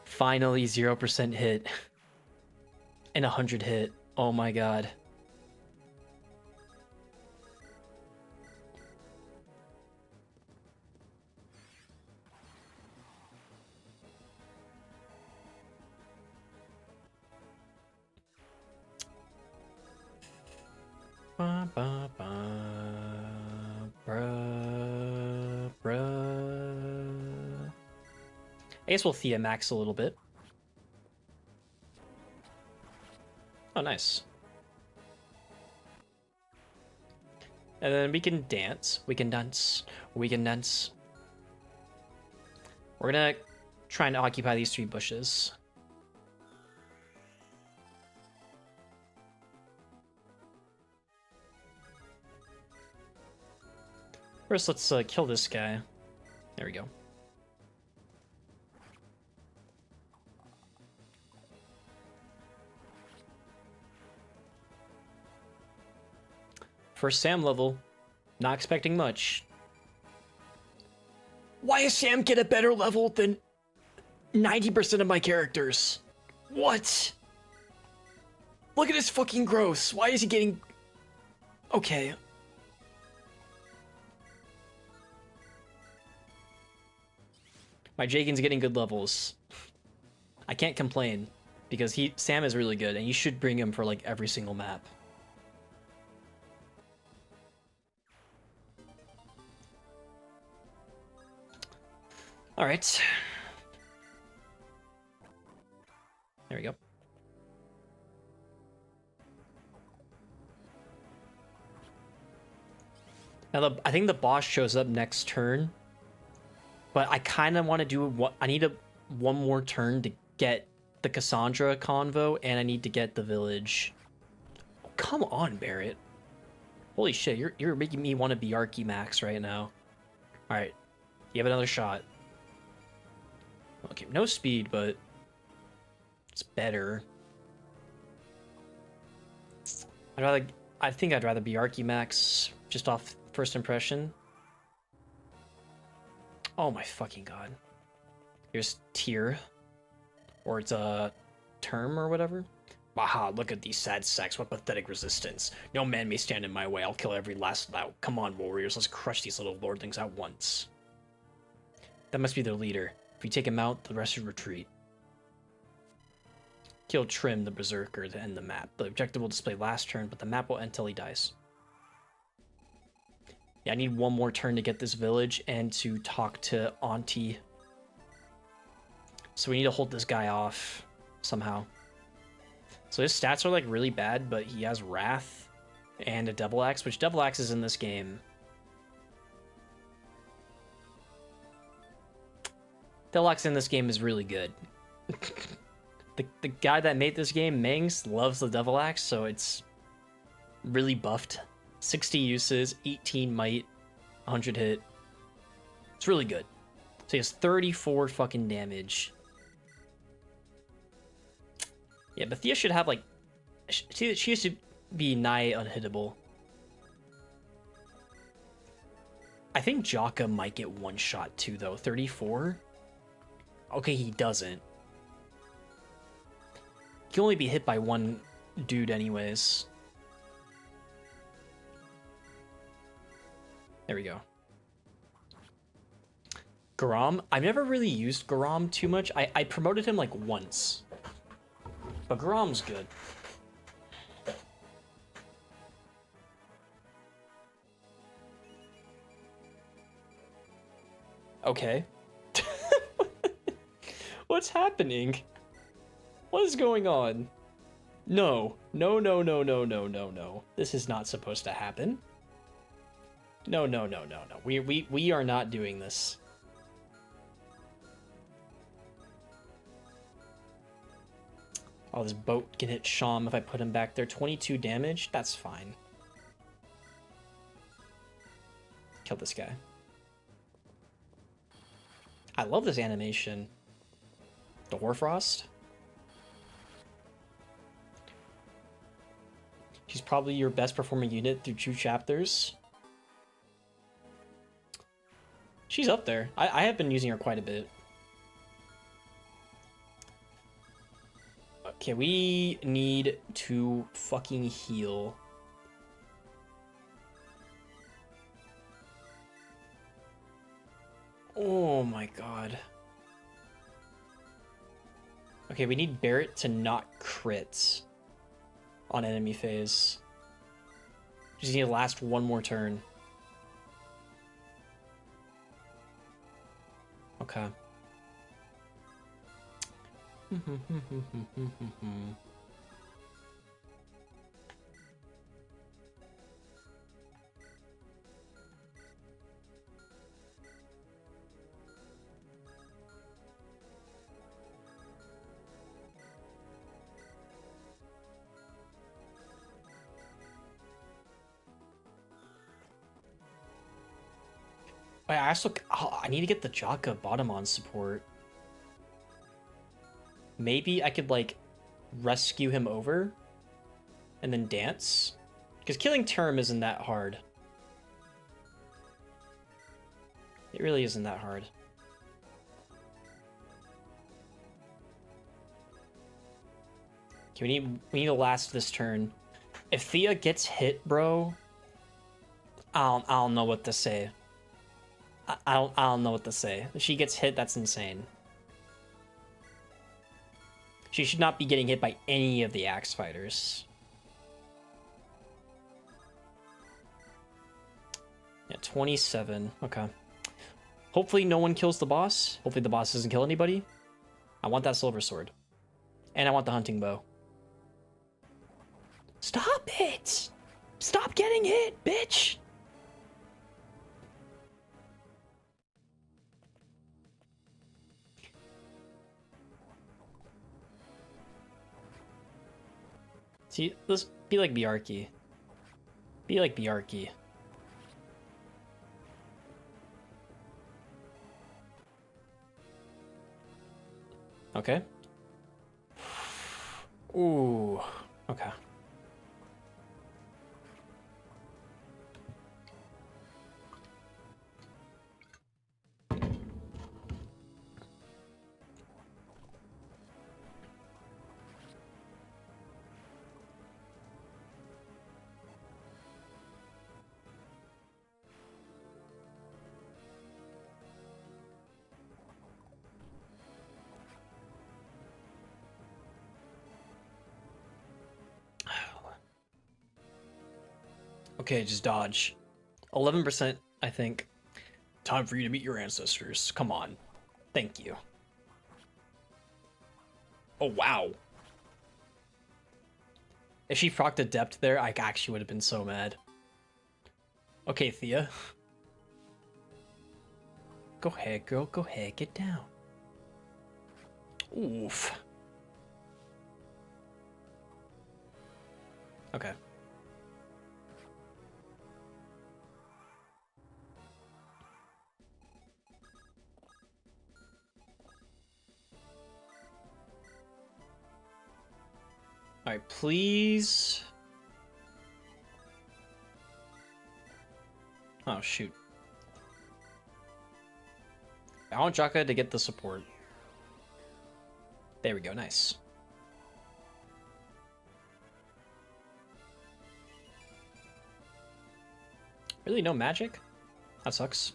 Finally 0% hit. And 100 hit. Oh my god. Ba, ba, ba, bruh, bruh. I guess we'll Thea Max a little bit. Oh, nice. And then we can dance. We can dance. We can dance. We're gonna try and occupy these 3 bushes. First, let's kill this guy. There we go. First Sam level. Not expecting much. Why does Sam get a better level than 90% of my characters? What? Look at his fucking gross. Why is he getting... Okay. My Jagen's getting good levels. I can't complain because Sam is really good and you should bring him for like every single map. All right. There we go. Now I think the boss shows up next turn. But I kind of want to do what I need one more turn to get the Cassandra convo, and I need to get the village. Oh, come on, Barrett. Holy shit, you're making me want to be Arky Max right now. All right, you have another shot. Okay, no speed, but it's better. I think I'd rather be Arky Max just off first impression. Oh my fucking god. Here's Tyr. Or it's a term or whatever. Aha, look at these sad sacks. What pathetic resistance. No man may stand in my way. I'll kill every last lout. Come on, warriors. Let's crush these little lordlings at once. That must be their leader. If we take him out, the rest should retreat. Kill Trim, the berserker, to end the map. The objective will display last turn, but the map will end until he dies. Yeah, I need one more turn to get this village and to talk to Auntie. So we need to hold this guy off somehow. So his stats are like really bad, but he has Wrath and a Devil Axe, which Devil Axe is in this game. Devil Axe in this game is really good. The guy that made this game, Mengs, loves the Devil Axe, so it's really buffed. 60 uses, 18 might, 100 hit. It's really good. So he has 34 fucking damage. Yeah, but Thea should have like... She should be nigh unhittable. I think Jaka might get one shot too, though. 34? Okay, he doesn't. He can only be hit by one dude anyways. There we go. Garam? I've never really used Garam too much. I promoted him like once. But Garam's good. Okay. What's happening? What is going on? No. No, no, no, no, no, no, no. This is not supposed to happen. No, no, no, no, no. We are not doing this. Oh, this boat can hit Sham if I put him back there. 22 damage? That's fine. Kill this guy. I love this animation. The Hoarfrost. She's probably your best performing unit through 2 chapters. She's up there. I have been using her quite a bit. Okay, we need to fucking heal. Oh my god. Okay, we need Barret to not crit on enemy phase. Just need to last one more turn. Okay. I also I need to get the Jaka bottom on support. Maybe I could like rescue him over and then dance, because killing Term isn't that hard. It really isn't that hard. Okay, we need to last this turn. If Thea gets hit, bro, I don't know what to say. I don't know what to say. If she gets hit, that's insane. She should not be getting hit by any of the Axe Fighters. Yeah, 27. Okay. Hopefully no one kills the boss. Hopefully the boss doesn't kill anybody. I want that silver sword. And I want the hunting bow. Stop it! Stop getting hit, bitch! See, let's be like Bjarki. Be like Bjarki. Okay. Ooh. Okay. Okay, just dodge. 11%, I think. Time for you to meet your ancestors. Come on. Thank you. Oh, wow. If she procced Adept there, I actually would have been so mad. Okay, Thea. Go ahead, girl. Go ahead. Get down. Oof. Okay. Alright, please. Oh, shoot. I want Jaka to get the support. There we go, nice. Really, no magic? That sucks.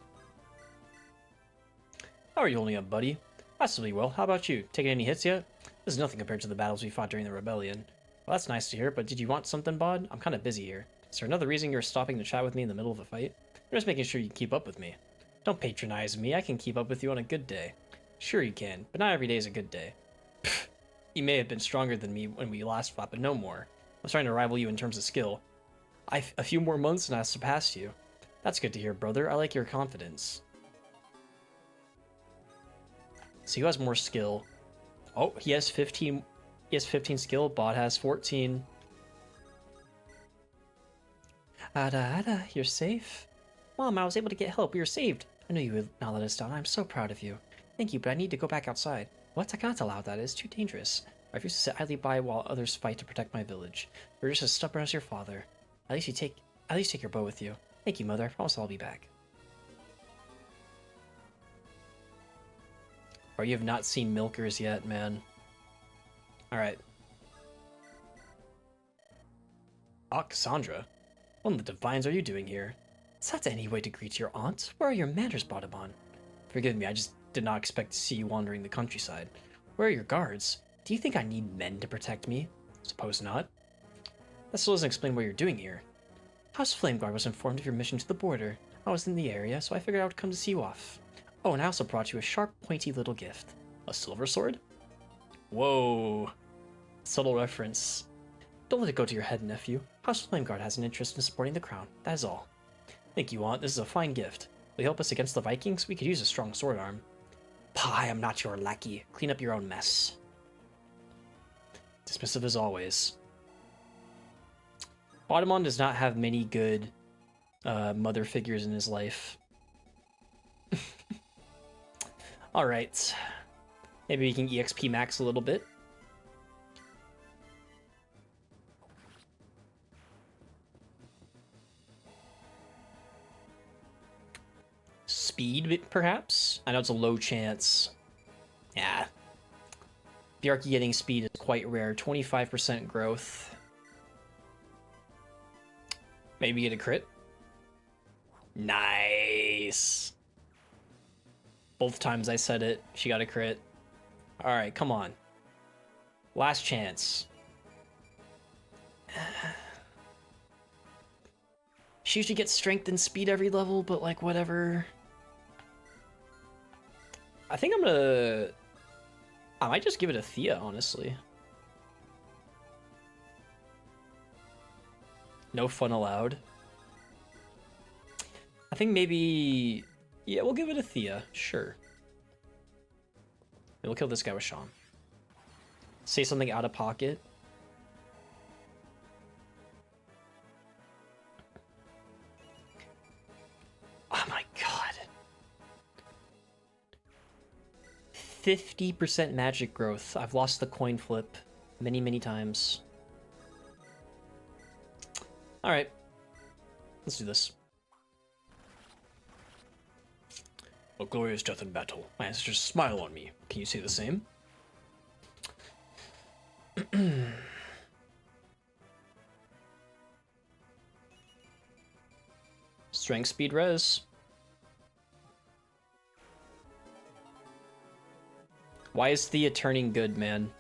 How are you holding up, buddy? Possibly well. How about you? Taking any hits yet? This is nothing compared to the battles we fought during the rebellion. Well, that's nice to hear, but did you want something, Bod? I'm kind of busy here. Is there another reason you're stopping to chat with me in the middle of a fight? I'm just making sure you keep up with me. Don't patronize me. I can keep up with you on a good day. Sure you can, but not every day is a good day. Pfft. You may have been stronger than me when we last fought, but no more. I was trying to rival you in terms of skill. A few more months and I'll surpass you. That's good to hear, brother. I like your confidence. So who has more skill? Oh, he has 15. He has 15 skill. Bot has 14. Ada, you're safe. Mom, I was able to get help. We were saved. I know you would not let us down. I'm so proud of you. Thank you, but I need to go back outside. What? I can't allow that. It's too dangerous. I refuse to sit idly by while others fight to protect my village. You're just as stubborn as your father. At least take your bow with you. Thank you, Mother. I promise I'll be back. Or you have not seen Milkers yet, man. Alright. Ah, Cassandra. What in the divines are you doing here? Is that any way to greet your aunt? Where are your manners, Baudemont? Forgive me, I just did not expect to see you wandering the countryside. Where are your guards? Do you think I need men to protect me? Suppose not. That still doesn't explain what you're doing here. House Flameguard was informed of your mission to the border. I was in the area, so I figured I would come to see you off. Oh, and I also brought you a sharp, pointy little gift. A silver sword? Whoa. Subtle reference. Don't let it go to your head, nephew. House Flameguard has an interest in supporting the crown. That is all. Thank you, Aunt. This is a fine gift. Will you help us against the Vikings? We could use a strong sword arm. Pah, I am not your lackey. Clean up your own mess. Dismissive as always. Baudemont does not have many good mother figures in his life. Alright. Maybe we can EXP max a little bit. Speed, perhaps? I know it's a low chance. Yeah. Bjarki getting speed is quite rare. 25% growth. Maybe get a crit. Nice. Both times I said it, she got a crit. Alright, come on. Last chance. She usually gets strength and speed every level, but like whatever. I think I might just give it a Thea, honestly. No fun allowed. I think maybe... Yeah, we'll give it a Thea. Sure. We'll kill this guy with Sean. Say something out of pocket. Oh my god. 50% magic growth. I've lost the coin flip many, many times. Alright. Let's do this. A glorious death in battle. My ancestors smile on me. Can you say the same? Strength, speed, res. Why is Thea turning good, man?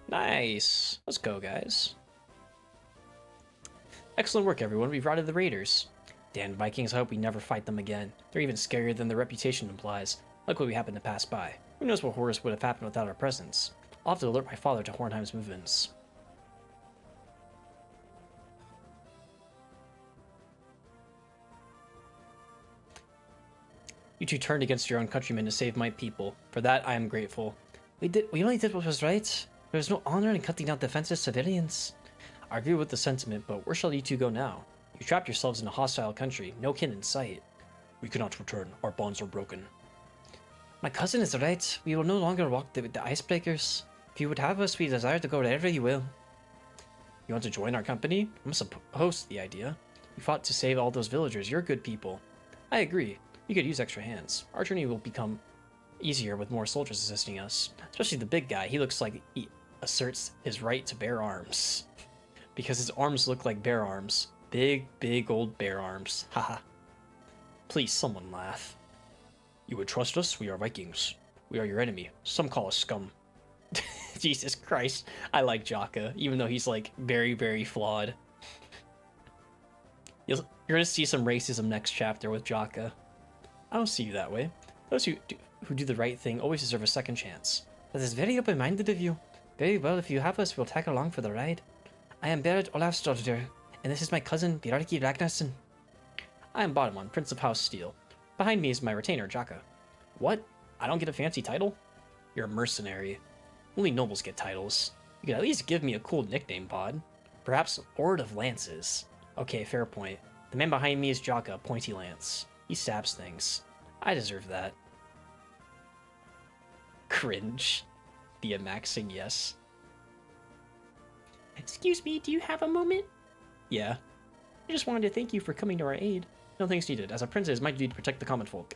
Nice. Let's go, guys. Excellent work, everyone. We've routed the raiders. Damn Vikings, I hope we never fight them again. They're even scarier than their reputation implies. Luckily, we happened to pass by. Who knows what horrors would have happened without our presence? I'll have to alert my father to Hornheim's movements. You two turned against your own countrymen to save my people. For that, I am grateful. We only did what was right. There was no honor in cutting down defenseless civilians. I agree with the sentiment, but where shall you two go now? You trapped yourselves in a hostile country, no kin in sight. We cannot return. Our bonds are broken. My cousin is right. We will no longer walk the icebreakers. If you would have us, we desire to go wherever you will. You want to join our company? I'm opposed to the idea. You fought to save all those villagers. You're good people. I agree. We could use extra hands. Our journey will become easier with more soldiers assisting us. Especially the big guy. He looks like he asserts his right to bear arms. Because his arms look like bear arms. Big, big old bear arms. Haha. Please, someone laugh. You would trust us? We are Vikings. We are your enemy. Some call us scum. Jesus Christ. I like Jaka, even though he's like very, very flawed. You're gonna see some racism next chapter with Jaka. I don't see you that way. Those who do the right thing always deserve a second chance. That is very open-minded of you. Very well, if you have us, we'll tag along for the ride. I am Berit Olafsdottir, and this is my cousin, Bjarki Ragnarsson. I am Bottomon, Prince of House Steel. Behind me is my retainer, Jaka. What? I don't get a fancy title? You're a mercenary. Only nobles get titles. You could at least give me a cool nickname, Pod. Perhaps Lord of Lances. Okay, fair point. The man behind me is Jaka, Pointy Lance. He stabs things. I deserve that. Cringe. The amaxing yes. Excuse me, do you have a moment? Yeah. I just wanted to thank you for coming to our aid. No thanks needed, as a prince it is my duty to protect the common folk.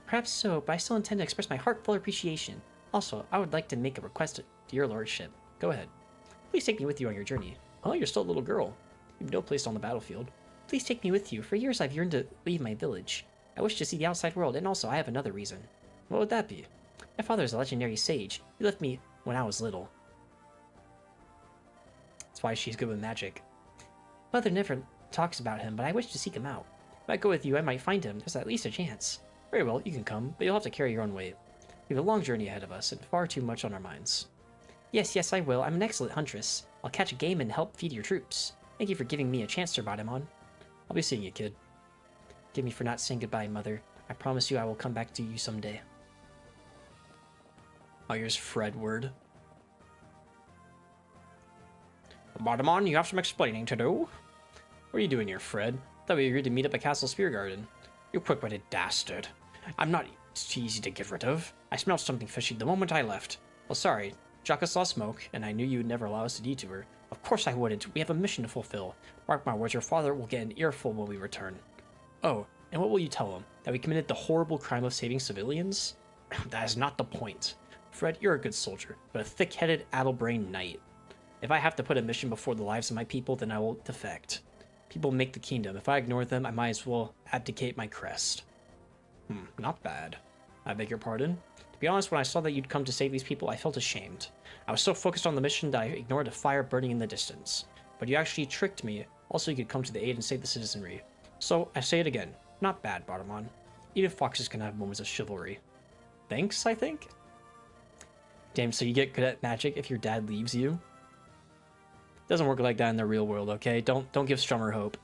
Perhaps so, but I still intend to express my heartfelt appreciation. Also, I would like to make a request to your lordship. Go ahead. Please take me with you on your journey. Oh, you're still a little girl. You've no place on the battlefield. Please take me with you. For years I've yearned to leave my village. I wish to see the outside world, and also I have another reason. What would that be? My father is a legendary sage. He left me when I was little. That's why she's good with magic. Mother never talks about him, but I wish to seek him out. If I go with you, I might find him. There's at least a chance. Very well, you can come, but you'll have to carry your own weight. We have a long journey ahead of us, and far too much on our minds. Yes, I will. I'm an excellent huntress. I'll catch a game and help feed your troops. Thank you for giving me a chance to ride him on. I'll be seeing you, kid. Forgive me for not saying goodbye, Mother. I promise you I will come back to you someday. Oh, here's Fredward. Bottomon, you have some explaining to do. What are you doing here, Fred? I thought we agreed to meet up at Castle Spear Garden. You quick-witted dastard. I'm not easy to get rid of. I smelled something fishy the moment I left. Well, sorry. Jaka saw smoke, and I knew you'd never allow us to detour. Of course I wouldn't. We have a mission to fulfill. Mark my words, your father will get an earful when we return. Oh, and what will you tell him? That we committed the horrible crime of saving civilians? That is not the point. Fred, you're a good soldier, but a thick-headed, addle-brained knight. If I have to put a mission before the lives of my people, then I will defect. People make the kingdom. If I ignore them, I might as well abdicate my crest. Not bad. I beg your pardon? To be honest, when I saw that you'd come to save these people, I felt ashamed. I was so focused on the mission that I ignored a fire burning in the distance. But you actually tricked me. Also, you could come to the aid and save the citizenry. So, I say it again. Not bad, Bottomon. Even foxes can have moments of chivalry. Thanks, I think? Damn, so you get good at magic if your dad leaves you? Doesn't work like that in the real world, okay? Don't give Strummer hope.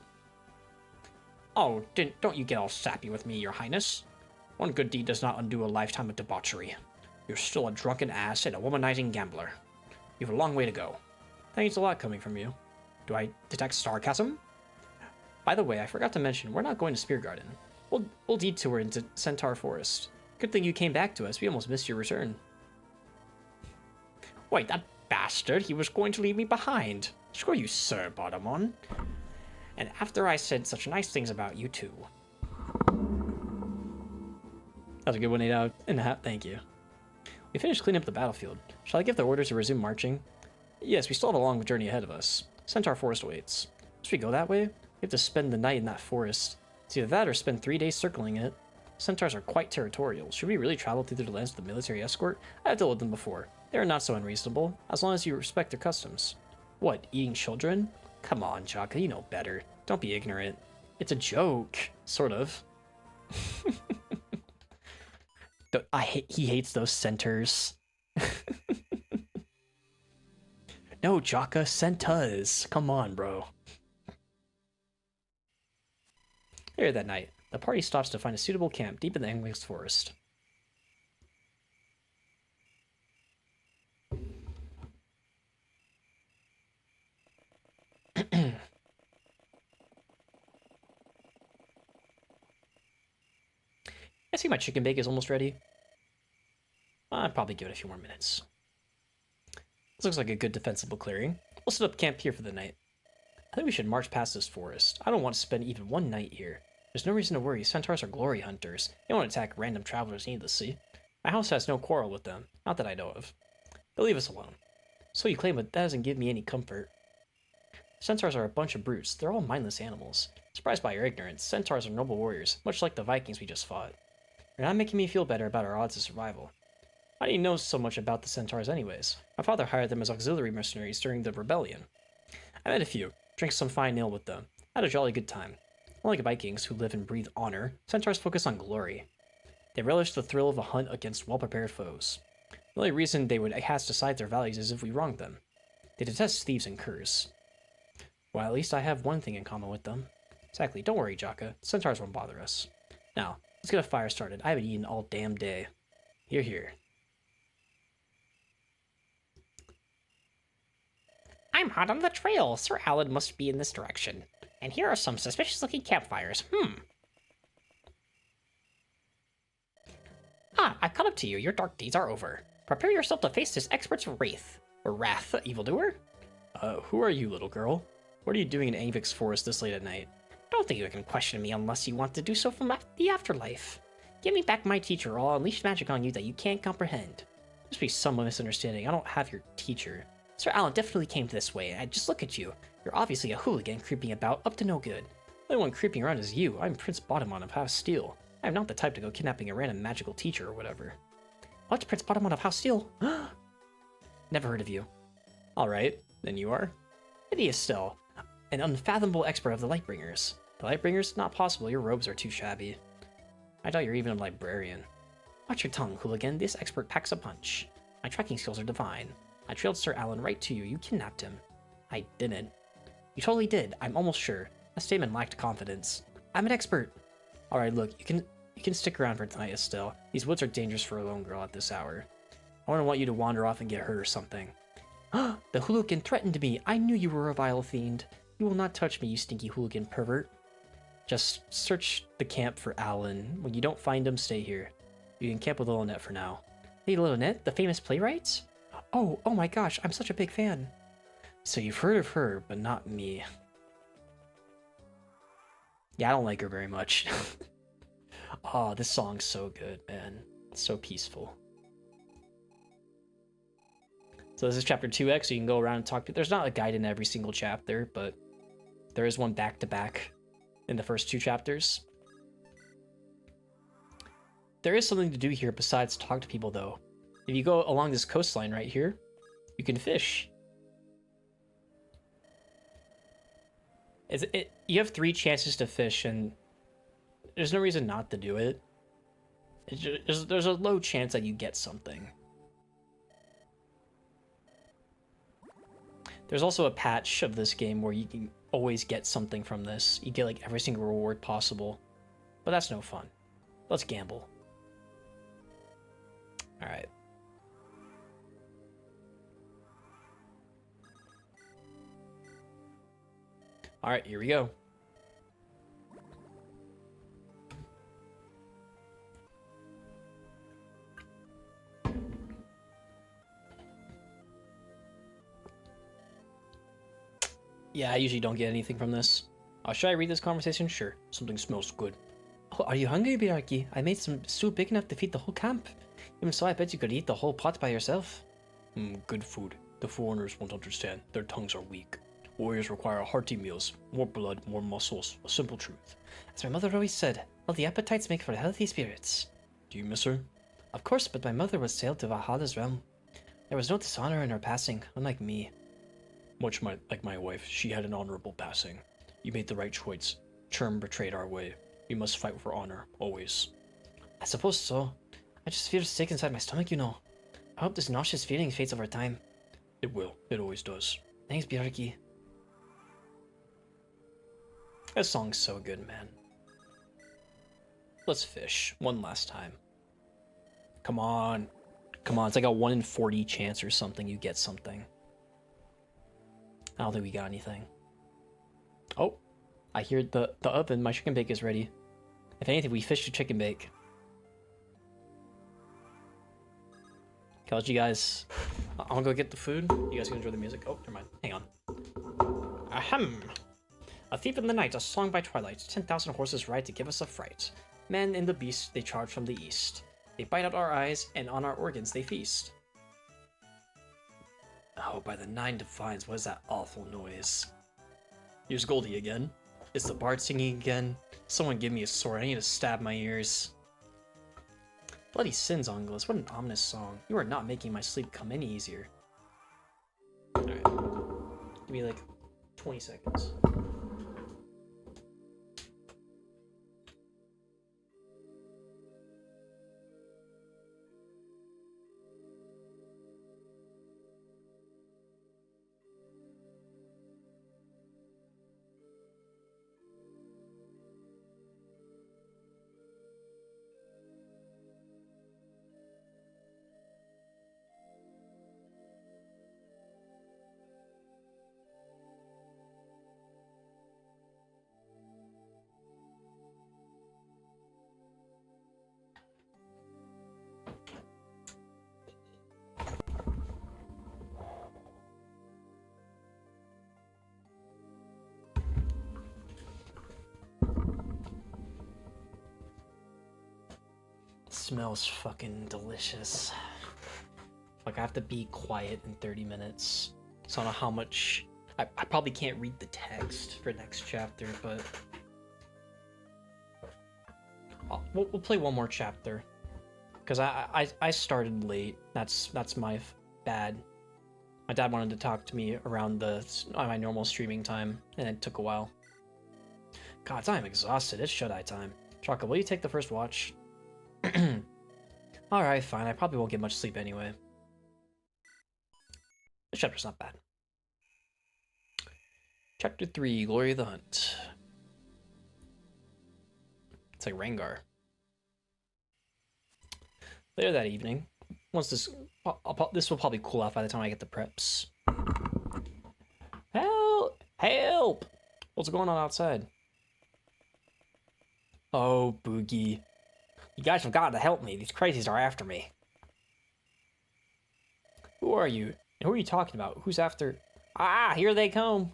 Oh, don't you get all sappy with me, your highness. One good deed does not undo a lifetime of debauchery. You're still a drunken ass and a womanizing gambler. You have a long way to go. Thanks a lot coming from you. Do I detect sarcasm? By the way, I forgot to mention, we're not going to Spear Garden. We'll detour into Centaur Forest. Good thing you came back to us. We almost missed your return. Wait, that bastard, he was going to leave me behind. Screw you, Sir Bottomon. And after I said such nice things about you too. That was a good 1 8.5. Thank you. We finished cleaning up the battlefield. Shall I give the order to resume marching? Yes, we still have a long journey ahead of us. Centaur Forest awaits. Should we go that way? We have to spend the night in that forest. It's either that or spend 3 days circling it. Centaurs are quite territorial. Should we really travel through the lands with a military escort? I've dealt with them before. They are not so unreasonable, as long as you respect their customs. What, eating children? Come on, Jaka, you know better. Don't be ignorant. It's a joke. Sort of. He hates those centers. No, Jaka, centas. Come on, bro. Later that night, the party stops to find a suitable camp deep in the English forest. I see my chicken bake is almost ready. I'd probably give it a few more minutes. This looks like a good defensible clearing. We'll set up camp here for the night. I think we should march past this forest. I don't want to spend even one night here. There's no reason to worry. Centaurs are glory hunters. They won't attack random travelers needlessly. My house has no quarrel with them, not that I know of. They'll leave us alone. So you claim, but that doesn't give me any comfort. Centaurs are a bunch of brutes. They're all mindless animals. Surprised by your ignorance, centaurs are noble warriors, much like the Vikings we just fought. You're not making me feel better about our odds of survival. How do you know so much about the centaurs anyways? My father hired them as auxiliary mercenaries during the rebellion. I met a few, drank some fine ale with them. Had a jolly good time. Unlike Vikings, who live and breathe honor, centaurs focus on glory. They relish the thrill of a hunt against well-prepared foes. The only reason they would cast aside their values is if we wronged them. They detest thieves and curs. Well, at least I have one thing in common with them. Exactly, don't worry, Jaka. Centaurs won't bother us. Now, let's get a fire started. I haven't eaten all damn day. Here, here. I'm hot on the trail. Sir Alan must be in this direction. And here are some suspicious-looking campfires. Ah, I've caught up to you. Your dark days are over. Prepare yourself to face this expert's wrath. Or wrath, evildoer? Who are you, little girl? What are you doing in Angvik's forest this late at night? Don't think you can question me unless you want to do so from the afterlife. Give me back my teacher, or I'll unleash magic on you that you can't comprehend. Must be some misunderstanding. I don't have your teacher. Sir Alan definitely came this way. I just look at you. You're obviously a hooligan creeping about, up to no good. The only one creeping around is you. I'm Prince Bottomon of House Steel. I'm not the type to go kidnapping a random magical teacher or whatever. What? Prince Bottomon of House Steel? Never heard of you. Alright, then you are. Lydia Estelle, an unfathomable expert of the Lightbringers. The Lightbringers? Not possible, your robes are too shabby. I doubt you're even a librarian. Watch your tongue, hooligan. This expert packs a punch. My tracking skills are divine. I trailed Sir Alan right to you. You kidnapped him. I didn't. You totally did. I'm almost sure. That statement lacked confidence. I'm an expert. Alright, look, you can stick around for tonight, Estelle. These woods are dangerous for a lone girl at this hour. I wouldn't want you to wander off and get hurt or something. The hooligan threatened me. I knew you were a vile fiend. You will not touch me, you stinky hooligan pervert. Just search the camp for Alan. When you don't find him, stay here. You can camp with Lilonette for now. Lady Lilonette, the famous playwright? Oh my gosh, I'm such a big fan. So you've heard of her, but not me. Yeah, I don't like her very much. Oh, this song's so good, man. It's so peaceful. So this is chapter 2x, so you can go around and talk to... There's not a guide in every single chapter, but there is one back-to-back in the first 2 chapters. There is something to do here besides talk to people, though. If you go along this coastline right here, you can fish. You have 3 chances to fish, and there's no reason not to do it. There's a low chance that you get something. There's also a patch of this game where you can always get something from this. You get like every single reward possible, but that's no fun. Let's gamble. All right. All right, here we go. Yeah, I usually don't get anything from this. Should I read this conversation? Sure. Something smells good. Oh, are you hungry, Biraki? I made some soup big enough to feed the whole camp. Even so, I bet you could eat the whole pot by yourself. Good food. The foreigners won't understand. Their tongues are weak. Warriors require hearty meals. More blood, more muscles. A simple truth. As my mother always said, healthy appetites make for healthy spirits. Do you miss her? Of course, but my mother was sailed to Valhalla's realm. There was no dishonor in her passing, unlike me. Much like my wife, she had an honorable passing. You made the right choice. Churm betrayed our way. We must fight for honor, always. I suppose so. I just feel sick inside my stomach, you know. I hope this nauseous feeling fades over time. It will. It always does. Thanks, Bjarki. This song's so good, man. Let's fish one last time. Come on. Come on, it's like a 1 in 40 chance or something you get something. I don't think we got anything. Oh, I hear the oven. My chicken bake is ready. If anything, we fished a chicken bake. Okay, I'll let you guys... I'll go get the food. You guys can enjoy the music. Oh, never mind. Hang on. Ahem. A thief in the night, a song by twilight. 10,000 horses ride to give us a fright. Men and the beast, they charge from the east. They bite out our eyes, and on our organs they feast. Oh, by the 9 divines, what is that awful noise? Here's Goldie again. Is the bard singing again? Someone give me a sword, I need to stab my ears. Bloody sins, Angelus, what an ominous song. You are not making my sleep come any easier. Alright. Give me like 20 seconds. Smells fucking delicious. Like I have to be quiet in 30 minutes. So I don't know how much. I probably can't read the text for next chapter, but we'll play one more chapter because I started late. That's my bad. My dad wanted to talk to me around my normal streaming time, and it took a while. God, I'm exhausted. It's shut-eye time. Chaka, will you take the first watch? Alright, fine. I probably won't get much sleep anyway. This chapter's not bad. Chapter 3, Glory of the Hunt. It's like Rengar. Later that evening, once this will probably cool off by the time I get the preps. Help! Help! What's going on outside? Oh, Boogie. You guys have got to help me. These crazies are after me. Who are you? And who are you talking about? Who's after? Ah, here they come.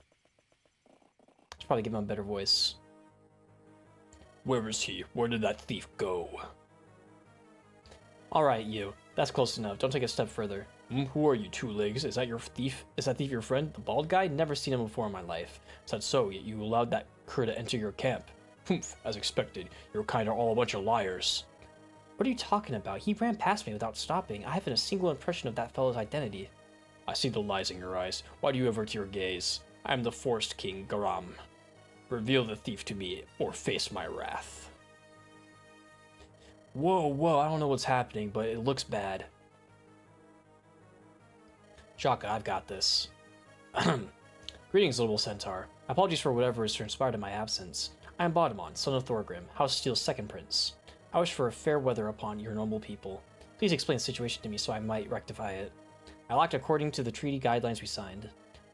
Let's probably give him a better voice. Where is he? Where did that thief go? Alright, you. That's close enough. Don't take a step further. Who are you, Two Legs? Is that your thief? Is that thief your friend? The bald guy? Never seen him before in my life. Said so, yet you allowed that cur to enter your camp. Humph, as expected. Your kind are all a bunch of liars. What are you talking about? He ran past me without stopping. I haven't a single impression of that fellow's identity. I see the lies in your eyes. Why do you avert your gaze? I am the Forest King, Garam. Reveal the thief to me, or face my wrath. Whoa, I don't know what's happening, but it looks bad. Chaka, I've got this. Greetings, little centaur. Apologies for whatever has transpired in my absence. I am Bodemon, son of Thorgrim, House Steel's second prince. I wish for a fair weather upon your noble people. Please explain the situation to me so I might rectify it. I'll act according to the treaty guidelines we signed.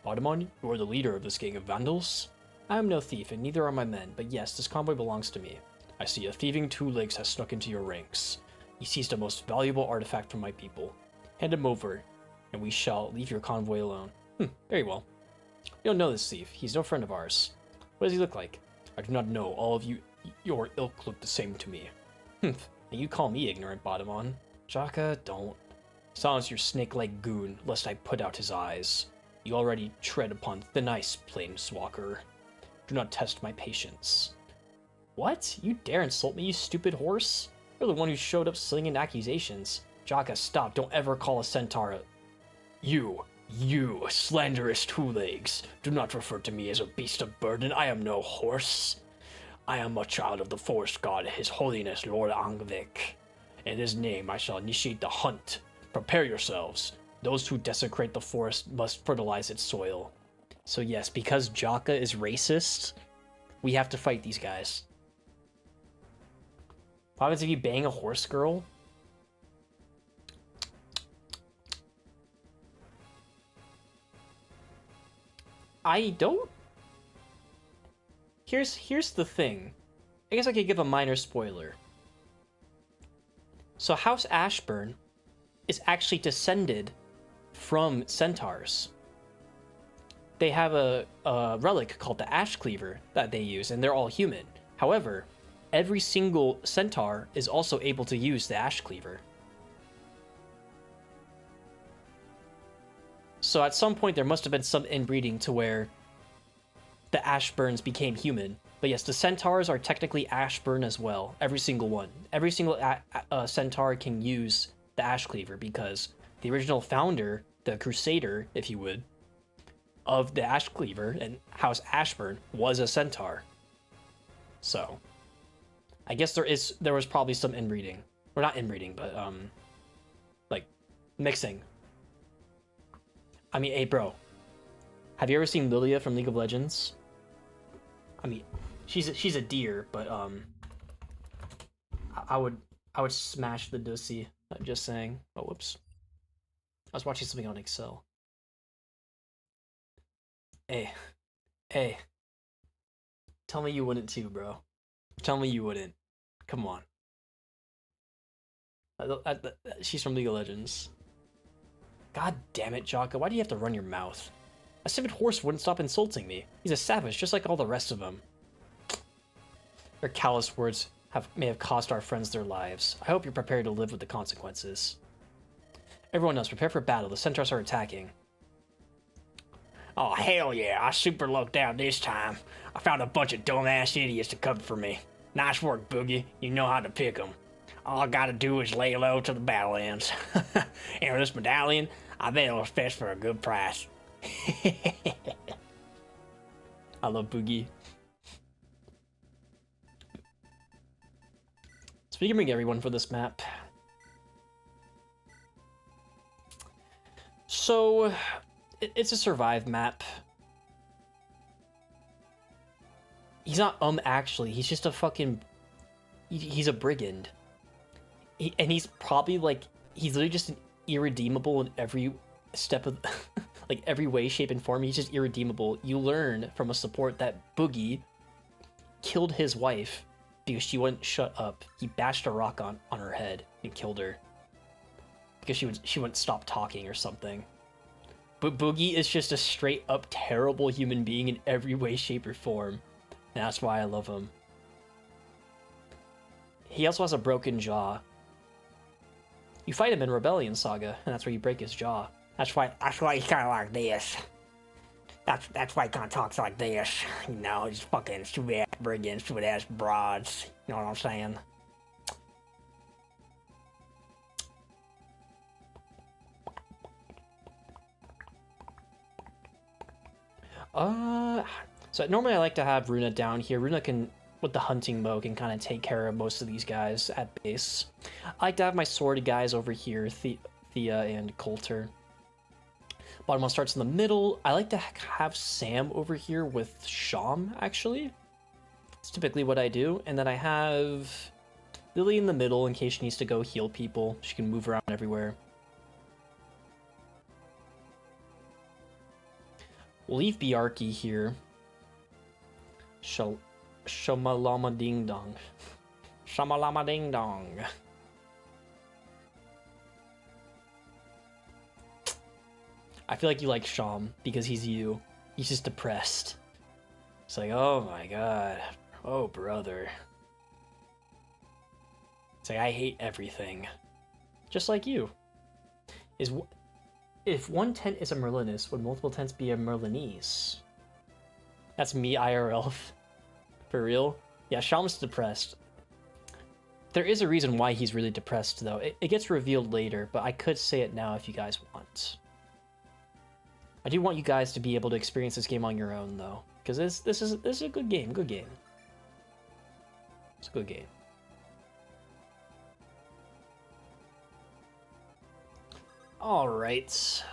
Bodemon, you are the leader of this gang of vandals? I am no thief, and neither are my men, but yes, this convoy belongs to me. I see a thieving Two Legs has snuck into your ranks. He seized a most valuable artifact from my people. Hand him over, and we shall leave your convoy alone. Very well. You don't know this thief. He's no friend of ours. What does he look like? I do not know. All of your ilk look the same to me. And you call me ignorant, Bodemon. Chaka, don't. Silence your snake-like goon, lest I put out his eyes. You already tread upon thin ice, planeswalker. Do not test my patience. What? You dare insult me, you stupid horse? You're the one who showed up slinging accusations. Chaka, stop. Don't ever call a centaur. You, slanderous Two Legs. Do not refer to me as a beast of burden. I am no horse. I am a child of the forest god, His Holiness Lord Angvik. In his name I shall initiate the hunt. Prepare yourselves. Those who desecrate the forest must fertilize its soil. So yes, because Chaka is racist, we have to fight these guys. What happens if you bang a horse girl? I don't... Here's the thing. I guess I could give a minor spoiler. So House Ashburn is actually descended from centaurs. They have a relic called the Ash Cleaver that they use, and they're all human. However, every single centaur is also able to use the Ash Cleaver. So at some point there must have been some inbreeding to where the Ashburns became human. But yes, the centaurs are technically Ashburn as well. Every single one. Every single centaur can use the Ash Cleaver because the original founder, the Crusader, if you would, of the Ash Cleaver and House Ashburn was a centaur. So, I guess there was probably some inbreeding. Or not inbreeding, but, like, mixing. I mean, hey, bro. Have you ever seen Lilia from League of Legends? I mean, she's a deer, but, I would smash the Dussy. I'm just saying. Oh, whoops. I was watching something on Excel. Hey. Hey. Tell me you wouldn't too, bro. Tell me you wouldn't. Come on. She's from League of Legends. God damn it, Jocko. Why do you have to run your mouth? A stupid horse wouldn't stop insulting me. He's a savage, just like all the rest of them. Their callous words may have cost our friends their lives. I hope you're prepared to live with the consequences. Everyone else, prepare for battle. The centaurs are attacking. Oh, hell yeah. I super lucked out this time. I found a bunch of dumbass idiots to cover for me. Nice work, Boogie. You know how to pick them. All I gotta do is lay low till the battle ends. And with this medallion, I bet it'll fetch for a good price. I love Boogie. Speaking of everyone for this map. So, it's a survive map. He's not actually, he's just a fucking... He's a brigand. And he's probably like, he's literally just irredeemable in every step of, like every way, shape, and form. He's just irredeemable. You learn from a support that Boogie killed his wife because she wouldn't shut up. He bashed a rock on her head and killed her because she wouldn't stop talking or something. But Boogie is just a straight up terrible human being in every way, shape, or form. And that's why I love him. He also has a broken jaw. You fight him in Rebellion Saga, and that's where you break his jaw. That's why he's kind of like this. That's why he kind of talks like this. You know, he's fucking stupid-ass brigands, stupid-ass broads. You know what I'm saying? So normally I like to have Runa down here. Runa can, with the hunting mode, can kind of take care of most of these guys at base. I like to have my sword guys over here, Thea and Coulter. Bottom one starts in the middle. I like to have Sam over here with Sham, actually. It's typically what I do. And then I have Lily in the middle in case she needs to go heal people. She can move around everywhere. We'll leave Bjarki here. Shamalama ding dong. Shamalama ding dong. I feel like you like Sham because he's you. He's just depressed. It's like, oh my god. Oh, brother. It's like, I hate everything. Just like you. If one tent is a Merlinus, would multiple tents be a Merlinese? That's me IRL. For real? Yeah, Sham's depressed. There is a reason why he's really depressed, though. It gets revealed later, but I could say it now if you guys want. I do want you guys to be able to experience this game on your own, though. Because this is a good game. Good game. It's a good game. Alright. So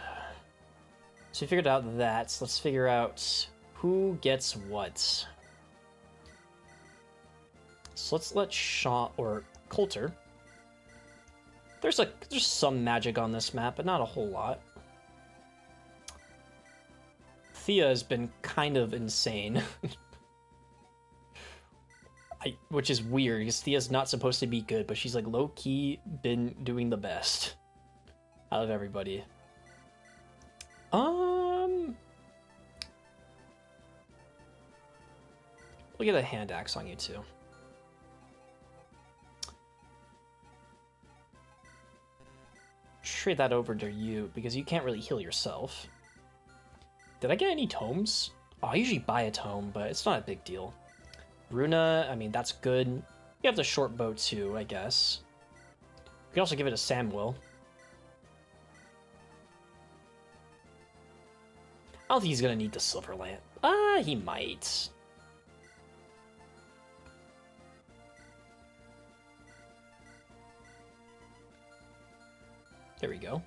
we figured out that. So let's figure out who gets what. So let's let Shaw or Coulter. There's some magic on this map, but not a whole lot. Thea has been kind of insane. Which is weird, because Thea's not supposed to be good, but she's like low-key been doing the best out of everybody. We'll get a hand axe on you too. trade that over to you, because you can't really heal yourself. Did I get any tomes? Oh, I usually buy a tome, but it's not a big deal. Runa, I mean, that's good. You have the short bow too, I guess. You can also give it to Samuel. I don't think he's gonna need the silver lamp. He might. There we go.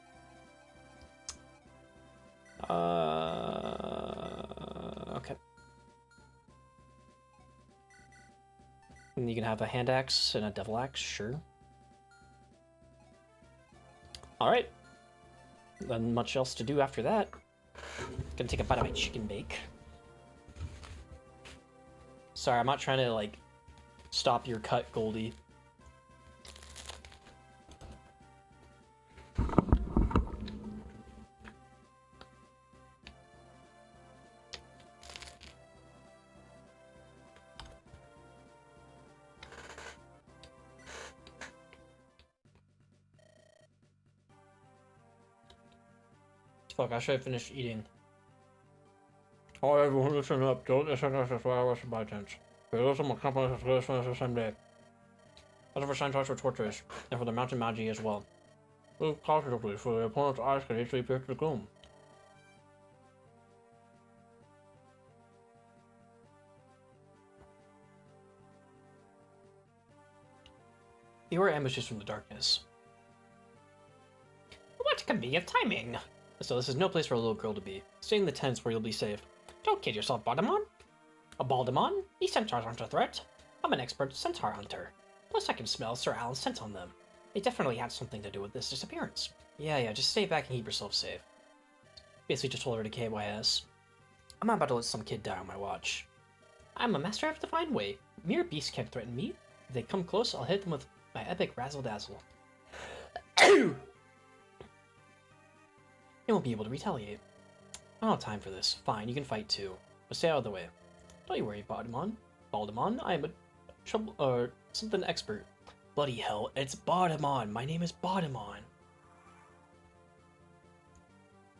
Okay. And you can have a hand axe and a devil axe, sure. Alright. Then much else to do after that. Gonna take a bite of my chicken bake. Sorry, I'm not trying to, like, stop your cut, Goldie. Fuck, I should have finished eating. Oh, everyone listen up. Don't listen us as well as by chance. Those are my companies as listen us the same day. Also for centaurs for torches, and for the mountain magi as well. Move cautiously, for the opponent's eyes can easily pierce the gloom. They were ambushes from the darkness. What convenient timing! So this is no place for a little girl to be. Stay in the tents where you'll be safe. Don't kid yourself, Baldemon. A Baldemon? These centaurs aren't a threat. I'm an expert centaur hunter. Plus I can smell Sir Alan's scent on them. They definitely had something to do with this disappearance. Yeah, just stay back and keep yourself safe. Basically just told her to KYS. I'm not about to let some kid die on my watch. I'm a master of the fine way. Mere beasts can't threaten me. If they come close, I'll hit them with my epic razzle-dazzle. They won't be able to retaliate. I don't have time for this. Fine, you can fight too. But stay out of the way. Don't you worry, Baldemon. Baldemon, I am a something expert. Bloody hell, it's Baldemon. My name is Baldemon.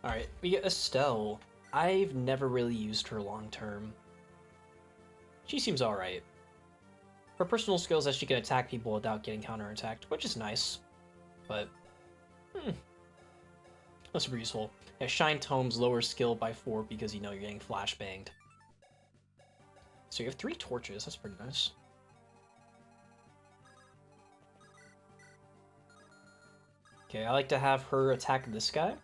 Alright, we get Estelle. I've never really used her long term. She seems alright. Her personal skills is she can attack people without getting counterattacked, which is nice. But, that's super useful. Yeah, Shine Tomes lower skill by 4 because you know you're getting flashbanged. So you have 3 torches, that's pretty nice. Okay, I like to have her attack this guy.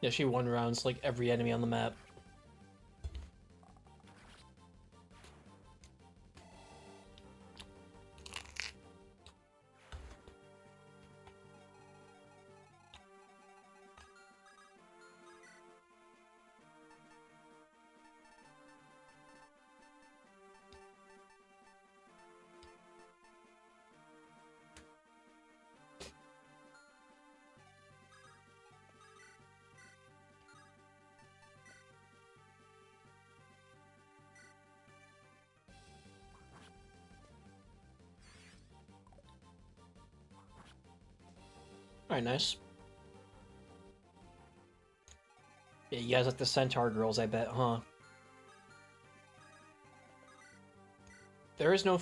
Yeah, she one-rounds like every enemy on the map. Alright, nice. Yeah, you guys like the Centaur girls, I bet, huh? There is no...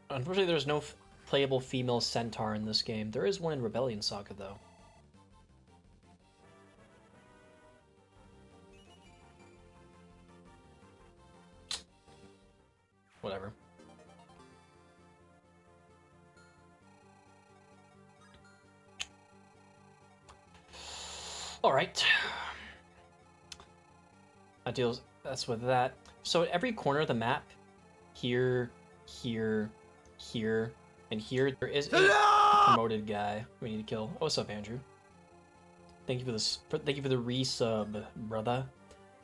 unfortunately, there's no playable female Centaur in this game. There is one in Rebellion Saga, though. Whatever. Alright. That's with that. So at every corner of the map, here, here, here, and here, there is a... promoted guy we need to kill. Oh, what's up, Andrew? Thank you for this. Thank you for the resub, brother.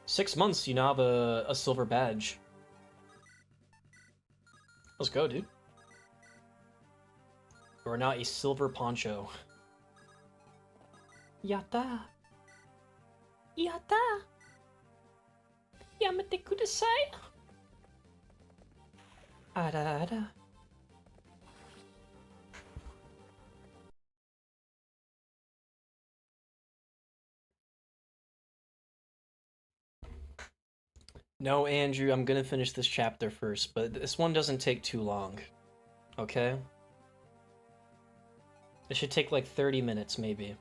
6 months, you now have a silver badge. Let's go, dude. You are now a silver poncho. Yatta. Yatta. Yamete kudasai. Ada ada. No, Andrew, I'm gonna finish this chapter first, but this one doesn't take too long. Okay? It should take like 30 minutes, maybe.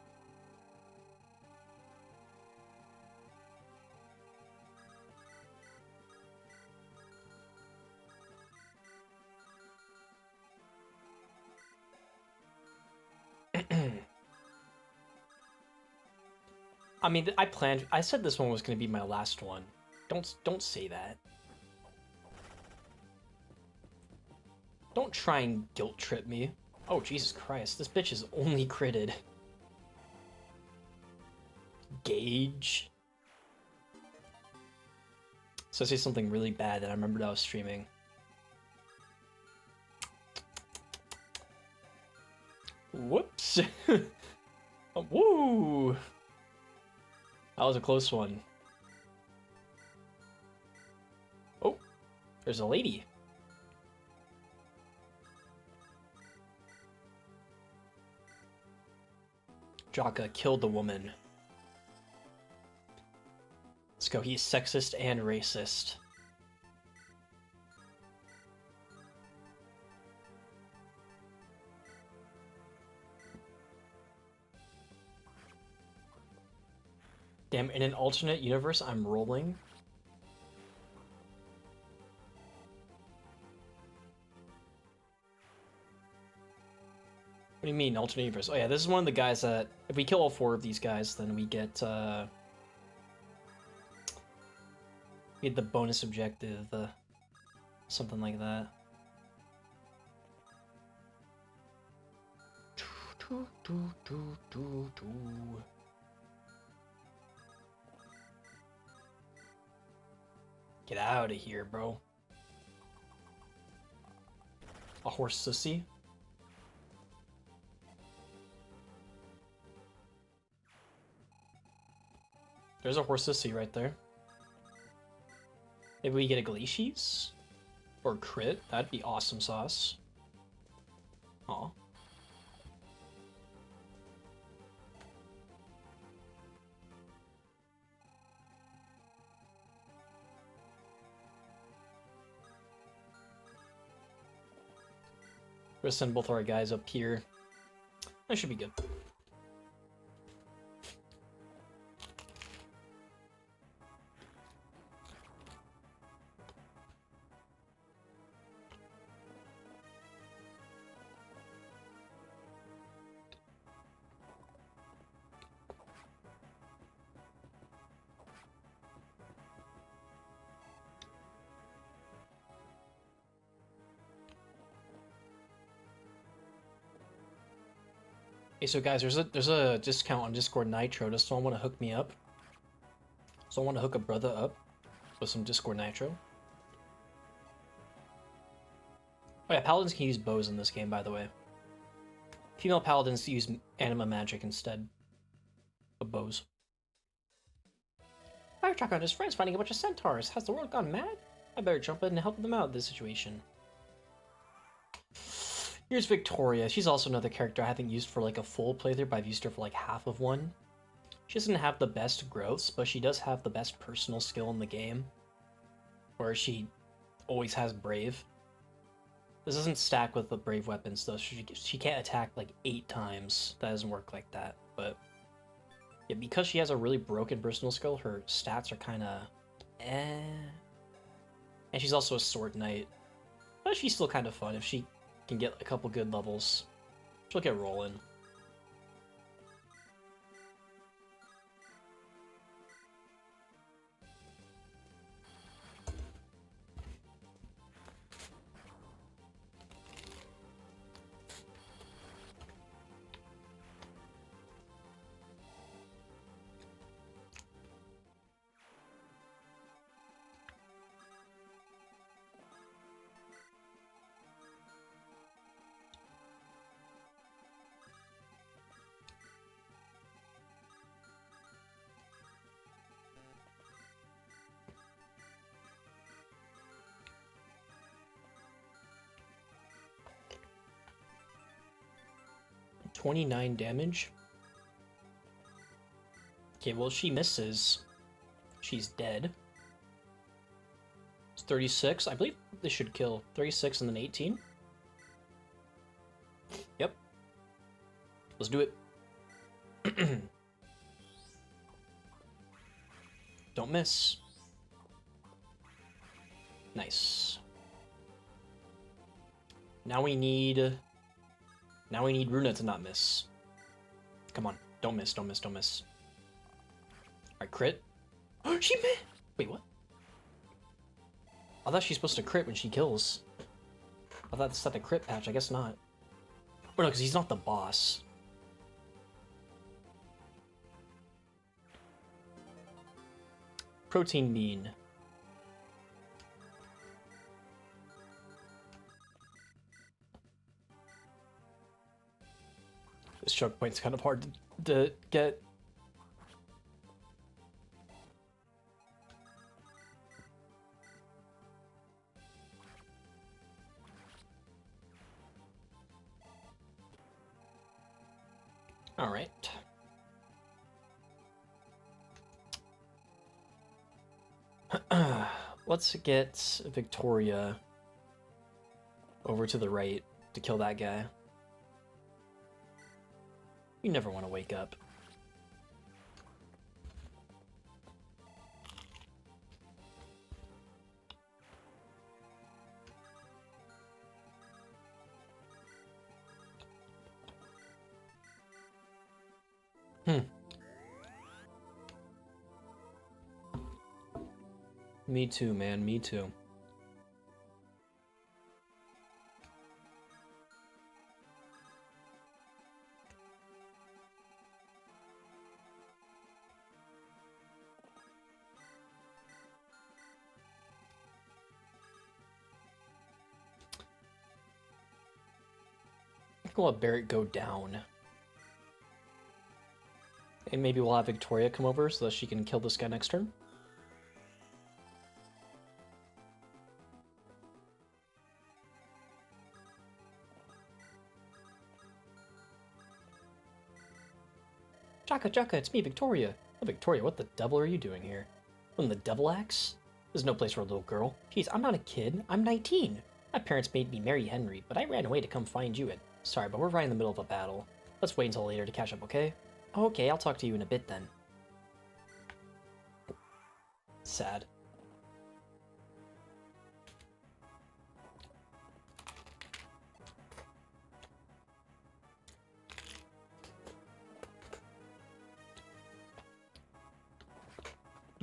I mean, I said this one was gonna be my last one. Don't say that. Don't try and guilt trip me. Oh, Jesus Christ, this bitch is only critted. Gauge. So I say something really bad that I remembered I was streaming. Whoops. Oh, woo! That was a close one. Oh, there's a lady. Jaka killed the woman. Let's go, he's sexist and racist. Damn, in an alternate universe, I'm rolling. What do you mean, alternate universe? Oh yeah, this is one of the guys that, if we kill all 4 of these guys, then we get the bonus objective, something like that. Get out of here, bro. A horse sissy? There's a horse sissy right there. Maybe we get a Glacies? Or crit? That'd be awesome sauce. Aw. We're gonna send both our guys up here. That should be good. Hey, so guys, there's a discount on Discord Nitro. Does someone want to hook me up? Someone want to hook a brother up with some Discord Nitro? Oh yeah, paladins can use bows in this game, by the way. Female paladins use anima magic instead of bows. Firetrack and his friends finding a bunch of centaurs. Has the world gone mad? I better jump in and help them out in this situation. Here's Victoria. She's also another character I haven't used for like a full playthrough, but I've used her for like half of one. She doesn't have the best growths, but she does have the best personal skill in the game. Where she always has Brave. This doesn't stack with the Brave weapons though. She can't attack like 8 times. That doesn't work like that. But yeah, because she has a really broken personal skill, her stats are kind of eh. And she's also a sword knight. But she's still kind of fun if she can get a couple good levels. She'll get rolling. 29 damage. Okay, well, she misses. She's dead. It's 36. I believe this should kill. 36 and then 18. Yep. Let's do it. Don't miss. Nice. Now we need Runa to not miss. Come on. Don't miss, don't miss, don't miss. Alright, crit. She missed! Wait, what? I thought she's supposed to crit when she kills. I thought this had a crit patch. I guess not. Or no, because he's not the boss. Protein bean. This choke point's kind of hard to get. All right. Let's get Victoria over to the right to kill that guy. You never want to wake up. Me too, man. Me too. We'll let Barrett go down. And maybe we'll have Victoria come over so that she can kill this guy next turn. Jaka, it's me, Victoria. Oh, Victoria, what the devil are you doing here? From the Devil Axe? There's no place for a little girl. Jeez, I'm not a kid. I'm 19. My parents made me marry Henry, but I ran away to come find you. And sorry, but we're right in the middle of a battle. Let's wait until later to catch up, okay? Oh, okay, I'll talk to you in a bit then. Sad.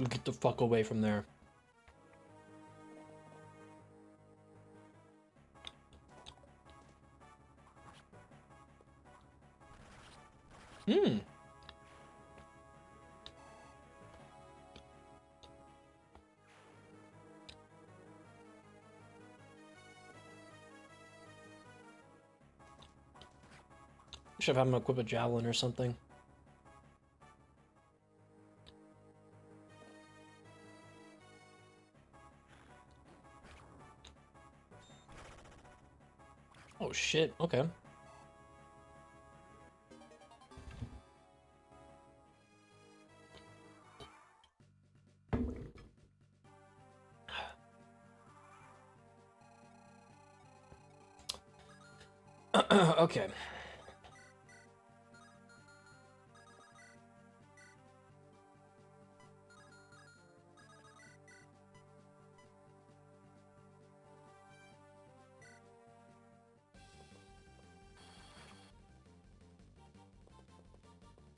Get the fuck away from there. Should have him equip a javelin or something. Oh shit, okay. Okay.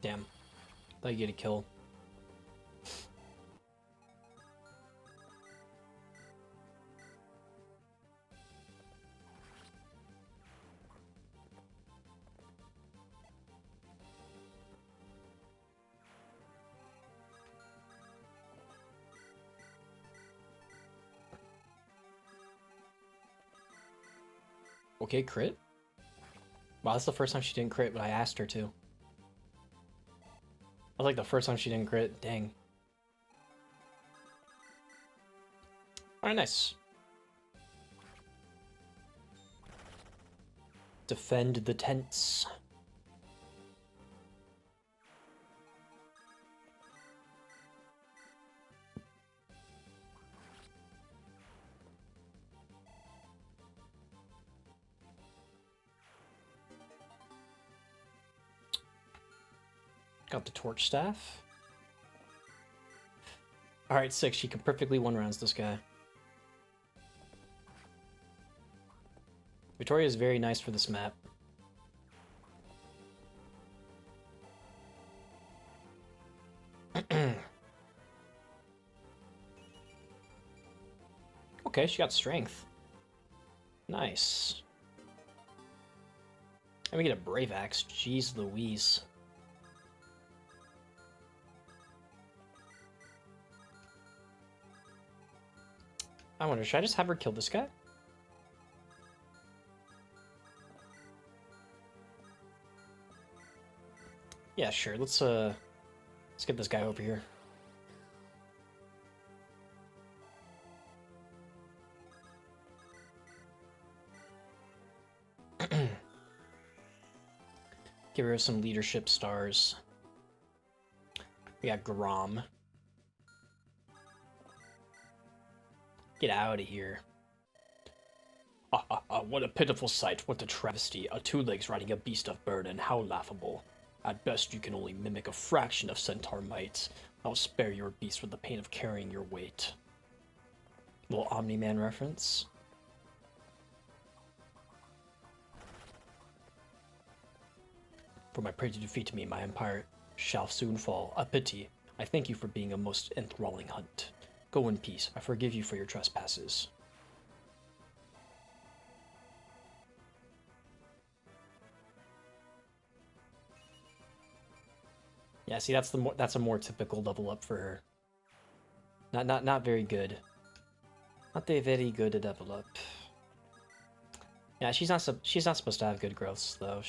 Damn. Thought you get a kill. Okay, crit? Wow, that's the first time she didn't crit, but I asked her to. That was like the first time she didn't crit. Dang. Alright, nice. Defend the tents. Got the torch staff. Alright, 6. She can perfectly one-rounds this guy. Victoria is very nice for this map. Okay, she got strength. Nice. And we get a Brave Axe. Jeez Louise. I wonder, should I just have her kill this guy? Yeah, sure. Let's get this guy over here. Give her some leadership stars. We got Grom. Get out of here. What a pitiful sight, what a travesty. A two legs riding a beast of burden, how laughable. At best you can only mimic a fraction of centaur might. I'll spare your beast with the pain of carrying your weight. Little Omni-Man reference. For my prey to defeat me, my empire shall soon fall. A pity. I thank you for being a most enthralling hunt. Go in peace. I forgive you for your trespasses. Yeah, see, that's a more typical level up for her. Not very good. Not a very good level up. Yeah, she's not supposed to have good growths though.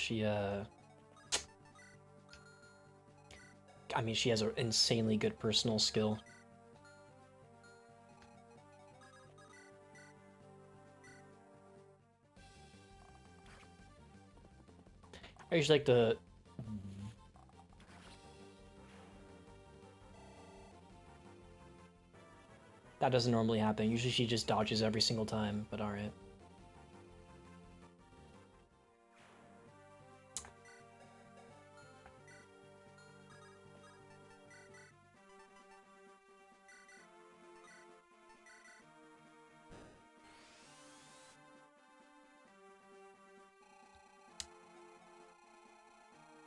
I mean, she has an insanely good personal skill. I usually like the... That doesn't normally happen. Usually she just dodges every single time, but alright.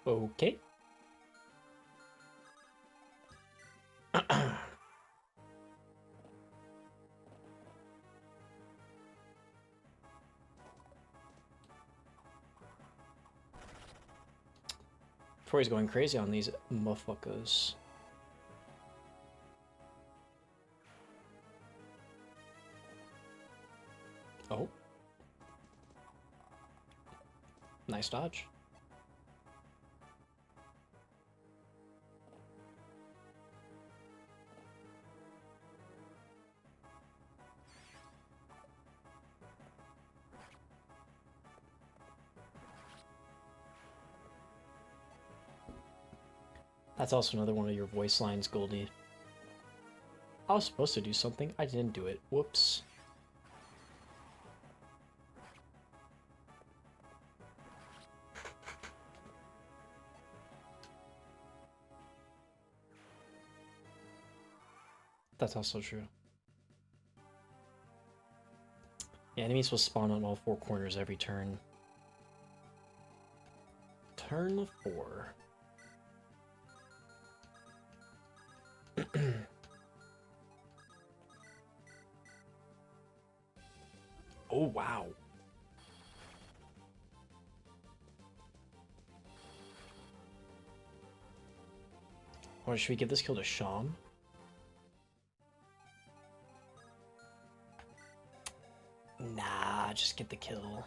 Okay. Tori's going crazy on these motherfuckers. Oh. Nice dodge. That's also another one of your voice lines, Goldie. I was supposed to do something. I didn't do it. Whoops. That's also true. Yeah, enemies will spawn on all four corners every turn. Turn 4. Oh, wow. Or should we give this kill to Sham? Nah, just get the kill.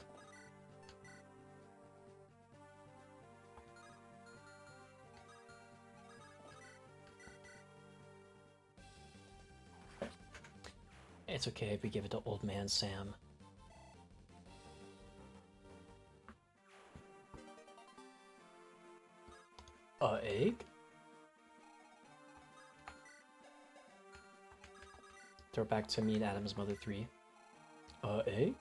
It's okay if we give it to Old Man Sam. Egg? Throw it back to me and Adam's Mother 3. Egg?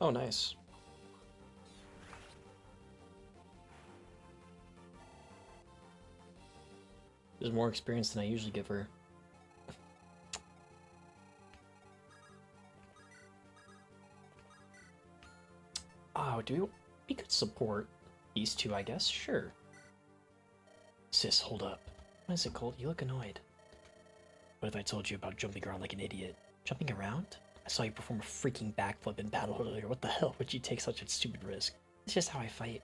Oh, nice. There's more experience than I usually give her. Oh, we could support these two, I guess. Sure. Sis, hold up. What is it, Colt? You look annoyed. What if I told you about jumping around like an idiot? Jumping around? I saw you perform a freaking backflip in battle earlier. What the hell would you take such a stupid risk? It's just how I fight.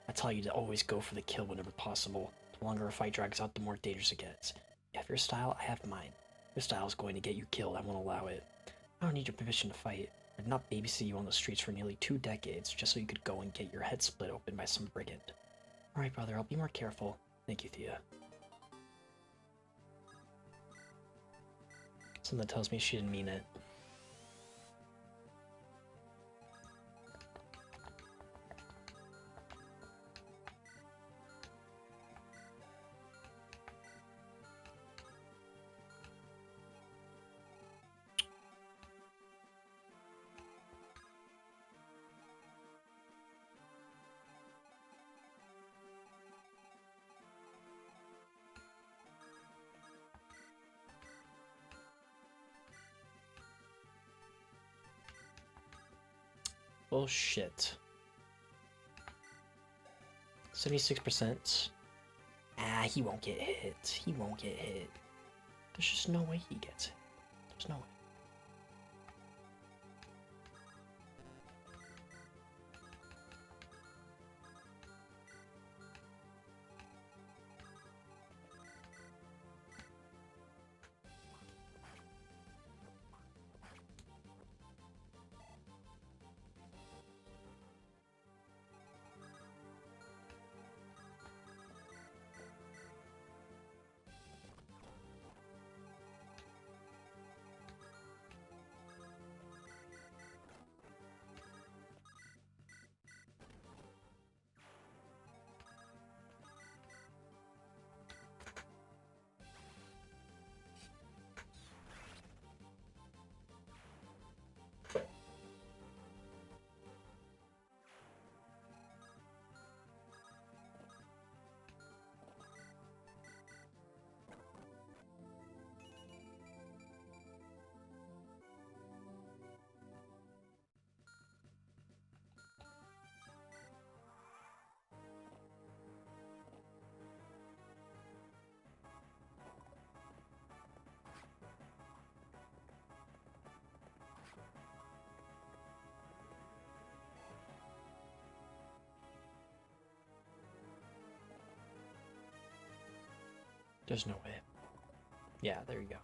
I tell you to always go for the kill whenever possible. The longer a fight drags out, the more dangerous it gets. You have your style, I have mine. Your style is going to get you killed, I won't allow it. I don't need your permission to fight. I did not babysit you on the streets for nearly 2 decades just so you could go and get your head split open by some brigand. Alright, brother, I'll be more careful. Thank you, Thea. Something tells me she didn't mean it. Bullshit. 76%. Ah, he won't get hit. He won't get hit. There's just no way he gets it. There's no way. There's no way. Yeah, there you go.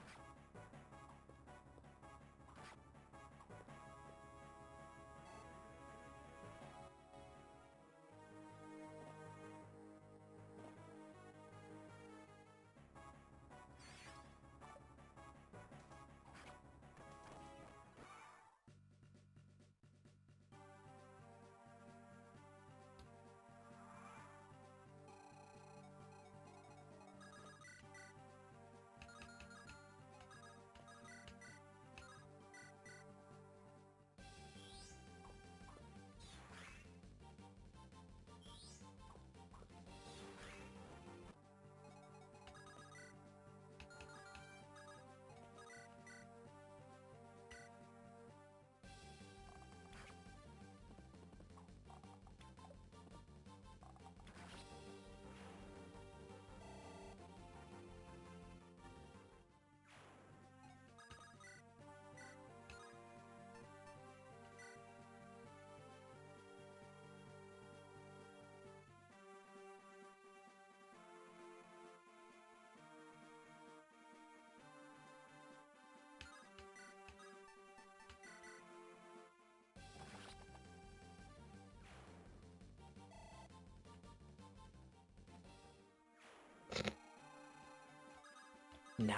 Nah.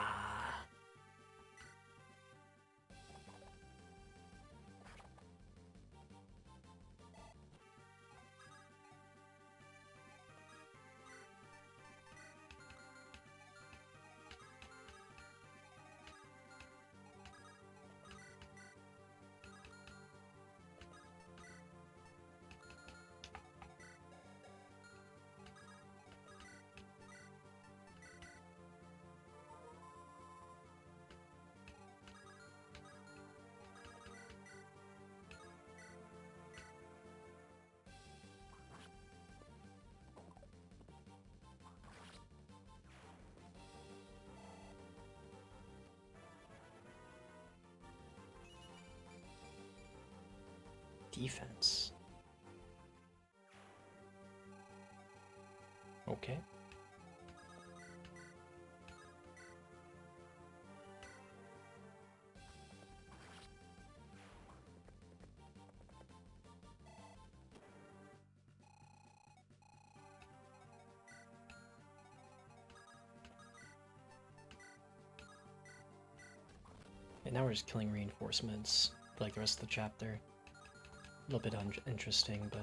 defense. Okay. And now we're just killing reinforcements for like the rest of the chapter. A little bit interesting, but...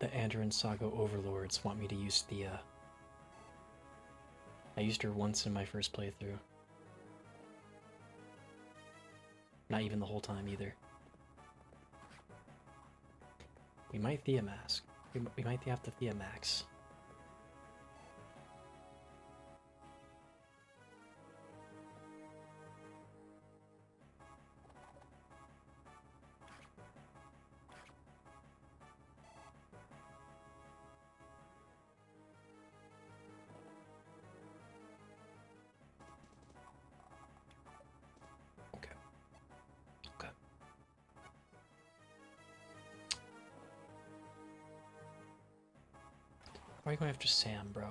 the Andaron Saga overlords want me to use the, I used her once in my first playthrough. Not even the whole time, either. We might Thea Mask. We might have to Thea Max. Why are you going after Sam, bro?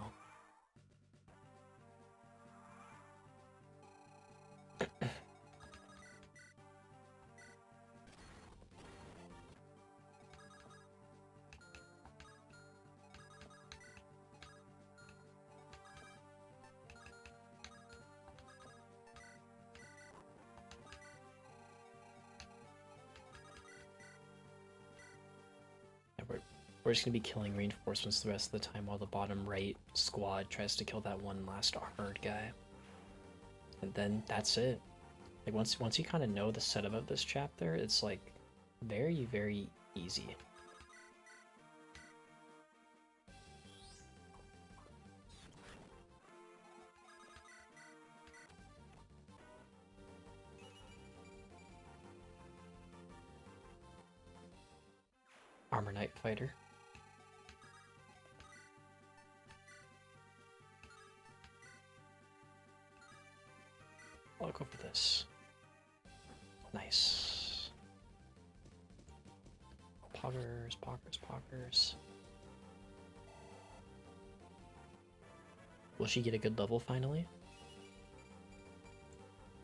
We're just gonna be killing reinforcements the rest of the time while the bottom right squad tries to kill that one last armored guy. And then that's it. Like once you kind of know the setup of this chapter, it's like very, very easy. Armor Knight Fighter. I'll go for this. Nice. Poggers, poggers, poggers. Will she get a good level finally?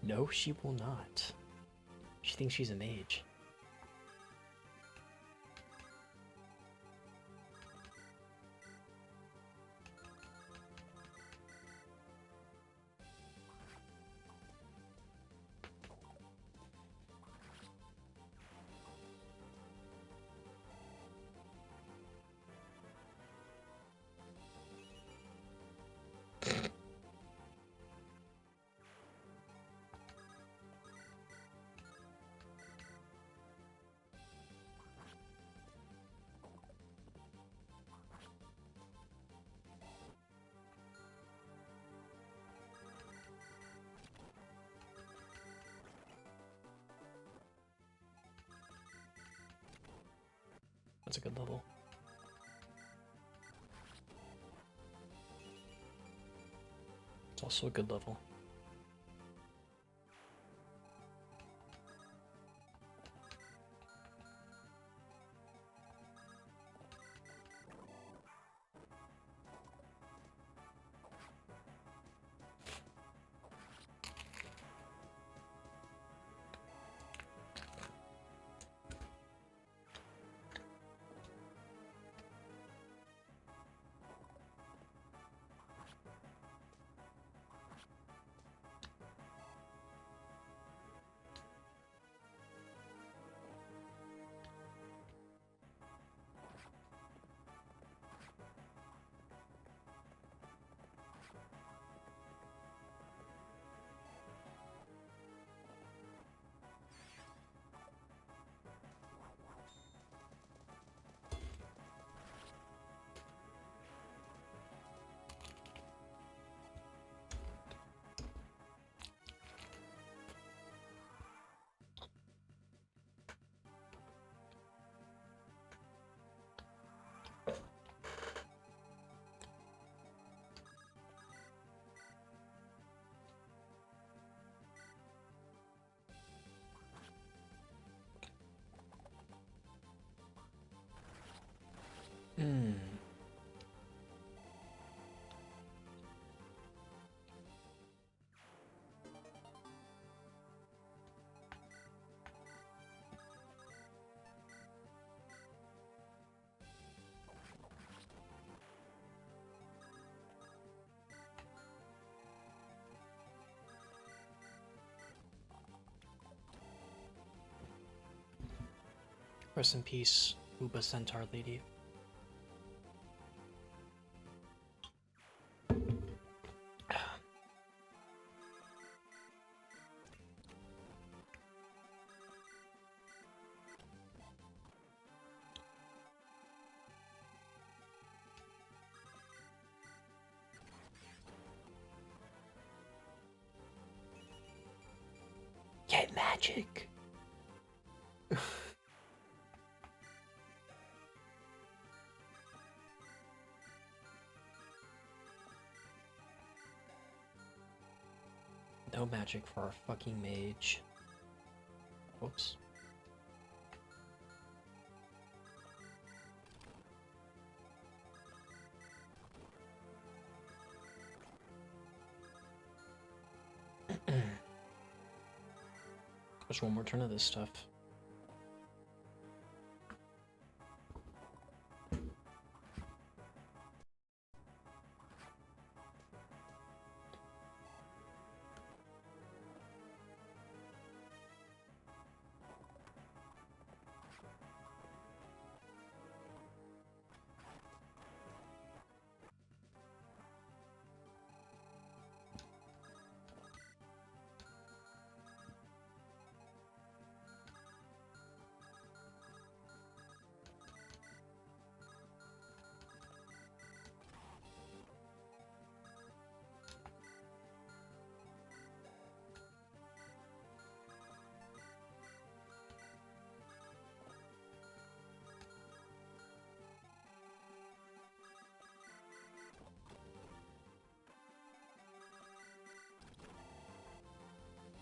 No, she will not. She thinks she's a mage. That's a good level. It's also a good level. Rest in peace, Uba Centaur Lady. Get magic! No magic for our fucking mage. Whoops. There's one more turn of this stuff.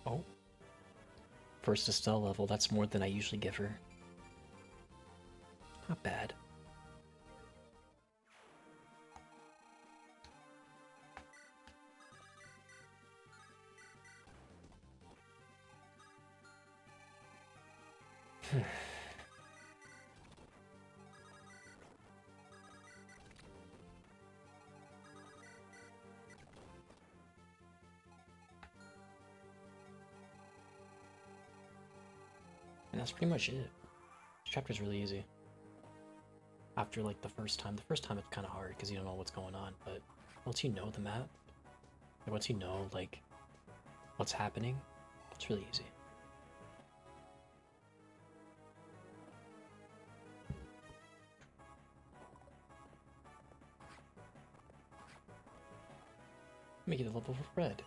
Oh. First Estelle level, that's more than I usually give her. Not bad. And that's pretty much it. This chapter's really easy. After like the first time it's kind of hard because you don't know what's going on, but once you know the map, and once you know like what's happening, it's really easy. Make it a level for Fred.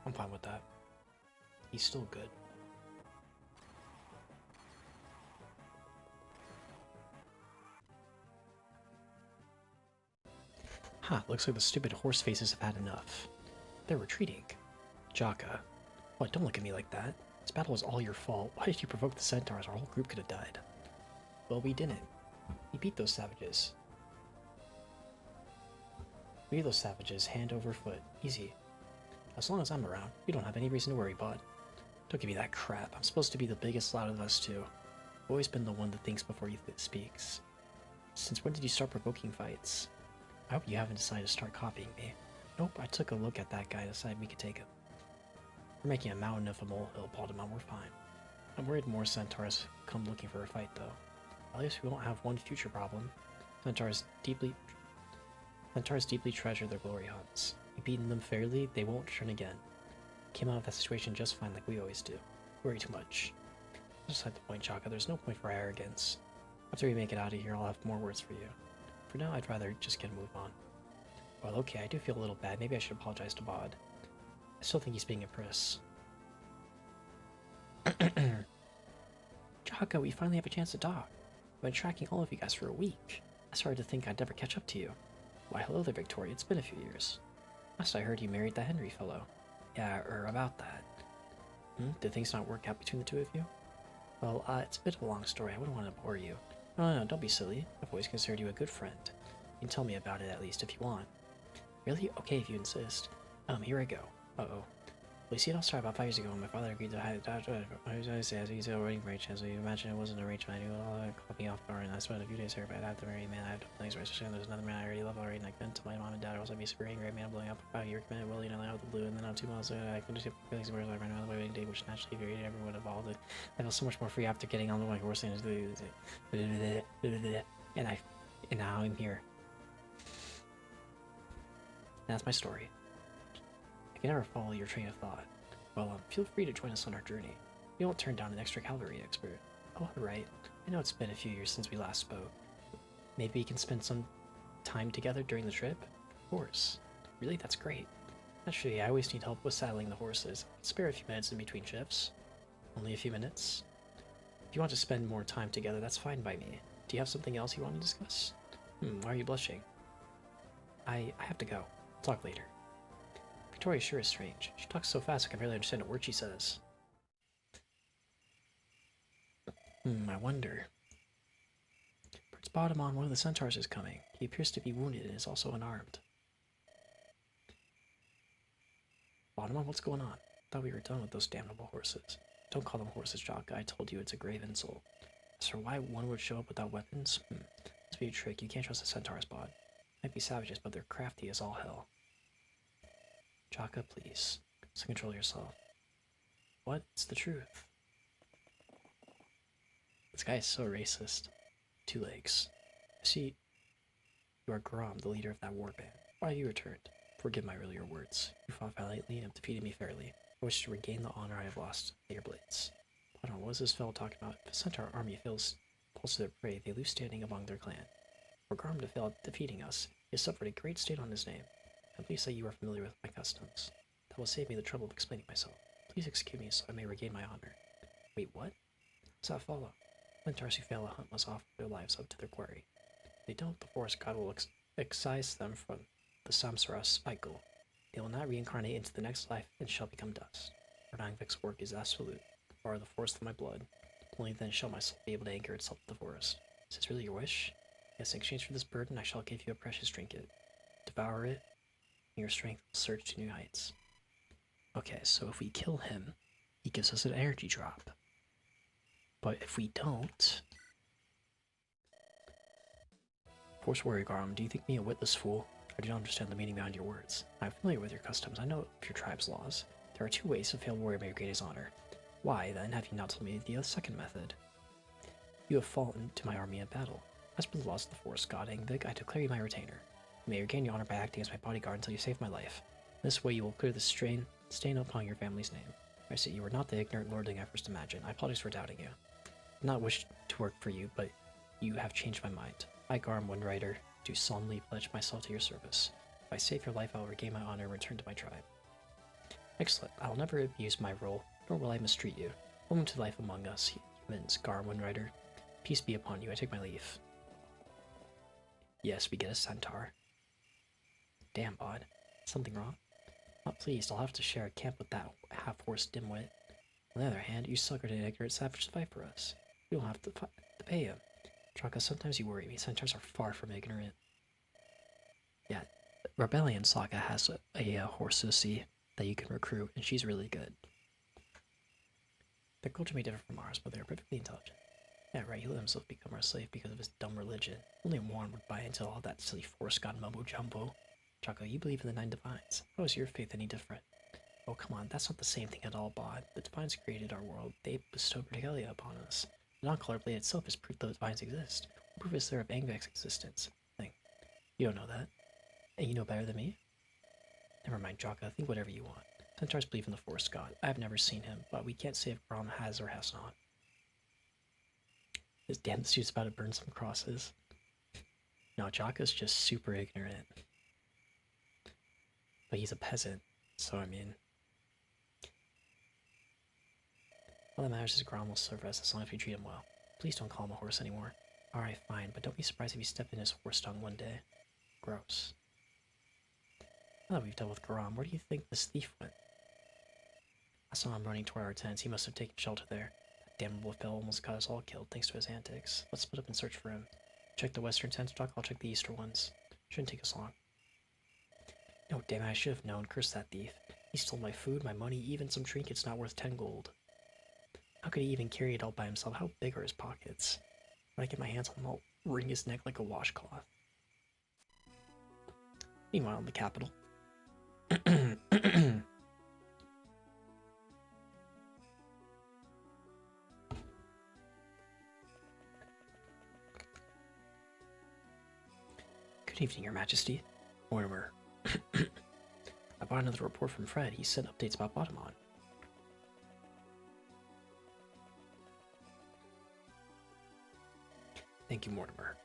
I'm fine with that. He's still good. Huh, looks like the stupid horse faces have had enough. They're retreating. Jaka. What, don't look at me like that. This battle was all your fault. Why did you provoke the centaurs? Our whole group could have died. Well, we didn't. We beat those savages. We beat those savages hand over foot. Easy. As long as I'm around, you don't have any reason to worry, bud. Don't give me that crap. I'm supposed to be the biggest out of us two. I've always been the one that thinks before he speaks. Since when did you start provoking fights? I hope you haven't decided to start copying me. Nope, I took a look at that guy and decided we could take him. We're making a mountain of a molehill, Baltimore, we're fine. I'm worried more centaurs come looking for a fight, though. At least we won't have one future problem. Centaurs deeply treasure their glory hunts. We've beaten them fairly, they won't return again. Came out of that situation just fine like we always do. Worry too much. Just like the point, Chaka, there's no point for arrogance. After we make it out of here, I'll have more words for you. For now, I'd rather just get a move on. Well, okay, I do feel a little bad. Maybe I should apologize to Bod. I still think he's being a priss. Chaka, we finally have a chance to talk. I've been tracking all of you guys for a week. I started to think I'd never catch up to you. Why, hello there, Victoria. It's been a few years. Last I heard you married that Henry fellow. Yeah, or about that. Did things not work out between the two of you? Well, it's a bit of a long story. I wouldn't want to bore you. No, don't be silly. I've always considered you a good friend. You can tell me about it at least if you want. Really? Okay, if you insist. Here I go. Uh-oh. We see it all started about 5 years ago when my father agreed to hide I was say as he's a wedding for a chance, so you imagine it wasn't arranged. I knew it all caught me off guard, and I spent a few days here, but I'd have to marry a man. I have to things right, especially there's another man I already love already, and I couldn't tell my mom and dad or else I'd be super angry. Man, I'm blowing up about your commitment, well, you know, out of the blue, and then on 2 months later, I couldn't see feelings where I ran out of the wedding day, which naturally varied everyone involved. I felt so much more free after getting on the horse and now I'm here. That's my story. I can never follow your train of thought. Well, feel free to join us on our journey. We won't turn down an extra cavalry expert. Oh, right. I know it's been a few years since we last spoke. Maybe we can spend some time together during the trip? Of course. Really? That's great. Actually, I always need help with saddling the horses. I can spare a few minutes in between shifts. Only a few minutes? If you want to spend more time together, that's fine by me. Do you have something else you want to discuss? Why are you blushing? I have to go. Talk later. Victoria sure is strange. She talks so fast I can barely understand a word she says. I wonder. Bird's bottom on one of the centaurs is coming. He appears to be wounded and is also unarmed. Bottom on, what's going on? Thought we were done with those damnable horses. Don't call them horses, Jock. I told you it's a grave insult. As for why one would show up without weapons, must be a trick. You can't trust a centaur's bod. Might be savages, but they're crafty as all hell. Jaka, please. So control yourself. What? It's the truth. This guy is so racist. 2 legs. I see you are Grom, the leader of that war band. Why have you returned? Forgive my earlier words. You fought valiantly and have defeated me fairly. I wish to regain the honor I have lost at your blades. I don't know, what is this fellow talking about? If a centaur army falls to their prey, they lose standing among their clan. For Grom to fail at defeating us, he has suffered a great stain on his name. At least say you are familiar with my customs. That will save me the trouble of explaining myself. Please excuse me so I may regain my honor. Wait, what? Does that follow? Centaurs who fail a hunt must offer their lives up to their quarry. If they don't, the forest god will excise them from the samsara cycle. They will not reincarnate into the next life and shall become dust. For Nangvik's work is absolute. Bar the forest of my blood. Only then shall my soul be able to anchor itself to the forest. Is this really your wish? Yes, in exchange for this burden, I shall give you a precious trinket. Devour it, and your strength will surge to new heights. Okay, so if we kill him, he gives us an energy drop. But if we don't... Force Warrior Garm, do you think me a witless fool? I do not understand the meaning behind your words. I am familiar with your customs. I know of your tribe's laws. There are 2 ways a failed warrior may regain his honor. Why, then, have you not told me the second method? You have fallen to my army in battle. As per the laws of the forest god Angvik, I declare you my retainer. You may regain your honor by acting as my bodyguard until you save my life. In this way you will clear the stain upon your family's name. I see you are not the ignorant lordling I first imagined. I apologize for doubting you. I did not wish to work for you, but you have changed my mind. I, Garm Windrider, do solemnly pledge myself to your service. If I save your life, I will regain my honor and return to my tribe. Excellent. I will never abuse my role, nor will I mistreat you. Welcome to life among us, humans, Garm Windrider. Peace be upon you. I take my leave. Yes, we get a centaur. Damn, bod. Something wrong? Not pleased. I'll have to share a camp with that half-horse dimwit. On the other hand, you suckered an ignorant savage to fight for us. We don't have to pay him. Traka, sometimes you worry me. Centaurs are far from ignorant. Yeah, Rebellion Saga has a horse sissy that you can recruit, and she's really good. Their culture may differ from ours, but they are perfectly intelligent. Yeah, right, he let himself become our slave because of his dumb religion. Only Warren would buy into all that silly forest god mumbo-jumbo. Chaka, you believe in the 9 divines. How is your faith any different? Oh, come on, that's not the same thing at all, Bod. The divines created our world. They bestowed regalia upon us. The non-color blade itself is proof the divines exist. What proof is there of Angvik's existence? Think. You don't know that. And you know better than me? Never mind, Jaka. Think whatever you want. Centaurs believe in the forest god. I have never seen him, but we can't say if Grom has or has not. This damn suit's about to burn some crosses. No, Jaka's just super ignorant. But he's a peasant, so I mean... All that matters is Grom will serve us as long as we treat him well. Please don't call him a horse anymore. Alright, fine, but don't be surprised if you step in his horse dung one day. Gross. Now that we've dealt with Grom, where do you think this thief went? I saw him running toward our tents. He must have taken shelter there. That damnable fellow almost got us all killed thanks to his antics. Let's split up and search for him. Check the western tents, Doc. I'll check the eastern ones. Shouldn't take us long. No, damn it, I should have known. Curse that thief. He stole my food, my money, even some trinkets not worth 10 gold. How could he even carry it all by himself? How big are his pockets? When I get my hands on him, I'll wring his neck like a washcloth. Meanwhile, in the capital. Good evening, Your Majesty. Mortimer. I bought another report from Fred. He sent updates about Bottomon. Thank you, Mortimer.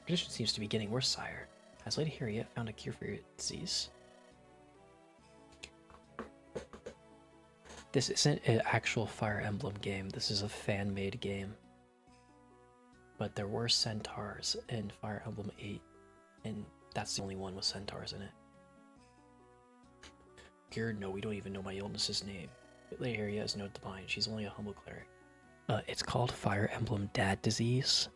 Condition seems to be getting worse, sire. Has Lady Harriet found a cure for your disease? This isn't an actual Fire Emblem game. This is a fan-made game. But there were centaurs in Fire Emblem 8, and that's the only one with centaurs in it. Cured? No, we don't even know my illness's name. Lady Harriet is no divine. She's only a humble cleric. It's called Fire Emblem Dad Disease.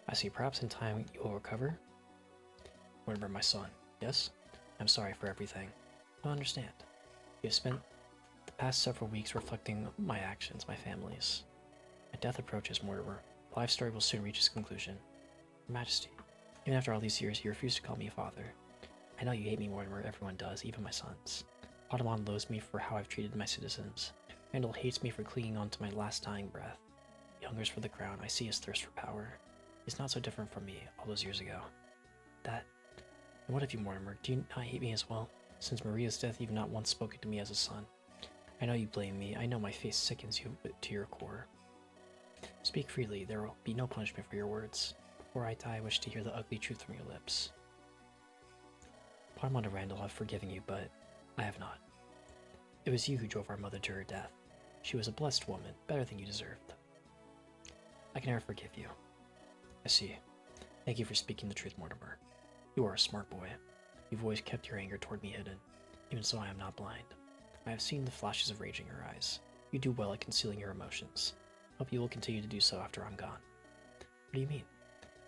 I see. Perhaps in time you will recover. Remember, my son. Yes? I'm sorry for everything. I don't understand. You have spent the past several weeks reflecting my actions, my family's. My death approaches, Mortimer. The life story will soon reach its conclusion. Your Majesty, even after all these years, you refuse to call me a father. I know you hate me, Mortimer. Everyone does, even my sons. Bottomon loathes me for how I've treated my citizens. Randall hates me for clinging on to my last dying breath. He hungers for the crown. I see his thirst for power. He's not so different from me all those years ago. And what of you, Mortimer? Do you not hate me as well? Since Maria's death, you've not once spoken to me as a son. I know you blame me. I know my face sickens you to your core. Speak freely. There will be no punishment for your words. Before I die, I wish to hear the ugly truth from your lips. Bottomon and Randall have forgiven you, but I have not. It was you who drove our mother to her death. She was a blessed woman, better than you deserved. I can never forgive you. I see. Thank you for speaking the truth, Mortimer. You are a smart boy. You've always kept your anger toward me hidden. Even so, I am not blind. I have seen the flashes of rage in your eyes. You do well at concealing your emotions. Hope you will continue to do so after I'm gone. What do you mean?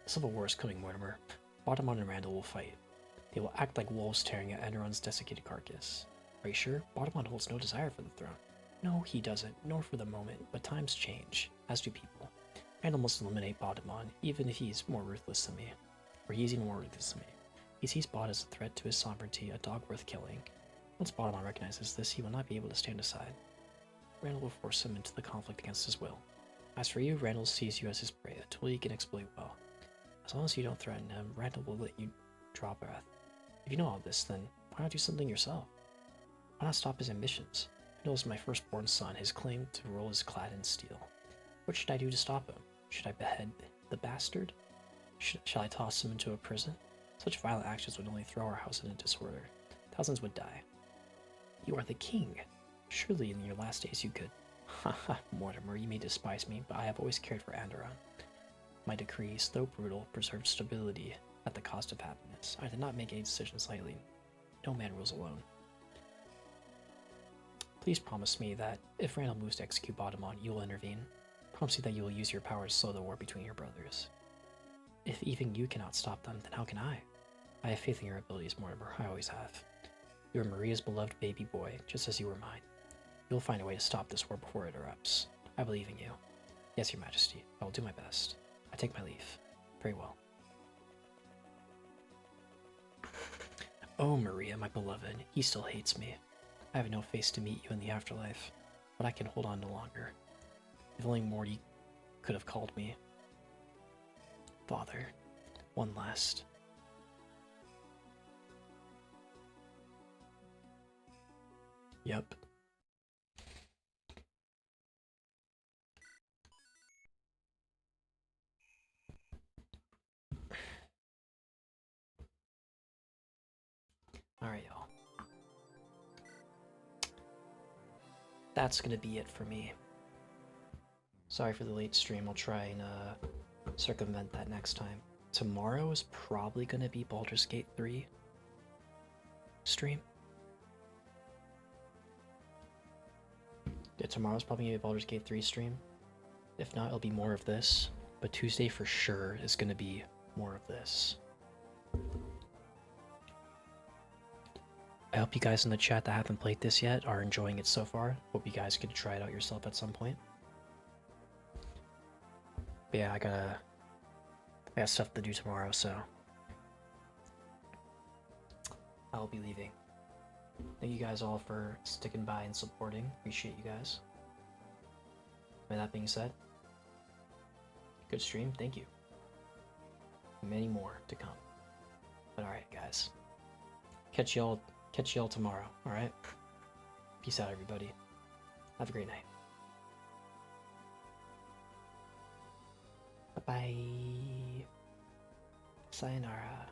The civil war is coming, Mortimer. Bottomon and Randall will fight. They will act like wolves tearing at Andaron's desiccated carcass. Are you sure? Bottomon holds no desire for the throne. No, he doesn't, nor for the moment, but times change, as do people. Randall must eliminate Bottomon, even if he's more ruthless than me. Or he's even more ruthless than me. He sees Bot as a threat to his sovereignty, a dog worth killing. Once Bottomon recognizes this, he will not be able to stand aside. Randall will force him into the conflict against his will. As for you, Randall sees you as his prey, a tool he can exploit well. As long as you don't threaten him, Randall will let you draw breath. If you know all this, then why not do something yourself? Why not stop his ambitions? Randall is my firstborn son. His claim to rule is clad in steel. What should I do to stop him? Should I behead the bastard? Shall I toss him into a prison? Such violent actions would only throw our house into disorder. Thousands would die. You are the king. Surely in your last days you could. Haha, Mortimer, you may despise me, but I have always cared for Andaron. My decrees, though brutal, preserved stability at the cost of happiness. I did not make any decisions lightly. No man rules alone. Please promise me that if Randall moves to execute Bottomon, you will intervene. Promise me that you will use your power to slow the war between your brothers. If even you cannot stop them, then how can I? I have faith in your abilities, Mortimer. I always have. You are Maria's beloved baby boy, just as you were mine. You will find a way to stop this war before it erupts. I believe in you. Yes, Your Majesty. I will do my best. I take my leave. Very well. Oh, Maria, my beloved, he still hates me. I have no face to meet you in the afterlife, but I can hold on no longer. If only Morty could have called me Father. One last. Yep. Alright, y'all. That's gonna be it for me. Sorry for the late stream. I'll try and circumvent that next time. Tomorrow is probably gonna be Baldur's Gate 3 stream. Yeah, tomorrow's probably gonna be Baldur's Gate 3 stream. If not, it'll be more of this. But Tuesday for sure is gonna be more of this. I hope you guys in the chat that haven't played this yet are enjoying it so far. Hope you guys get to try it out yourself at some point. But yeah, I got stuff to do tomorrow, so I'll be leaving. Thank you guys all for sticking by and supporting. Appreciate you guys. With that being said, good stream. Thank you. Many more to come. But alright, guys. Catch y'all tomorrow, alright? Peace out, everybody. Have a great night. Bye-bye. Sayonara.